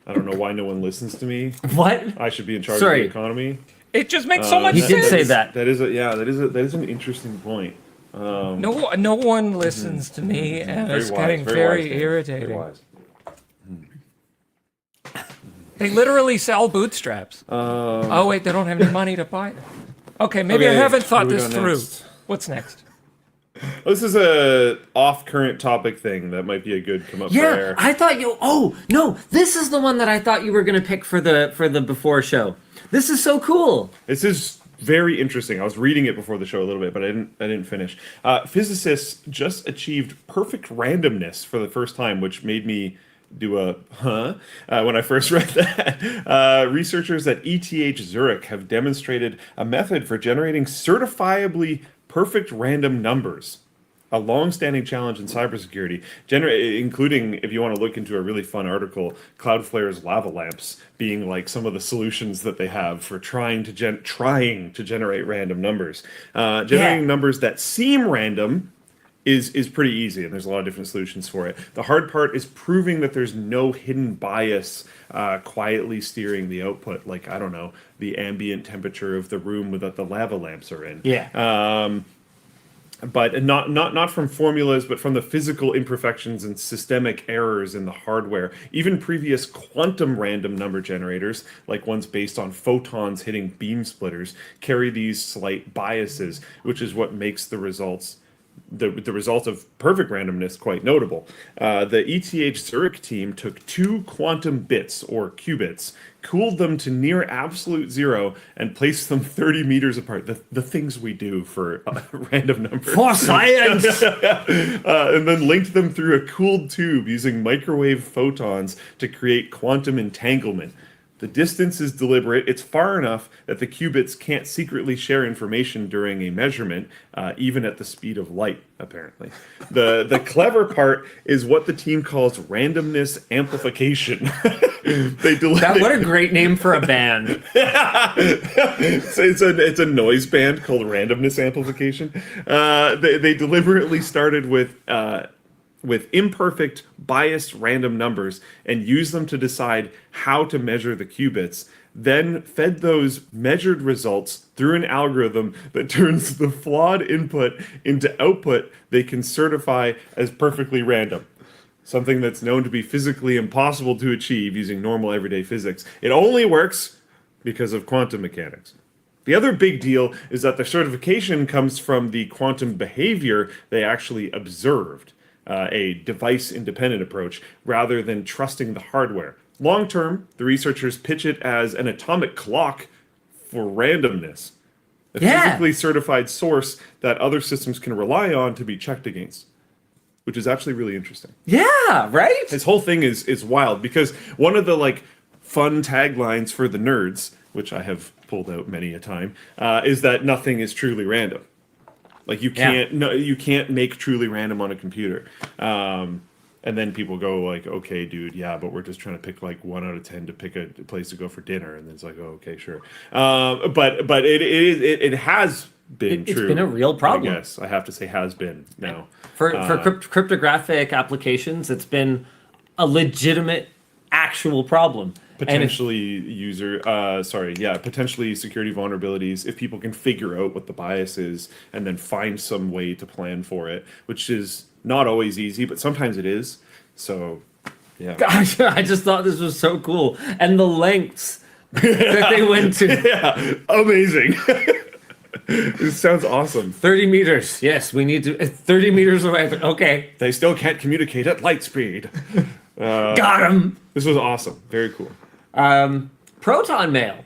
Speaker 3: I don't know why no one listens to me.
Speaker 2: What?
Speaker 3: I should be in charge of the economy.
Speaker 1: It just makes so much
Speaker 2: he
Speaker 1: sense.
Speaker 2: He did say that.
Speaker 3: That is an interesting point.
Speaker 1: No one listens to me, and it's getting very irritating.
Speaker 3: Very wise.
Speaker 1: They literally sell bootstraps. Oh wait, they don't have any money to buy them. Okay, maybe I haven't thought this through.
Speaker 3: Next?
Speaker 1: What's next?
Speaker 3: This is a off-current topic thing that might be a good come up for air.
Speaker 2: I thought you. Oh no, this is the one that I thought you were going to pick for the before show. This is so cool.
Speaker 3: This is very interesting. I was reading it before the show a little bit, but I didn't finish. Physicists just achieved perfect randomness for the first time, which made me do a when I first read that. Researchers at ETH Zurich have demonstrated a method for generating certifiably perfect random numbers, a long-standing challenge in cybersecurity, including, if you want to look into a really fun article, Cloudflare's lava lamps being like some of the solutions that they have for trying to generate random numbers. Generating numbers that seem random is pretty easy, and there's a lot of different solutions for it. The hard part is proving that there's no hidden bias quietly steering the output, like, I don't know, the ambient temperature of the room that the lava lamps are in. But not from formulas, but from the physical imperfections and systemic errors in the hardware. Even previous quantum random number generators, like ones based on photons hitting beam splitters, carry these slight biases, which is what makes the results of perfect randomness quite notable. The ETH Zurich team took 2 quantum bits, or qubits, cooled them to near absolute zero, and placed them 30 meters apart. The things we do for random numbers.
Speaker 2: For science!
Speaker 3: And then linked them through a cooled tube using microwave photons to create quantum entanglement. The distance is deliberate. It's far enough that the qubits can't secretly share information during a measurement, even at the speed of light, apparently. The clever part is what the team calls randomness amplification.
Speaker 2: What a great name for a band.
Speaker 3: It's a noise band called randomness amplification. They deliberately started with imperfect, biased random numbers and used them to decide how to measure the qubits, then fed those measured results through an algorithm that turns the flawed input into output they can certify as perfectly random. Something that's known to be physically impossible to achieve using normal everyday physics. It only works because of quantum mechanics. The other big deal is that the certification comes from the quantum behavior they actually observed. A device-independent approach, rather than trusting the hardware. Long-term, the researchers pitch it as an atomic clock for randomness. A physically certified source that other systems can rely on to be checked against. Which is actually really interesting.
Speaker 2: Yeah, right?
Speaker 3: This whole thing is wild, because one of the fun taglines for the nerds, which I have pulled out many a time, is that nothing is truly random. You can't make truly random on a computer. And then people go okay, dude, yeah, but we're just trying to pick 1 out of 10 to pick a place to go for dinner, and then it's okay, sure. But it has been true.
Speaker 2: It's been a real problem.
Speaker 3: I guess I have to say has been now.
Speaker 2: For cryptographic applications, it's been a legitimate, actual problem.
Speaker 3: Potentially potentially security vulnerabilities if people can figure out what the bias is and then find some way to plan for it, which is not always easy, but sometimes it is. So, yeah.
Speaker 2: Gosh, I just thought this was so cool. And the lengths that they went to.
Speaker 3: Yeah, amazing. It sounds awesome.
Speaker 2: 30 meters. Yes, we need to. 30 meters away, but okay.
Speaker 3: They still can't communicate at light speed.
Speaker 2: Got him.
Speaker 3: This was awesome. Very cool.
Speaker 2: Proton Mail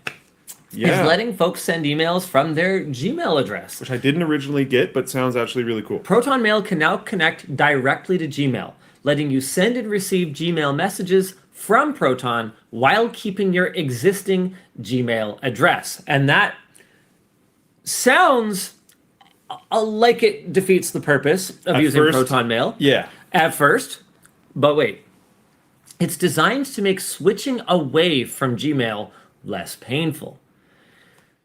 Speaker 2: is
Speaker 3: Yeah.
Speaker 2: letting folks send emails from their Gmail address.
Speaker 3: Which I didn't originally get, but sounds actually really cool.
Speaker 2: Proton Mail can now connect directly to Gmail, letting you send and receive Gmail messages from Proton while keeping your existing Gmail address. And that sounds like it defeats the purpose of
Speaker 3: At
Speaker 2: using
Speaker 3: first,
Speaker 2: Proton Mail.
Speaker 3: Yeah.
Speaker 2: At first, but wait. It's designed to make switching away from Gmail less painful.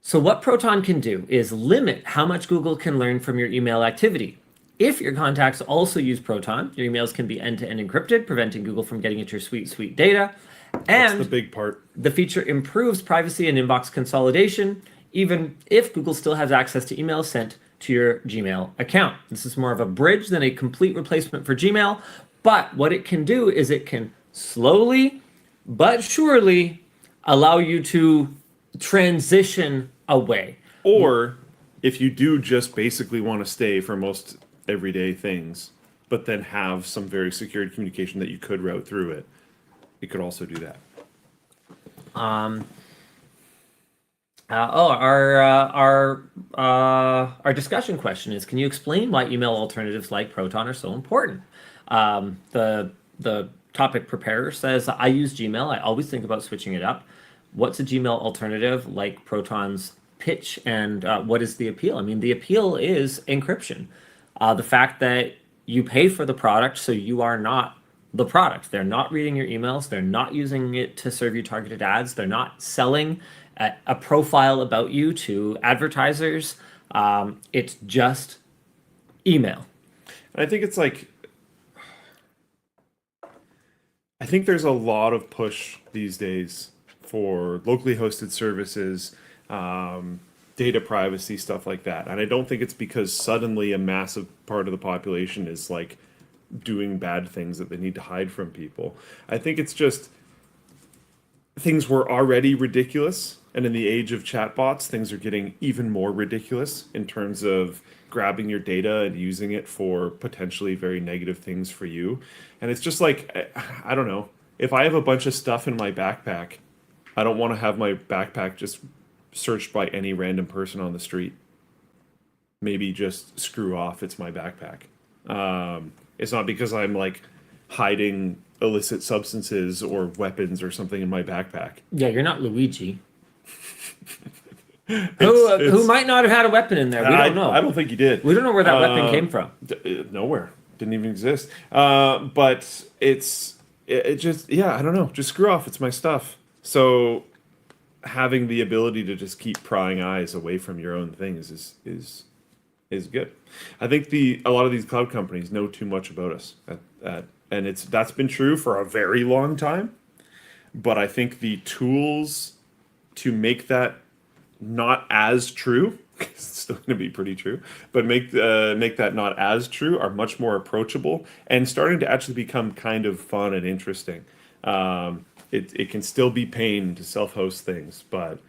Speaker 2: So what Proton can do is limit how much Google can learn from your email activity. If your contacts also use Proton, your emails can be end-to-end encrypted, preventing Google from getting at your sweet data. And
Speaker 3: That's the big part.
Speaker 2: the feature improves privacy and inbox consolidation, even if Google still has access to emails sent to your Gmail account. This is more of a bridge than a complete replacement for Gmail, but what it can do is it can slowly but surely allow you to transition away.
Speaker 3: Or if you do just basically want to stay for most everyday things, but then have some very secured communication that you could route through it, it could also do that.
Speaker 2: Our discussion question is: can you explain why email alternatives like Proton are so important? The topic preparer says, I use Gmail. I always think about switching it up. What's a Gmail alternative like Proton's pitch, and what is the appeal? I mean, the appeal is encryption. The fact that you pay for the product, so you are not the product. They're not reading your emails. They're not using it to serve you targeted ads. They're not selling a profile about you to advertisers. It's just email.
Speaker 3: I think it's I think there's a lot of push these days for locally hosted services, data privacy, stuff like that. And I don't think it's because suddenly a massive part of the population is doing bad things that they need to hide from people. I think it's just things were already ridiculous. And in the age of chatbots, things are getting even more ridiculous in terms of grabbing your data and using it for potentially very negative things for you. And it's just I don't know. If I have a bunch of stuff in my backpack, I don't want to have my backpack just searched by any random person on the street. Maybe just screw off, it's my backpack. It's not because I'm hiding illicit substances or weapons or something in my backpack.
Speaker 2: Yeah, you're not Luigi. Who might not have had a weapon in there. We don't know.
Speaker 3: I don't think you did.
Speaker 2: We don't know where that weapon came from.
Speaker 3: Nowhere. Didn't even exist. But it just, I don't know. Just screw off. It's my stuff. So having the ability to just keep prying eyes away from your own things is good. I think a lot of these cloud companies know too much about us, and that's been true for a very long time. But I think the tools to make that not as true, it's still going to be pretty true, but make that not as true are much more approachable and starting to actually become kind of fun and interesting. It can still be pain to self-host things, but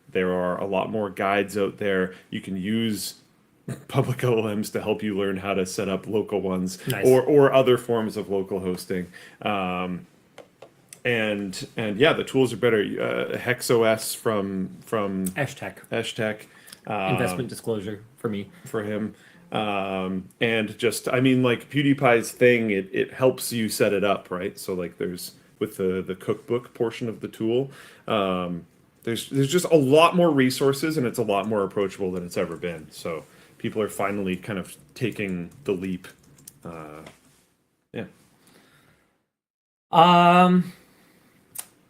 Speaker 3: there are a lot more guides out there. You can use public LLMs to help you learn how to set up local ones. Nice. or other forms of local hosting. And yeah, the tools are better. HexOS from Eshtec.
Speaker 2: Investment disclosure for me.
Speaker 3: For him. And just, I mean, like PewDiePie's thing, it helps you set it up, right? So like there's, with the cookbook portion of the tool, there's just a lot more resources and it's a lot more approachable than it's ever been. So people are finally kind of taking the leap.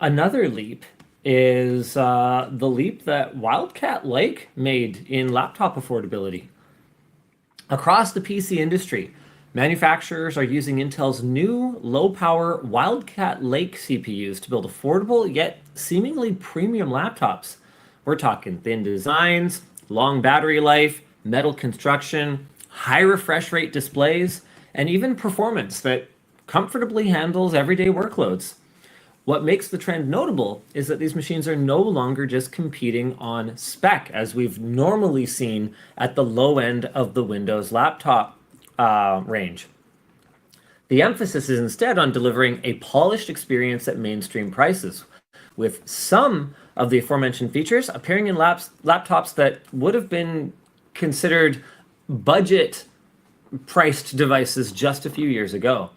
Speaker 2: Another leap is the leap that Wildcat Lake made in laptop affordability. Across the PC industry, manufacturers are using Intel's new low-power Wildcat Lake CPUs to build affordable yet seemingly premium laptops. We're talking thin designs, long battery life, metal construction, high refresh rate displays, and even performance that comfortably handles everyday workloads. What makes the trend notable is that these machines are no longer just competing on spec, as we've normally seen at the low end of the Windows laptop range. The emphasis is instead on delivering a polished experience at mainstream prices, with some of the aforementioned features appearing in laptops that would have been considered budget-priced devices just a few years ago.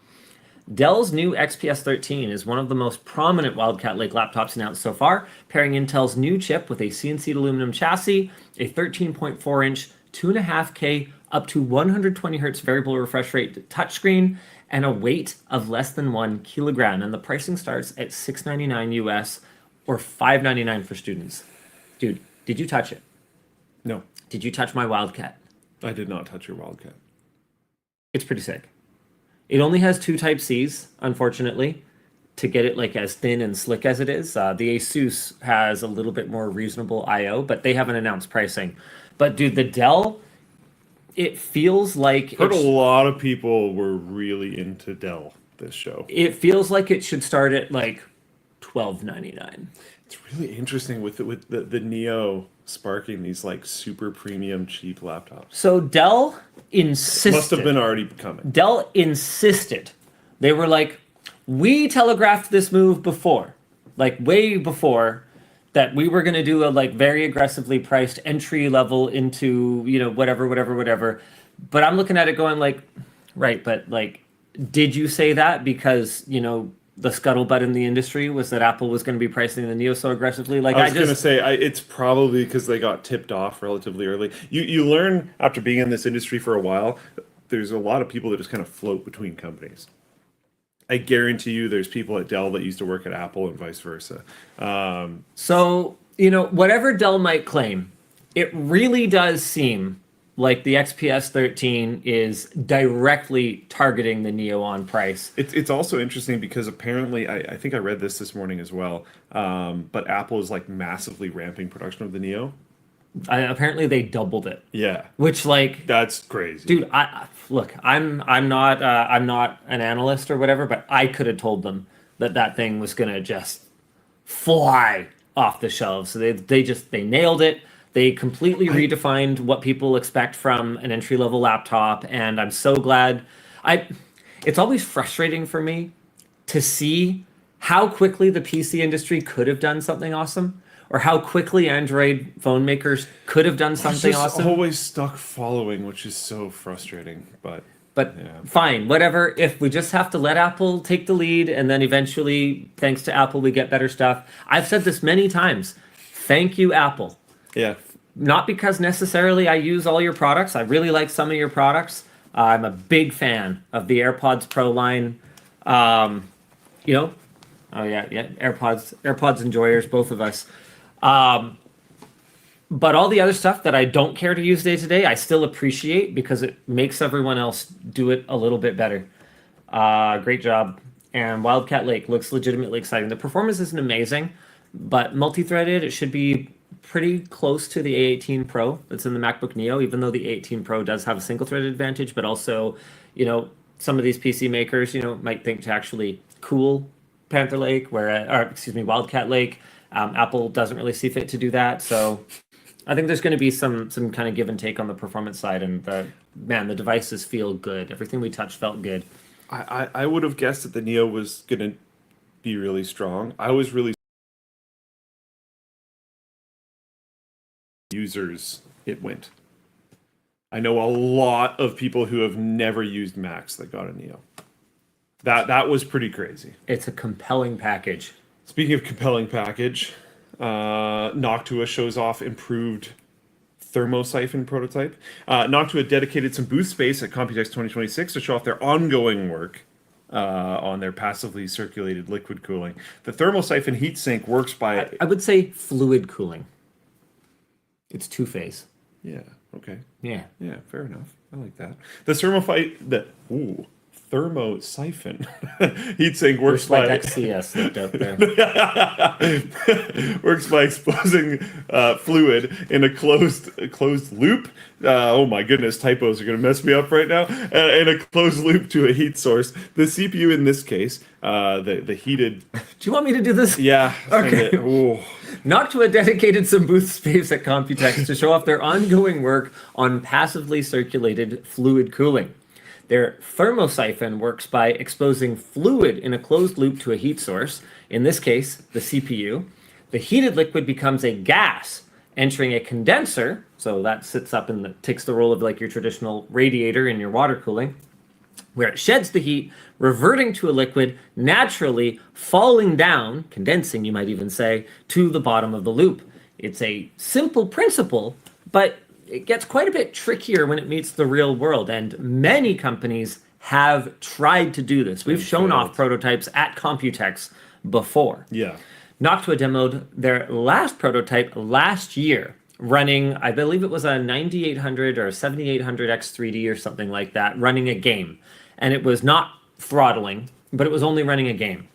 Speaker 2: Dell's new XPS 13 is one of the most prominent Wildcat Lake laptops announced so far, pairing Intel's new chip with a CNC aluminum chassis, a 13.4-inch, 2.5K, up to 120 Hz variable refresh rate touchscreen, and a weight of less than 1 kilogram. And the pricing starts at $699 US or $599 for students. Dude, did you touch it?
Speaker 3: No.
Speaker 2: Did you touch my Wildcat?
Speaker 3: I did not touch your Wildcat.
Speaker 2: It's pretty sick. It only has 2 Type-Cs, unfortunately, to get it like as thin and slick as it is. The Asus has a little bit more reasonable I/O, but they haven't announced pricing. But dude, the Dell, it feels like...
Speaker 3: Heard a lot of people were really into Dell this show.
Speaker 2: It feels like it should start at like $12.99.
Speaker 3: It's really interesting with the Neo sparking these like super premium cheap laptops.
Speaker 2: So Dell insisted...
Speaker 3: Must have been already coming.
Speaker 2: Dell insisted. They were like, we telegraphed this move before, like way before, that we were going to do a like very aggressively priced entry level into, you know, whatever. But I'm looking at it going like, right, but like, did you say that because, you know, the scuttlebutt in the industry was that Apple was going to be pricing the Neo so aggressively? Like,
Speaker 3: I was going to say, it's probably because they got tipped off relatively early. You learn after being in this industry for a while, there's a lot of people that just kind of float between companies. I guarantee you there's people at Dell that used to work at Apple and vice versa.
Speaker 2: So, you know, whatever Dell might claim, it really does seem like the XPS 13 is directly targeting the Neo on price.
Speaker 3: It's also interesting because apparently, I think I read this morning as well, but Apple is like massively ramping production of the Neo.
Speaker 2: Apparently they doubled it.
Speaker 3: Yeah.
Speaker 2: Which like...
Speaker 3: That's crazy.
Speaker 2: Dude, look, I'm not an analyst or whatever, but I could have told them that thing was going to just fly off the shelves. So they nailed it. They completely redefined what people expect from an entry-level laptop, and I'm so glad. It's always frustrating for me to see how quickly the PC industry could have done something awesome, or how quickly Android phone makers could have done something awesome.
Speaker 3: Always stuck following, which is so frustrating. But
Speaker 2: But fine, whatever. If we just have to let Apple take the lead, and then eventually, thanks to Apple, we get better stuff. I've said this many times. Thank you, Apple.
Speaker 3: Yeah.
Speaker 2: Not because necessarily I use all your products. I really like some of your products. I'm a big fan of the AirPods Pro line. You know, oh yeah, AirPods enjoyers, both of us. But all the other stuff that I don't care to use day to day, I still appreciate because it makes everyone else do it a little bit better. Great job. And Wildcat Lake looks legitimately exciting. The performance isn't amazing, but multi-threaded, it should be pretty close to the A18 Pro that's in the MacBook Neo, even though the A18 Pro does have a single-threaded advantage, but also, you know, some of these PC makers, you know, might think to actually cool Panther Lake, Wildcat Lake. Apple doesn't really see fit to do that, so I think there's going to be some kind of give and take on the performance side, and the devices feel good. Everything we touched felt good.
Speaker 3: I would have guessed that the Neo was going to be really strong. I was really users it went. I know a lot of people who have never used Macs that got a Neo. That was pretty crazy.
Speaker 2: It's a compelling package.
Speaker 3: Speaking of compelling package, Noctua shows off improved thermosiphon prototype. Noctua dedicated some booth space at COMPUTEX 2026 to show off their ongoing work on their passively circulated liquid cooling. The thermosiphon heatsink works by...
Speaker 2: I would say fluid cooling. It's two-phase.
Speaker 3: Yeah, okay.
Speaker 2: Yeah.
Speaker 3: Yeah, fair enough. I like that. The thermosiphon heatsink works
Speaker 2: Just like
Speaker 3: by...
Speaker 2: XCS looked up there.
Speaker 3: works by exposing fluid in a closed loop. Oh my goodness, typos are going to mess me up right now. In a closed loop to a heat source. The CPU in this case, the heated...
Speaker 2: Do you want me to do this?
Speaker 3: Yeah.
Speaker 2: Okay. Noctua dedicated some booth space at COMPUTEX to show off their ongoing work on passively circulated fluid cooling. Their thermosiphon works by exposing fluid in a closed loop to a heat source, in this case, the CPU. The heated liquid becomes a gas, entering a condenser, so that sits up and takes the role of like your traditional radiator in your water cooling, where it sheds the heat, reverting to a liquid, naturally falling down, condensing you might even say, to the bottom of the loop. It's a simple principle, but it gets quite a bit trickier when it meets the real world, and many companies have tried to do this. We've shown off prototypes at COMPUTEX before.
Speaker 3: Yeah.
Speaker 2: Noctua demoed their last prototype last year, running, I believe it was a 9800 or 7800 X3D or something like that, running a game. And it was not throttling, but it was only running a game.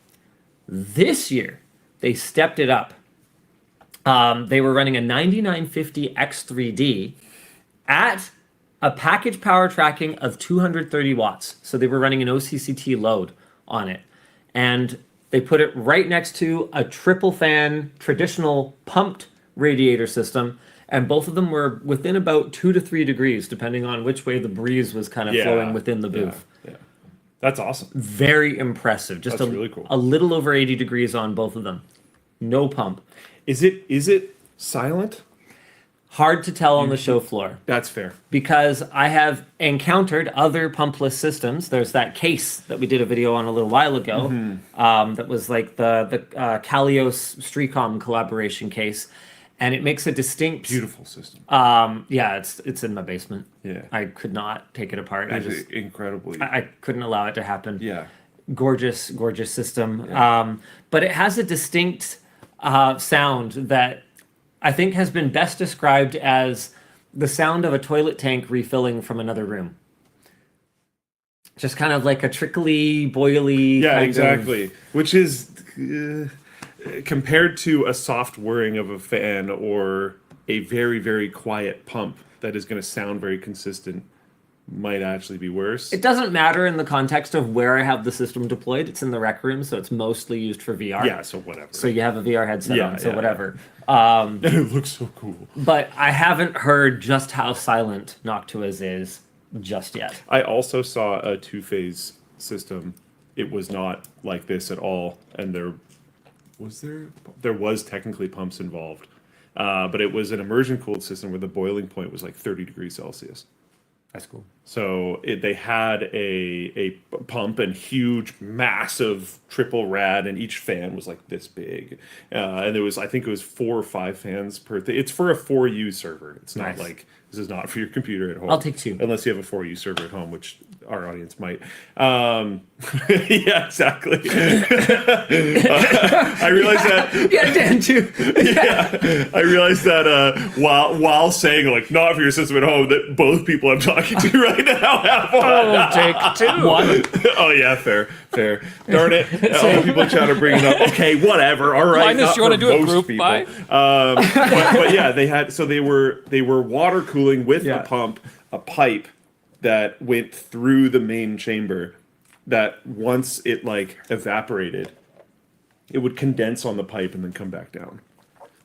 Speaker 2: This year, they stepped it up. They were running a 9950 X3D at a package power tracking of 230 watts. So they were running an OCCT load on it. And they put it right next to a triple fan, traditional pumped radiator system. And both of them were within about 2 to 3 degrees, depending on which way the breeze was kind of flowing within the booth.
Speaker 3: Yeah. That's awesome.
Speaker 2: Very impressive. Just
Speaker 3: really cool.
Speaker 2: A little over 80 degrees on both of them. No pump.
Speaker 3: Is it silent?
Speaker 2: Hard to tell on the show floor.
Speaker 3: That's fair.
Speaker 2: Because I have encountered other pumpless systems. There's that case that we did a video on a little while ago. That was like the Kalios Streacom collaboration case. And it makes a distinct...
Speaker 3: Beautiful system.
Speaker 2: Yeah, it's in my basement.
Speaker 3: Yeah.
Speaker 2: I could not take it apart.
Speaker 3: It's incredibly...
Speaker 2: I couldn't allow it to happen.
Speaker 3: Yeah.
Speaker 2: Gorgeous system.
Speaker 3: Yeah.
Speaker 2: But it has a distinct sound that I think has been best described as the sound of a toilet tank refilling from another room. Just kind of like a trickly, boily...
Speaker 3: Yeah,
Speaker 2: kind
Speaker 3: exactly.
Speaker 2: of...
Speaker 3: Which is... compared to a soft whirring of a fan or a very, very quiet pump that is going to sound very consistent, might actually be worse.
Speaker 2: It doesn't matter in the context of where I have the system deployed. It's in the rec room, so it's mostly used for VR.
Speaker 3: Yeah, so whatever.
Speaker 2: So you have a VR headset on, so whatever.
Speaker 3: And it looks so cool.
Speaker 2: But I haven't heard just how silent Noctua's is just yet.
Speaker 3: I also saw a two-phase system. It was not like this at all, and there was technically pumps involved, but it was an immersion cooled system where the boiling point was like 30 degrees Celsius.
Speaker 2: That's cool.
Speaker 3: So they had a pump and huge, massive triple rad, and each fan was like this big. And there was, I think it was 4 or 5 fans per thing. It's for a 4U server. It's not
Speaker 2: Nice.
Speaker 3: like, this is not for your computer at home.
Speaker 2: I'll take 2.
Speaker 3: Unless you have a 4U server at home, which our audience might. Yeah, exactly. I realized that.
Speaker 2: Yeah, Dan too.
Speaker 3: Yeah, I realized that while saying like not for your system at home, that both people I'm talking to right now have one.
Speaker 1: Oh, take 2.
Speaker 2: One.
Speaker 3: Oh yeah, fair. Darn it! All the people in chat are bringing up. Okay, whatever. All right.
Speaker 1: Linus,
Speaker 3: not
Speaker 1: you wanna
Speaker 3: for
Speaker 1: do a
Speaker 3: most
Speaker 1: group
Speaker 3: people.
Speaker 1: buy?
Speaker 3: But yeah, they were water cooling with
Speaker 2: Yeah.
Speaker 3: a pump, a pipe that went through the main chamber. That once it like evaporated, it would condense on the pipe and then come back down.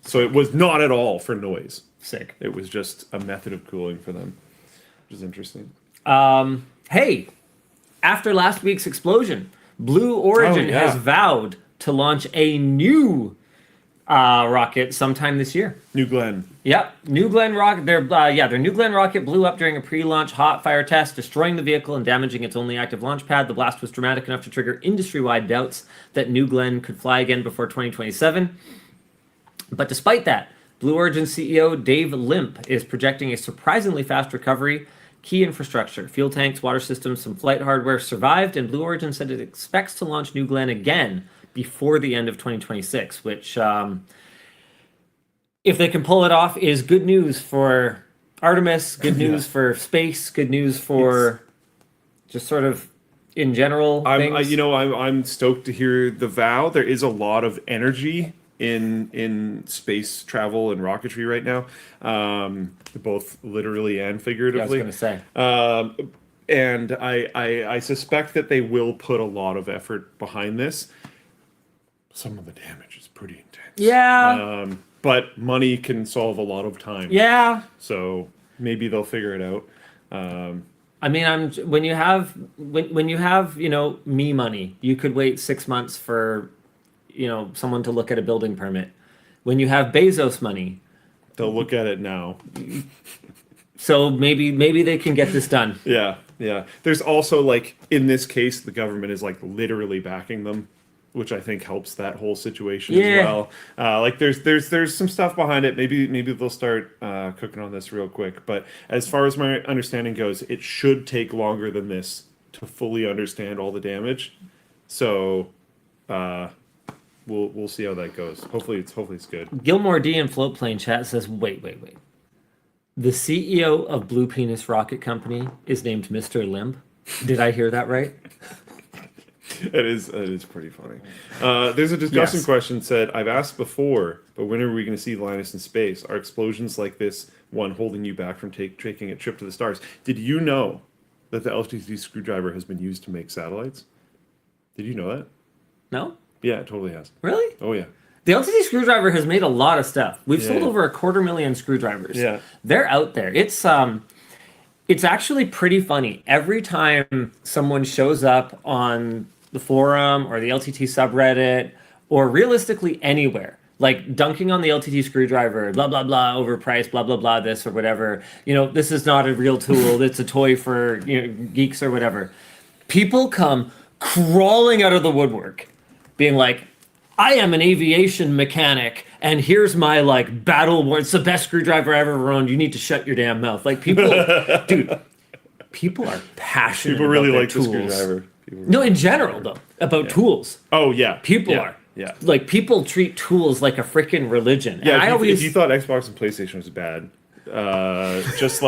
Speaker 3: So it was not at all for noise.
Speaker 2: Sick.
Speaker 3: It was just a method of cooling for them, which is interesting.
Speaker 2: Hey, after last week's explosion, Blue Origin
Speaker 3: Oh, yeah.
Speaker 2: has vowed to launch a new rocket sometime this year.
Speaker 3: New Glenn.
Speaker 2: Yep, New Glenn rocket. Their New Glenn rocket blew up during a pre-launch hot fire test, destroying the vehicle and damaging its only active launch pad. The blast was dramatic enough to trigger industry-wide doubts that New Glenn could fly again before 2027. But despite that, Blue Origin CEO Dave Limp is projecting a surprisingly fast recovery. Key infrastructure, fuel tanks, water systems, some flight hardware survived, and Blue Origin said it expects to launch New Glenn again before the end of 2026, which, if they can pull it off, is good news for Artemis, good news for space, good news for just sort of in general things.
Speaker 3: I'm stoked to hear the vow. There is a lot of energy in space travel and rocketry right now, both literally and figuratively.
Speaker 2: I was going to say.
Speaker 3: And I suspect that they will put a lot of effort behind this. Some of the damage is pretty intense.
Speaker 2: Yeah.
Speaker 3: But money can solve a lot of time.
Speaker 2: Yeah.
Speaker 3: So maybe they'll figure it out.
Speaker 2: I mean, when you have me money, you could wait 6 months for someone to look at a building permit. When you have Bezos money,
Speaker 3: They'll look at it now.
Speaker 2: so maybe they can get this done.
Speaker 3: Yeah. There's also like in this case, the government is like literally backing them, which I think helps that whole situation as well. Like there's some stuff behind it. Maybe they'll start cooking on this real quick. But as far as my understanding goes, it should take longer than this to fully understand all the damage. So we'll see how that goes. Hopefully it's good.
Speaker 2: Gilmore D in Floatplane chat says, wait. The CEO of Blue Penis Rocket Company is named Mr. Limp. Did I hear that right?
Speaker 3: It is pretty funny. There's a discussion question said, I've asked before, but when are we going to see Linus in space? Are explosions like this one holding you back from taking a trip to the stars? Did you know that the LTT screwdriver has been used to make satellites? Did you know that?
Speaker 2: No?
Speaker 3: Yeah, it totally has.
Speaker 2: Really?
Speaker 3: Oh, yeah.
Speaker 2: The LTT screwdriver has made a lot of stuff. We've sold
Speaker 3: Yeah.
Speaker 2: over 250,000 screwdrivers.
Speaker 3: Yeah.
Speaker 2: They're out there. It's actually pretty funny. Every time someone shows up on the forum or the LTT subreddit or realistically anywhere, like dunking on the LTT screwdriver, blah, blah, blah, overpriced, blah, blah, blah, this or whatever. This is not a real tool. It's a toy for geeks or whatever. People come crawling out of the woodwork being like, I am an aviation mechanic, and here's my battle war. It's the best screwdriver I ever owned. You need to shut your damn mouth. People, dude, people are passionate.
Speaker 3: People really
Speaker 2: about their
Speaker 3: like
Speaker 2: tools.
Speaker 3: the screwdriver.
Speaker 2: No, in general though, about tools.
Speaker 3: Oh, yeah.
Speaker 2: People
Speaker 3: Yeah.
Speaker 2: are.
Speaker 3: Yeah.
Speaker 2: People treat tools like a freaking religion.
Speaker 3: Yeah,
Speaker 2: And
Speaker 3: if you thought Xbox and PlayStation was bad, just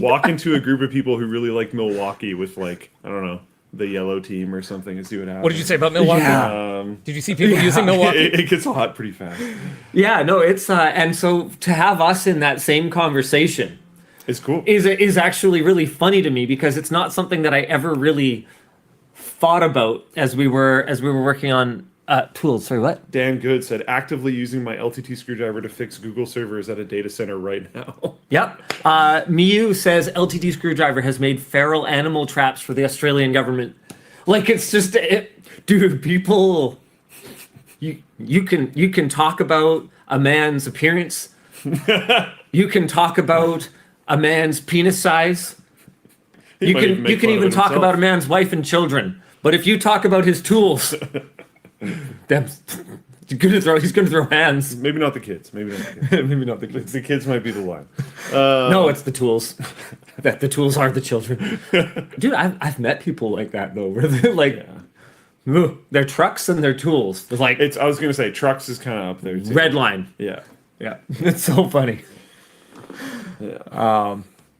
Speaker 3: walk into a group of people who really like Milwaukee with I don't know, the yellow team or something and see what happens.
Speaker 1: What did you say about Milwaukee?
Speaker 2: Yeah.
Speaker 1: Did you see people using Milwaukee?
Speaker 3: It gets hot pretty fast.
Speaker 2: Yeah, no, it's and so to have us in that same conversation
Speaker 3: It's cool.
Speaker 2: is actually really funny to me because it's not something that I ever really thought about as we were working on tools. Sorry, what?
Speaker 3: Dan Good said, actively using my LTT screwdriver to fix Google servers at a data center right now.
Speaker 2: Yep. Miu says LTT screwdriver has made feral animal traps for the Australian government. It's just, dude, people. You can talk about a man's appearance. You can talk about a man's penis size. You
Speaker 3: might
Speaker 2: can
Speaker 3: make fun of
Speaker 2: even
Speaker 3: it
Speaker 2: talk
Speaker 3: himself.
Speaker 2: about a man's wife and children, but if you talk about his tools, them, he's gonna throw hands.
Speaker 3: Maybe not the kids. Maybe not the kids.
Speaker 2: Maybe not the kids.
Speaker 3: The kids might be the line.
Speaker 2: No, it's the tools. That the tools are the children. Dude, I've met people like that though, where they're like, "Ugh, their trucks and their tools. It's like
Speaker 3: I was gonna say trucks is kind of up there too.
Speaker 2: red line.
Speaker 3: Yeah.
Speaker 2: Yeah, it's so funny.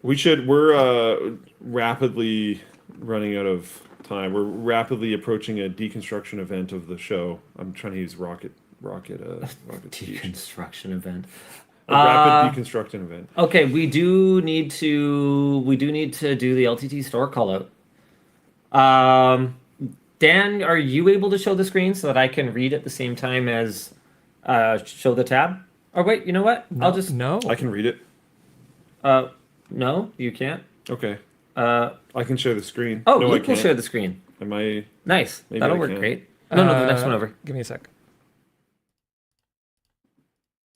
Speaker 3: We're rapidly running out of time. We're rapidly approaching a deconstruction event of the show. I'm trying to use rocket speech.
Speaker 2: Deconstruction event.
Speaker 3: A rapid deconstruction event.
Speaker 2: Okay, we do need to do the LTT store call out. Dan, are you able to show the screen so that I can read at the same time as show the tab? Or wait, you know what? I'll just
Speaker 1: No.
Speaker 3: I can read it.
Speaker 2: no, you can't.
Speaker 3: Okay. I can share the screen.
Speaker 2: Oh,
Speaker 3: no,
Speaker 2: Luke
Speaker 3: I
Speaker 2: will
Speaker 3: can't.
Speaker 2: share the screen.
Speaker 3: Am I?
Speaker 2: Nice.
Speaker 3: Maybe
Speaker 2: That'll
Speaker 3: I
Speaker 2: work
Speaker 3: can.
Speaker 2: great. No, the next one over.
Speaker 1: Give me a sec.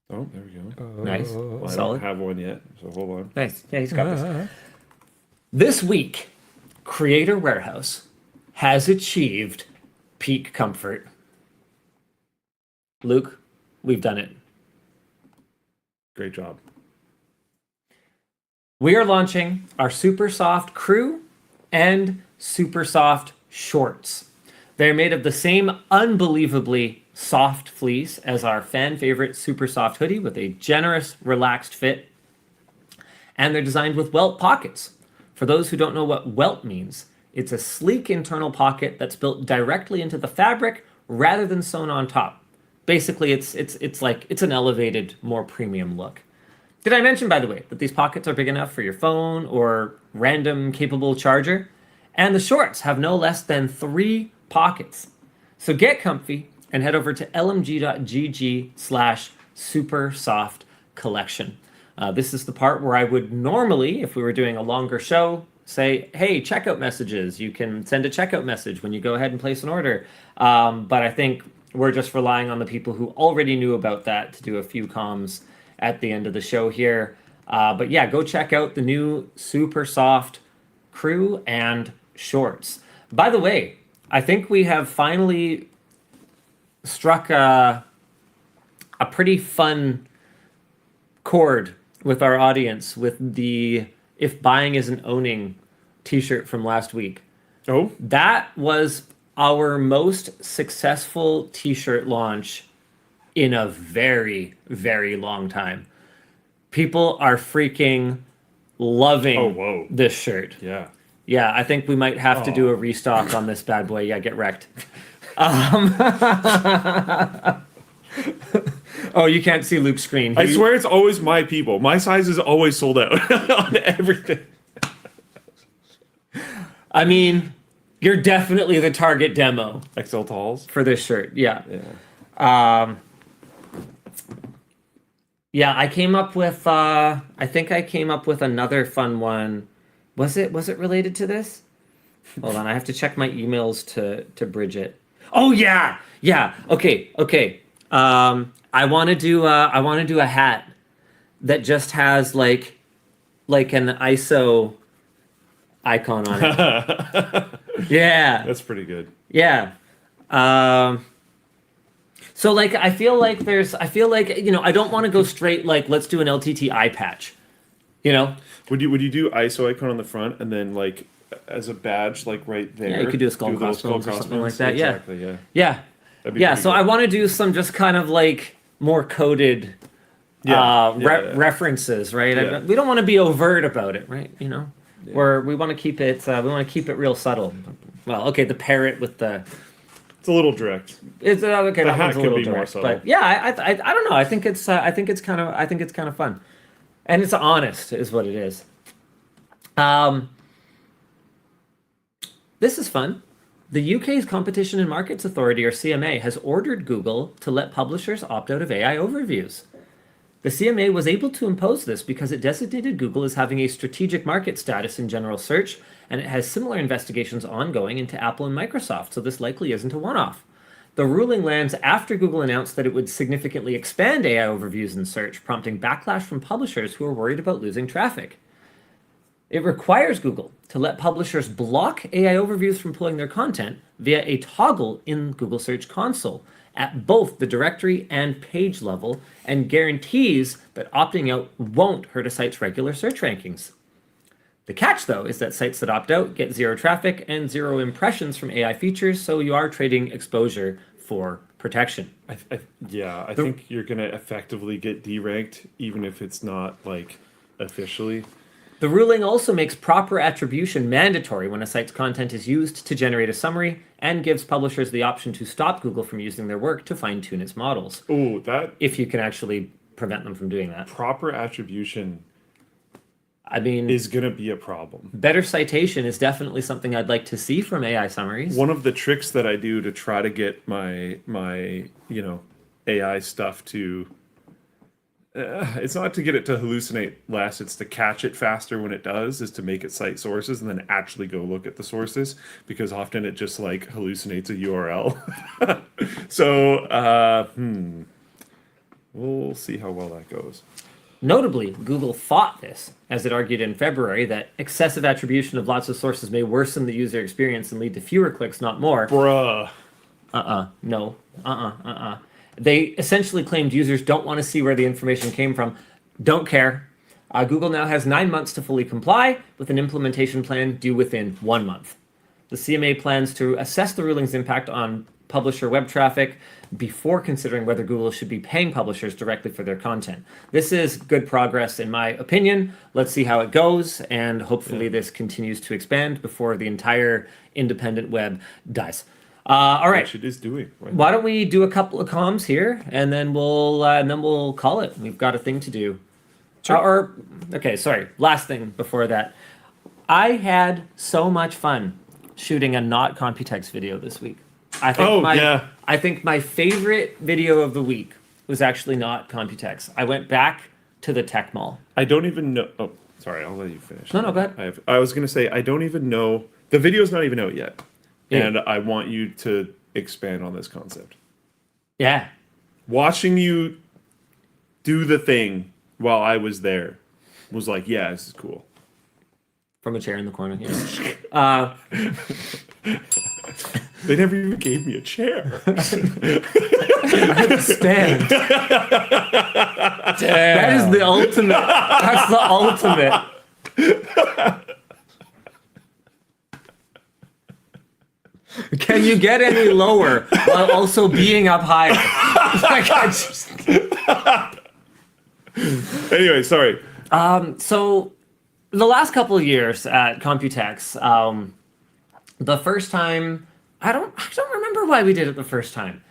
Speaker 3: Oh, there we go.
Speaker 2: Nice.
Speaker 3: Well, I
Speaker 2: Solid.
Speaker 3: don't have one yet, so hold on.
Speaker 2: Nice. Yeah, he's got this. This week, Creator Warehouse has achieved peak comfort. Luke, we've done it.
Speaker 3: Great job.
Speaker 2: We are launching our Super Soft Crew and Super Soft Shorts. They're made of the same unbelievably soft fleece as our fan favorite Super Soft hoodie with a generous, relaxed fit. And they're designed with welt pockets. For those who don't know what welt means, it's a sleek internal pocket that's built directly into the fabric rather than sewn on top. Basically, it's an elevated, more premium look. Did I mention, by the way, that these pockets are big enough for your phone or random capable charger? And the shorts have no less than 3 pockets. So get comfy and head over to lmg.gg/supersoftcollection. This is the part where I would normally, if we were doing a longer show, say, hey, checkout messages. You can send a checkout message when you go ahead and place an order. But I think we're just relying on the people who already knew about that to do a few comms at the end of the show here. But yeah, go check out the new Super Soft Crew and Shorts. By the way, I think we have finally struck a pretty fun chord with our audience with the "If Buying Isn't Owning" t-shirt from last week.
Speaker 3: Oh,
Speaker 2: That was our most successful t-shirt launch in a very, very long time. People are freaking loving this shirt.
Speaker 3: yeah.
Speaker 2: Yeah, I think we might have to do a restock on this bad boy. Yeah, get wrecked. Oh, you can't see Luke's screen.
Speaker 3: I swear it's always my people. My size is always sold out on everything.
Speaker 2: I mean, you're definitely the target demo
Speaker 3: XL talls.
Speaker 2: for this shirt. Yeah.
Speaker 3: Yeah.
Speaker 2: Yeah, I came up with I think I came up with another fun one. Was it related to this? Hold on, I have to check my emails to Bridget. Oh yeah. Yeah. Okay. I want to do a hat that just has like an ISO icon on it. Yeah.
Speaker 3: That's pretty good.
Speaker 2: Yeah. So like I feel like I don't want to go straight like let's do an LTT eye patch. You know?
Speaker 3: Would you do ISO icon on the front and then like as a badge like right there?
Speaker 2: Yeah, you could do a skull
Speaker 3: little
Speaker 2: crossbones or something like that.
Speaker 3: Exactly, yeah.
Speaker 2: Yeah.
Speaker 3: That'd be
Speaker 2: Yeah,
Speaker 3: pretty
Speaker 2: so
Speaker 3: good.
Speaker 2: I want to do some just kind of like more coded
Speaker 3: Yeah.
Speaker 2: references, right?
Speaker 3: Yeah.
Speaker 2: We don't want to be overt about it, right? You know? We want to keep it real subtle. Well, okay, the parrot with the
Speaker 3: It's a little direct.
Speaker 2: it's okay,
Speaker 3: The
Speaker 2: that
Speaker 3: hat
Speaker 2: one's a
Speaker 3: can
Speaker 2: little
Speaker 3: be more
Speaker 2: direct,
Speaker 3: subtle.
Speaker 2: but yeah, I don't know. I think it's kind of fun. And it's honest is what it is. This is fun. The UK's Competition and Markets Authority, or CMA, has ordered Google to let publishers opt out of AI overviews. The CMA was able to impose this because it designated Google as having a strategic market status in general search, and it has similar investigations ongoing into Apple and Microsoft, so this likely isn't a one-off. The ruling lands after Google announced that it would significantly expand AI overviews in search, prompting backlash from publishers who are worried about losing traffic. It requires Google to let publishers block AI overviews from pulling their content via a toggle in Google Search Console at both the directory and page level, and guarantees that opting out won't hurt a site's regular search rankings. The catch, though, is that sites that opt out get zero traffic and zero impressions from AI features, so you are trading exposure for protection.
Speaker 3: I think you're going to effectively get deranked, even if it's not, like, officially.
Speaker 2: The ruling also makes proper attribution mandatory when a site's content is used to generate a summary, and gives publishers the option to stop Google from using their work to fine-tune its models.
Speaker 3: Oh, that...
Speaker 2: If you can actually prevent them from doing that.
Speaker 3: Proper attribution...
Speaker 2: I mean,
Speaker 3: is going to be a problem.
Speaker 2: Better citation is definitely something I'd like to see from AI summaries.
Speaker 3: One of the tricks that I do to try to get my AI stuff to it's not to get it to hallucinate less, it's to catch it faster when it does, is to make it cite sources and then actually go look at the sources, because often it just like hallucinates a URL. So we'll see how well that goes.
Speaker 2: Notably, Google fought this, as it argued in February that excessive attribution of lots of sources may worsen the user experience and lead to fewer clicks, not more.
Speaker 3: Bruh.
Speaker 2: No. They essentially claimed users don't want to see where the information came from. Don't care. Google now has 9 months to fully comply, with an implementation plan due within 1 month. The CMA plans to assess the ruling's impact on publisher web traffic before considering whether Google should be paying publishers directly for their content. This is good progress, in my opinion. Let's see how it goes, and hopefully this continues to expand before the entire independent web dies. All right.
Speaker 3: Which it is doing. Right?
Speaker 2: Why don't we do a couple of comms here, and then we'll call it. We've got a thing to do.
Speaker 1: Sure.
Speaker 2: Last thing before that. I had so much fun shooting a not COMPUTEX video this week. I think my favorite video of the week was actually not COMPUTEX. I went back to the tech mall.
Speaker 3: I don't even know. Oh, sorry. I'll let you finish.
Speaker 2: No, go ahead.
Speaker 3: I was going to say, I don't even know. The video's not even out yet. Yeah. And I want you to expand on this concept.
Speaker 2: Yeah.
Speaker 3: Watching you do the thing while I was there was like, yeah, this is cool.
Speaker 2: From a chair in the corner here.
Speaker 3: They never even gave me a chair.
Speaker 2: I had to stand.
Speaker 1: Damn.
Speaker 2: That is the ultimate. That's the ultimate. Can you get any lower while also being up higher? Like,
Speaker 3: Anyway, sorry.
Speaker 2: So the last couple of years at COMPUTEX, the first time, I don't remember why we did it the first time.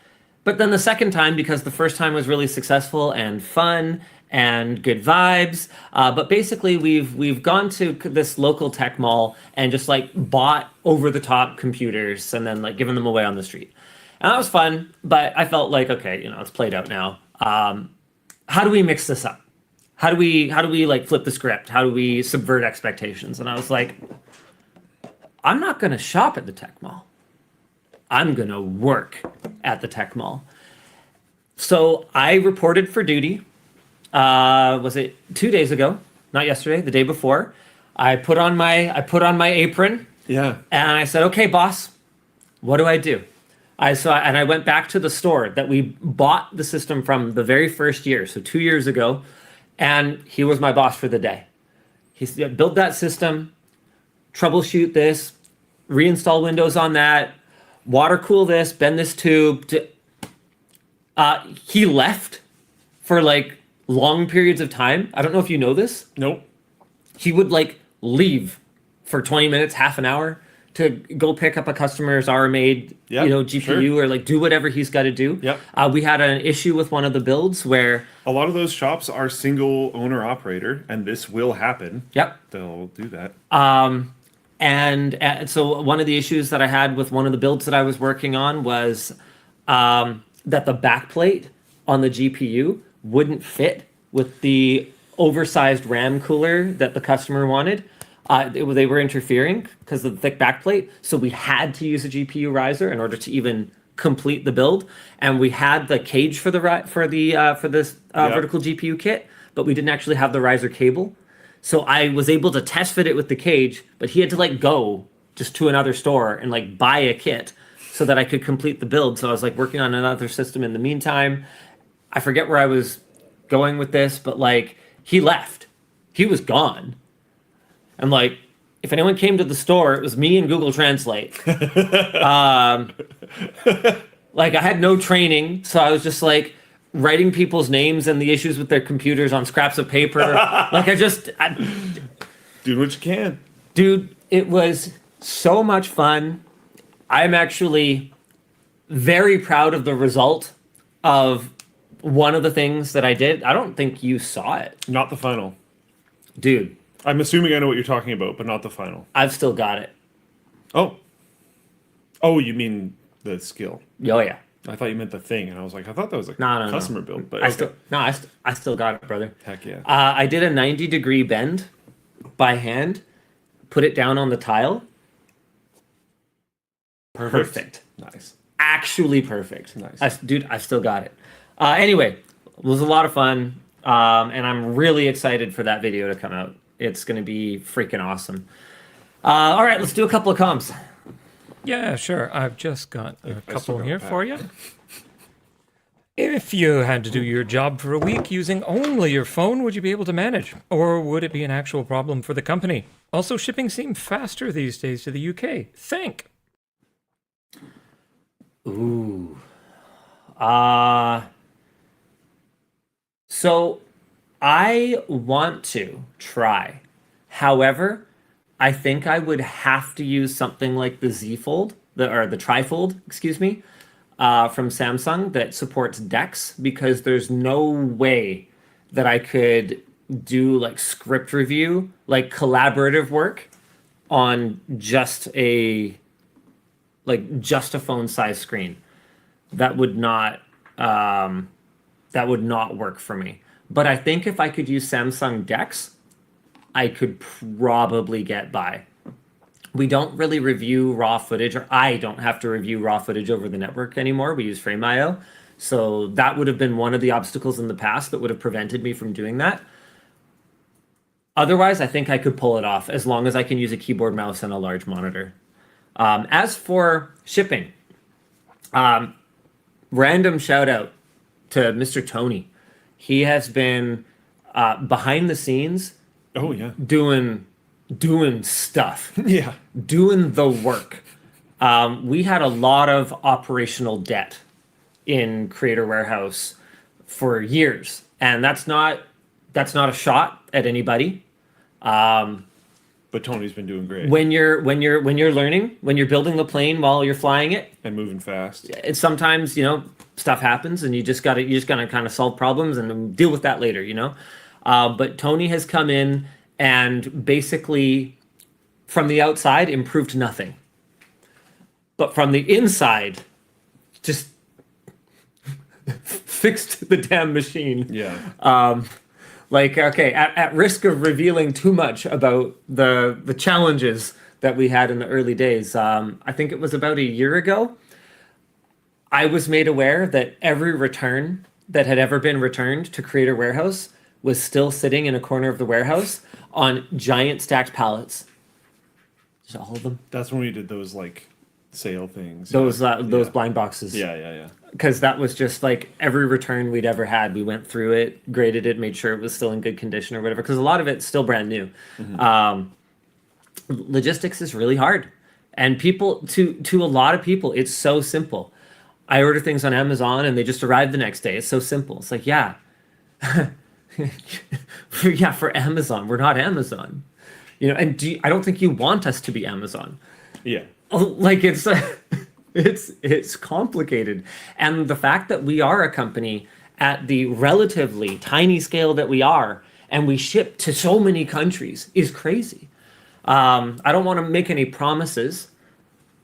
Speaker 2: But then the second time, because the first time was really successful and fun and good vibes. But basically, we've gone to this local tech mall and just like bought over-the-top computers and then like given them away on the street. And that was fun, but I felt like, okay, it's played out now. How do we mix this up? How do we like flip the script? How do we subvert expectations? And I was like, I'm not going to shop at the tech mall. I'm going to work at the tech mall. So I reported for duty. Was it 2 days ago? Not yesterday, the day before. I put on my apron.
Speaker 3: Yeah.
Speaker 2: And I said, okay, boss, what do I do? I went back to the store that we bought the system from the very first year, so 2 years ago, and he was my boss for the day. He said, build that system, troubleshoot this, reinstall Windows on that, water cool this, bend this tube. He left for like long periods of time. I don't know if you know this.
Speaker 3: Nope.
Speaker 2: He would like leave for 20 minutes, half an hour to go pick up a customer's RMA, GPU,
Speaker 3: sure.
Speaker 2: or like do whatever he's got to do.
Speaker 3: Yep.
Speaker 2: We had an issue with one of the builds where
Speaker 3: a lot of those shops are single owner operator, and this will happen.
Speaker 2: Yep.
Speaker 3: They'll do that.
Speaker 2: And so one of the issues that I had with one of the builds that I was working on was that the backplate on the GPU wouldn't fit with the oversized RAM cooler that the customer wanted. They were interfering because of the thick backplate, so we had to use a GPU riser in order to even complete the build. And we had the cage for this vertical GPU kit, but we didn't actually have the riser cable. So I was able to test fit it with the cage, but he had to like go just to another store and like buy a kit so that I could complete the build. So I was like working on another system in the meantime. I forget where I was going with this, but like he left. He was gone. And like, if anyone came to the store, it was me and Google Translate. Like I had no training, so I was just like writing people's names and the issues with their computers on scraps of paper. Like
Speaker 3: Doing what you can.
Speaker 2: Dude, it was so much fun. I'm actually very proud of the result of one of the things that I did. I don't think you saw it.
Speaker 3: Not the final.
Speaker 2: Dude,
Speaker 3: I'm assuming I know what you're talking about, but not the final.
Speaker 2: I've still got it.
Speaker 3: Oh. Oh, you mean the skill?
Speaker 2: Oh, yeah.
Speaker 3: I thought you meant the thing, and I was like, I thought that was a
Speaker 2: No.
Speaker 3: customer build. But
Speaker 2: I still got it, brother.
Speaker 3: Heck yeah.
Speaker 2: I did a 90-degree bend by hand, put it down on the tile. Perfect.
Speaker 3: Nice.
Speaker 2: Actually perfect.
Speaker 3: Nice.
Speaker 2: Dude, I still got it. Anyway, it was a lot of fun, and I'm really excited for that video to come out. It's going to be freaking awesome. All right, let's do a couple of comms.
Speaker 1: Yeah, sure. I've just got a couple
Speaker 3: still got
Speaker 1: here
Speaker 3: a pack.
Speaker 1: for you. If you had to do your job for a week using only your phone, would you be able to manage? Or would it be an actual problem for the company? Also, shipping seems faster these days to the UK. Think.
Speaker 2: Ooh. So I want to try. However, I think I would have to use something like the Z Fold, the Trifold, excuse me, from Samsung that supports DeX, because there's no way that I could do like script review, like collaborative work on just a phone size screen. That would not work for me. But I think if I could use Samsung DeX, I could probably get by. We don't really review raw footage, or I don't have to review raw footage over the network anymore. We use Frame.io. So that would have been one of the obstacles in the past that would have prevented me from doing that. Otherwise, I think I could pull it off as long as I can use a keyboard, mouse, and a large monitor. As for shipping, random shout out to Mr. Tony. He has been behind the scenes.
Speaker 3: Oh, yeah.
Speaker 2: Doing stuff.
Speaker 3: Yeah.
Speaker 2: Doing the work. We had a lot of operational debt in Creator Warehouse for years, and that's not a shot at anybody.
Speaker 3: But Tony's been doing great.
Speaker 2: When you're learning, when you're building the plane while you're flying it,
Speaker 3: And moving fast.
Speaker 2: it's sometimes, stuff happens, and you just gotta kind of solve problems and deal with that later, But Tony has come in and basically, from the outside, improved nothing. But from the inside, just fixed the damn machine.
Speaker 3: Yeah.
Speaker 2: At risk of revealing too much about the challenges that we had in the early days, I think it was about a year ago, I was made aware that every return that had ever been returned to Creator Warehouse was still sitting in a corner of the warehouse on giant stacked pallets. Just all of them.
Speaker 3: That's when we did those, like, sale things.
Speaker 2: Those
Speaker 3: Yeah.
Speaker 2: blind boxes.
Speaker 3: Yeah.
Speaker 2: Because that was just like every return we'd ever had. We went through it, graded it, made sure it was still in good condition or whatever. Because a lot of it's still brand new. Mm-hmm. Logistics is really hard. And to a lot of people, it's so simple. I order things on Amazon and they just arrive the next day. It's so simple. It's like, yeah. For Amazon. We're not Amazon. And I don't think you want us to be Amazon.
Speaker 3: Yeah.
Speaker 2: Like it's complicated. And the fact that we are a company at the relatively tiny scale that we are, and we ship to so many countries, is crazy. I don't want to make any promises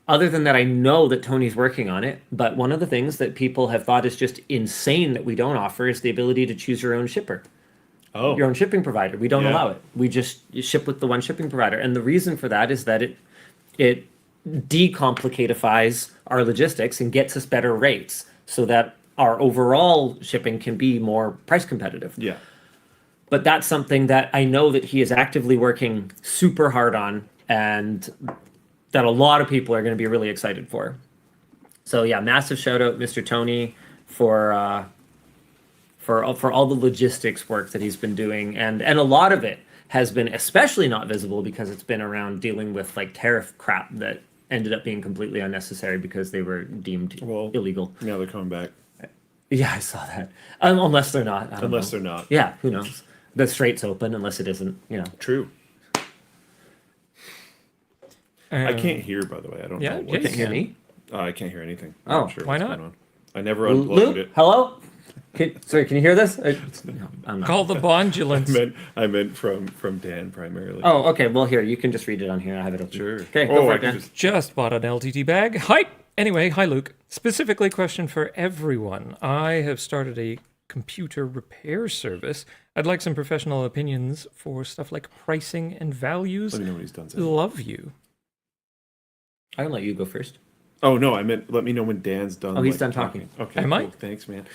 Speaker 2: other than that I know that Tony's working on it. But one of the things that people have thought is just insane that we don't offer is the ability to choose your own shipper.
Speaker 3: Oh.
Speaker 2: Your own shipping provider. We don't
Speaker 3: Yeah.
Speaker 2: allow it. We just ship with the one shipping provider. And the reason for that is that it decomplicatifies our logistics and gets us better rates so that our overall shipping can be more price competitive.
Speaker 3: Yeah.
Speaker 2: But that's something that I know that he is actively working super hard on, and that a lot of people are going to be really excited for. So yeah, massive shout out, Mr. Tony, for all the logistics work that he's been doing, and a lot of it has been especially not visible because it's been around dealing with like tariff crap that ended up being completely unnecessary because they were deemed illegal.
Speaker 3: Now they're coming back.
Speaker 2: Yeah, I saw that. Unless they're not. I don't
Speaker 3: Unless
Speaker 2: know.
Speaker 3: they're not.
Speaker 2: Yeah, who knows? The strait's open unless it isn't. You know.
Speaker 3: True. I can't hear, by the way. I don't know.
Speaker 2: You can't hear me.
Speaker 3: I can't hear anything.
Speaker 2: Oh,
Speaker 3: I'm not sure
Speaker 1: why
Speaker 3: what's
Speaker 1: not?
Speaker 3: going on. I never unplugged
Speaker 2: Luke,
Speaker 3: it.
Speaker 2: hello. Sorry, can you hear this? No, I'm not.
Speaker 1: Call the bondulance.
Speaker 3: I meant from Dan primarily.
Speaker 2: Oh, okay. Well, here you can just read it on here. I have it open.
Speaker 3: Sure.
Speaker 2: Okay, go for
Speaker 3: I
Speaker 2: it,
Speaker 3: can
Speaker 2: Dan.
Speaker 1: Just bought an LTT bag. Hi. Anyway, hi Luke. Specifically question for everyone. I have started a computer repair service. I'd like some professional opinions for stuff like pricing and values.
Speaker 3: Let me know when he's done.
Speaker 1: Love you.
Speaker 2: I can let you go first.
Speaker 3: Oh no, I meant let me know when Dan's done.
Speaker 2: Oh, he's done talking.
Speaker 3: Okay,
Speaker 1: Am I?
Speaker 3: cool. Thanks, man.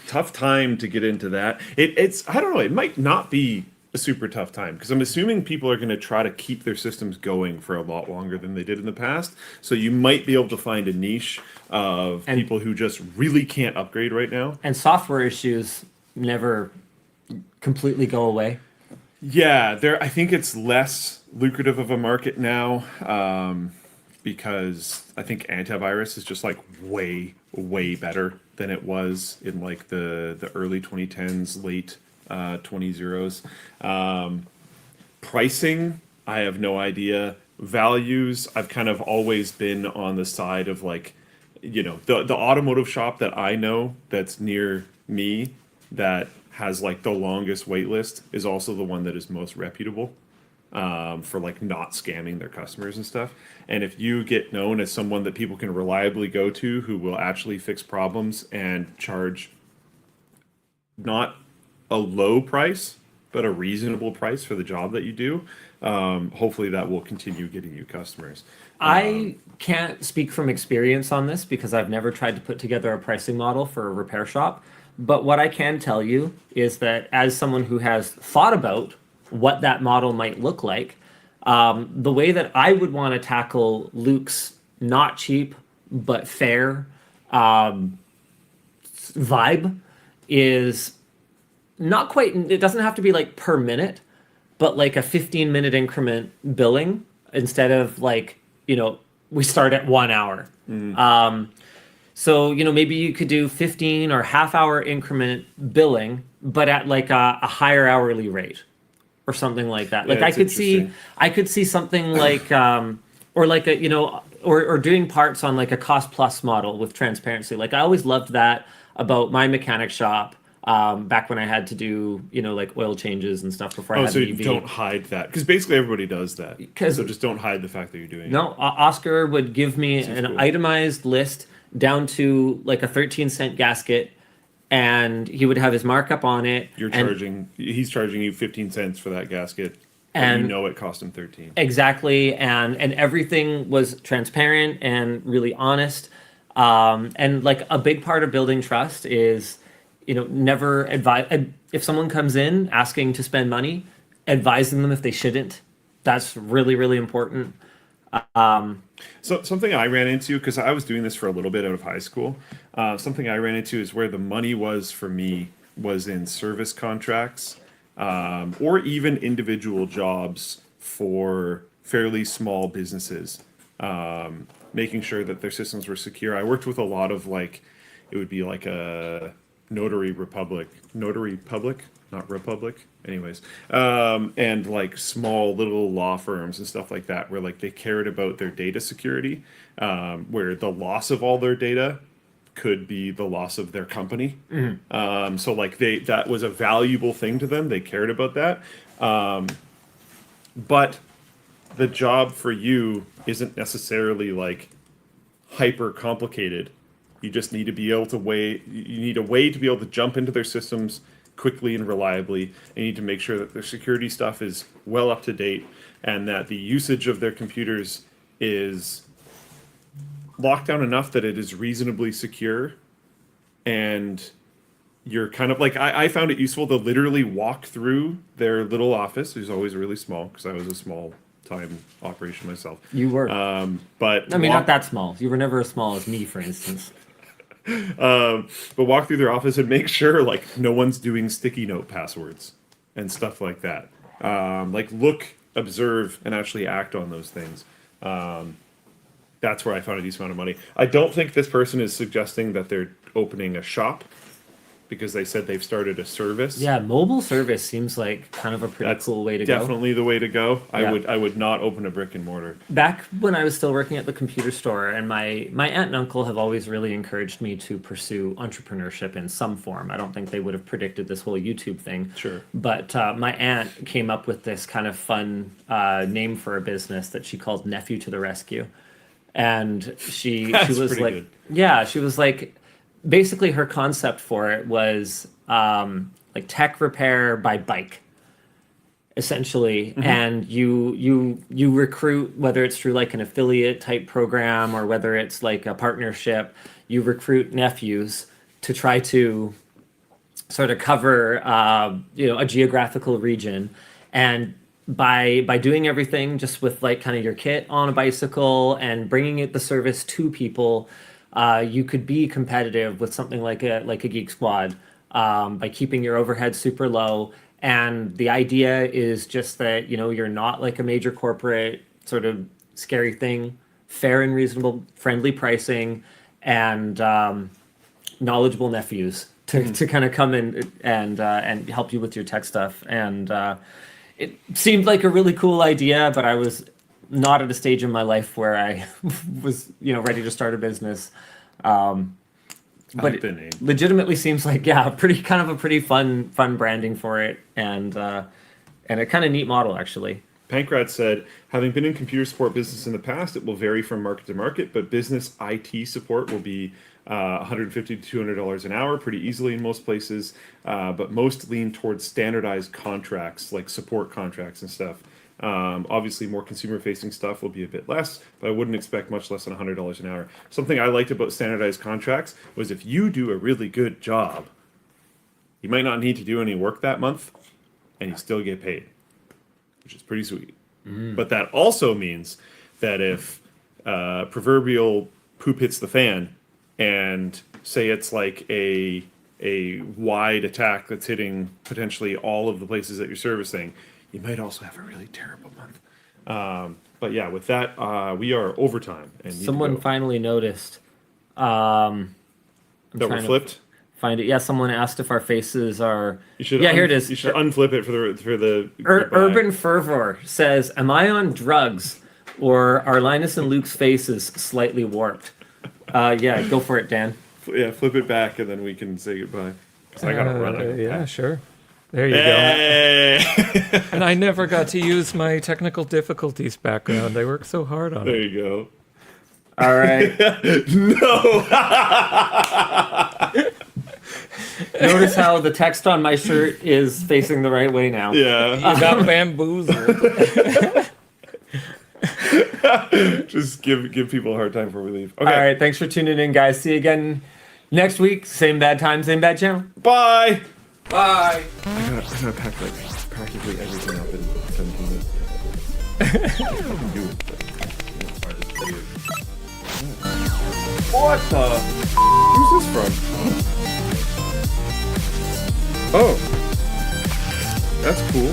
Speaker 3: Tough time to get into that. It's I don't know. It might not be a super tough time because I'm assuming people are going to try to keep their systems going for a lot longer than they did in the past. So you might be able to find a niche of people who just really can't upgrade right now.
Speaker 2: And software issues never completely go away.
Speaker 3: Yeah, I think it's less lucrative of a market now because I think antivirus is just like way better than it was in like the early 2010s, late 2010s. Pricing, I have no idea. Values, I've kind of always been on the side of like, you know, the automotive shop that I know that's near me that has like the longest wait list is also the one that is most reputable for like not scamming their customers and stuff. And if you get known as someone that people can reliably go to who will actually fix problems and charge not a low price, but a reasonable price for the job that you do, hopefully that will continue getting you customers.
Speaker 2: I can't speak from experience on this because I've never tried to put together a pricing model for a repair shop. But what I can tell you is that as someone who has thought about what that model might look like, the way that I would want to tackle Luke's not cheap but fair vibe is not quite, it doesn't have to be like per minute, but like a 15-minute increment billing instead of like, you know, we start at 1 hour. So, you know, maybe you could do 15 or half-hour increment billing, but at like a higher hourly rate or something like that. Like
Speaker 3: Yeah,
Speaker 2: I could see something like, or like a, you know, or doing parts on like a cost plus model with transparency. Like I always loved that about my mechanic shop back when I had to do, you know, like oil changes and stuff before I had
Speaker 3: so
Speaker 2: the
Speaker 3: you
Speaker 2: EV.
Speaker 3: don't hide that because basically everybody does that.
Speaker 2: 'Cause-
Speaker 3: So just don't hide the fact that you're doing it.
Speaker 2: No, Oscar would give me an
Speaker 3: cool.
Speaker 2: itemized list down to like a 13-cent gasket, and he would have his markup on it.
Speaker 3: He's charging you 15 cents for that gasket,
Speaker 2: And-
Speaker 3: you know it cost him 13.
Speaker 2: Exactly, and everything was transparent and really honest. And like a big part of building trust is, you know, never advise if someone comes in asking to spend money, advising them if they shouldn't. That's really, really important.
Speaker 3: So something I ran into, because I was doing this for a little bit out of high school, something I ran into is where the money was for me was in service contracts or even individual jobs for fairly small businesses, making sure that their systems were secure. I worked with a lot of like, it would be like a notary public, not republic. Anyways, and like small little law firms and stuff like that, where like they cared about their data security, where the loss of all their data could be the loss of their company. So like that was a valuable thing to them. They cared about that. But the job for you isn't necessarily like hyper complicated. You just need to be able to you need a way to be able to jump into their systems quickly and reliably. You need to make sure that their security stuff is well up to date and that the usage of their computers is locked down enough that it is reasonably secure and you're kind of like, I found it useful to literally walk through their little office. It was always really small because I was a small time operation myself.
Speaker 2: You were.
Speaker 3: But
Speaker 2: I mean, not that small. You were never as small as me, for instance.
Speaker 3: but walk through their office and make sure like no one's doing sticky note passwords and stuff like that. Like look, observe, and actually act on those things. That's where I found a decent amount of money. I don't think this person is suggesting that they're opening a shop because they said they've started a service.
Speaker 2: Yeah, mobile service seems like kind of a pretty cool way to go.
Speaker 3: Definitely the way to go.
Speaker 2: Yeah.
Speaker 3: I would not open a brick and mortar.
Speaker 2: Back when I was still working at the computer store, and my aunt and uncle have always really encouraged me to pursue entrepreneurship in some form. I don't think they would have predicted this whole YouTube thing.
Speaker 3: Sure.
Speaker 2: But my aunt came up with this kind of fun name for a business that she called Nephew to the Rescue. And she was
Speaker 3: pretty
Speaker 2: like,
Speaker 3: good.
Speaker 2: yeah, she was like, basically her concept for it was like tech repair by bike, essentially. And you recruit, whether it's through like an affiliate type program or whether it's like a partnership, you recruit nephews to try to sort of cover a geographical region. And by doing everything just with like kind of your kit on a bicycle and bringing the service to people, you could be competitive with something like a Geek Squad by keeping your overhead super low. And the idea is just that, you're not like a major corporate sort of scary thing, fair and reasonable, friendly pricing, and knowledgeable nephews to kind of come in and help you with your tech stuff. And it seemed like a really cool idea, but I was not at a stage in my life where I was, ready to start a business. But it legitimately seems like, a pretty fun branding for it, and a kind of neat model actually.
Speaker 3: Pankrat said, having been in computer support business in the past, it will vary from market to market, but business IT support will be $150 to $200 an hour pretty easily in most places, but most lean towards standardized contracts like support contracts and stuff. Obviously, more consumer-facing stuff will be a bit less, but I wouldn't expect much less than $100 an hour. Something I liked about standardized contracts was if you do a really good job, you might not need to do any work that month, and you still get paid, which is pretty sweet. But that also means that if proverbial poop hits the fan, and say it's like a wide attack that's hitting potentially all of the places that you're servicing, you might also have a really terrible month. But yeah, with that, we are overtime. And
Speaker 2: Someone finally noticed.
Speaker 3: that we're flipped.
Speaker 2: Find it. Yeah, someone asked if our faces are.
Speaker 3: Here it is. You should unflip it for the.
Speaker 2: Urban Fervor says, "Am I on drugs, or are Linus and Luke's faces slightly warped?" Yeah, go for it, Dan.
Speaker 3: Yeah, flip it back, and then we can say goodbye. 'Cause I gotta run.
Speaker 1: Yeah, sure. There you
Speaker 3: go.
Speaker 1: And I never got to use my technical difficulties background. I worked so hard on it.
Speaker 3: There you go.
Speaker 2: All right.
Speaker 3: No.
Speaker 2: Notice how the text on my shirt is facing the right way now.
Speaker 3: Yeah.
Speaker 1: You got bamboozled.
Speaker 3: Just give people a hard time before we leave. Okay.
Speaker 2: All right. Thanks for tuning in, guys. See you again next week. Same bad time, same bad channel.
Speaker 3: Bye.
Speaker 2: Bye.
Speaker 3: I gotta pack like practically everything up in 17 minutes. I can do it, but it's hard to do. What the? Who's this from? Oh, that's cool.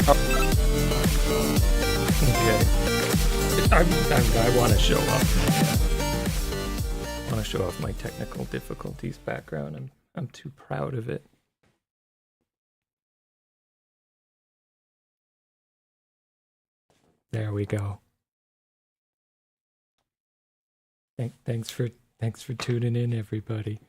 Speaker 1: Okay. I want to show off. I want to show off my technical difficulties background. I'm too proud of it. There we go. Thanks for tuning in, everybody.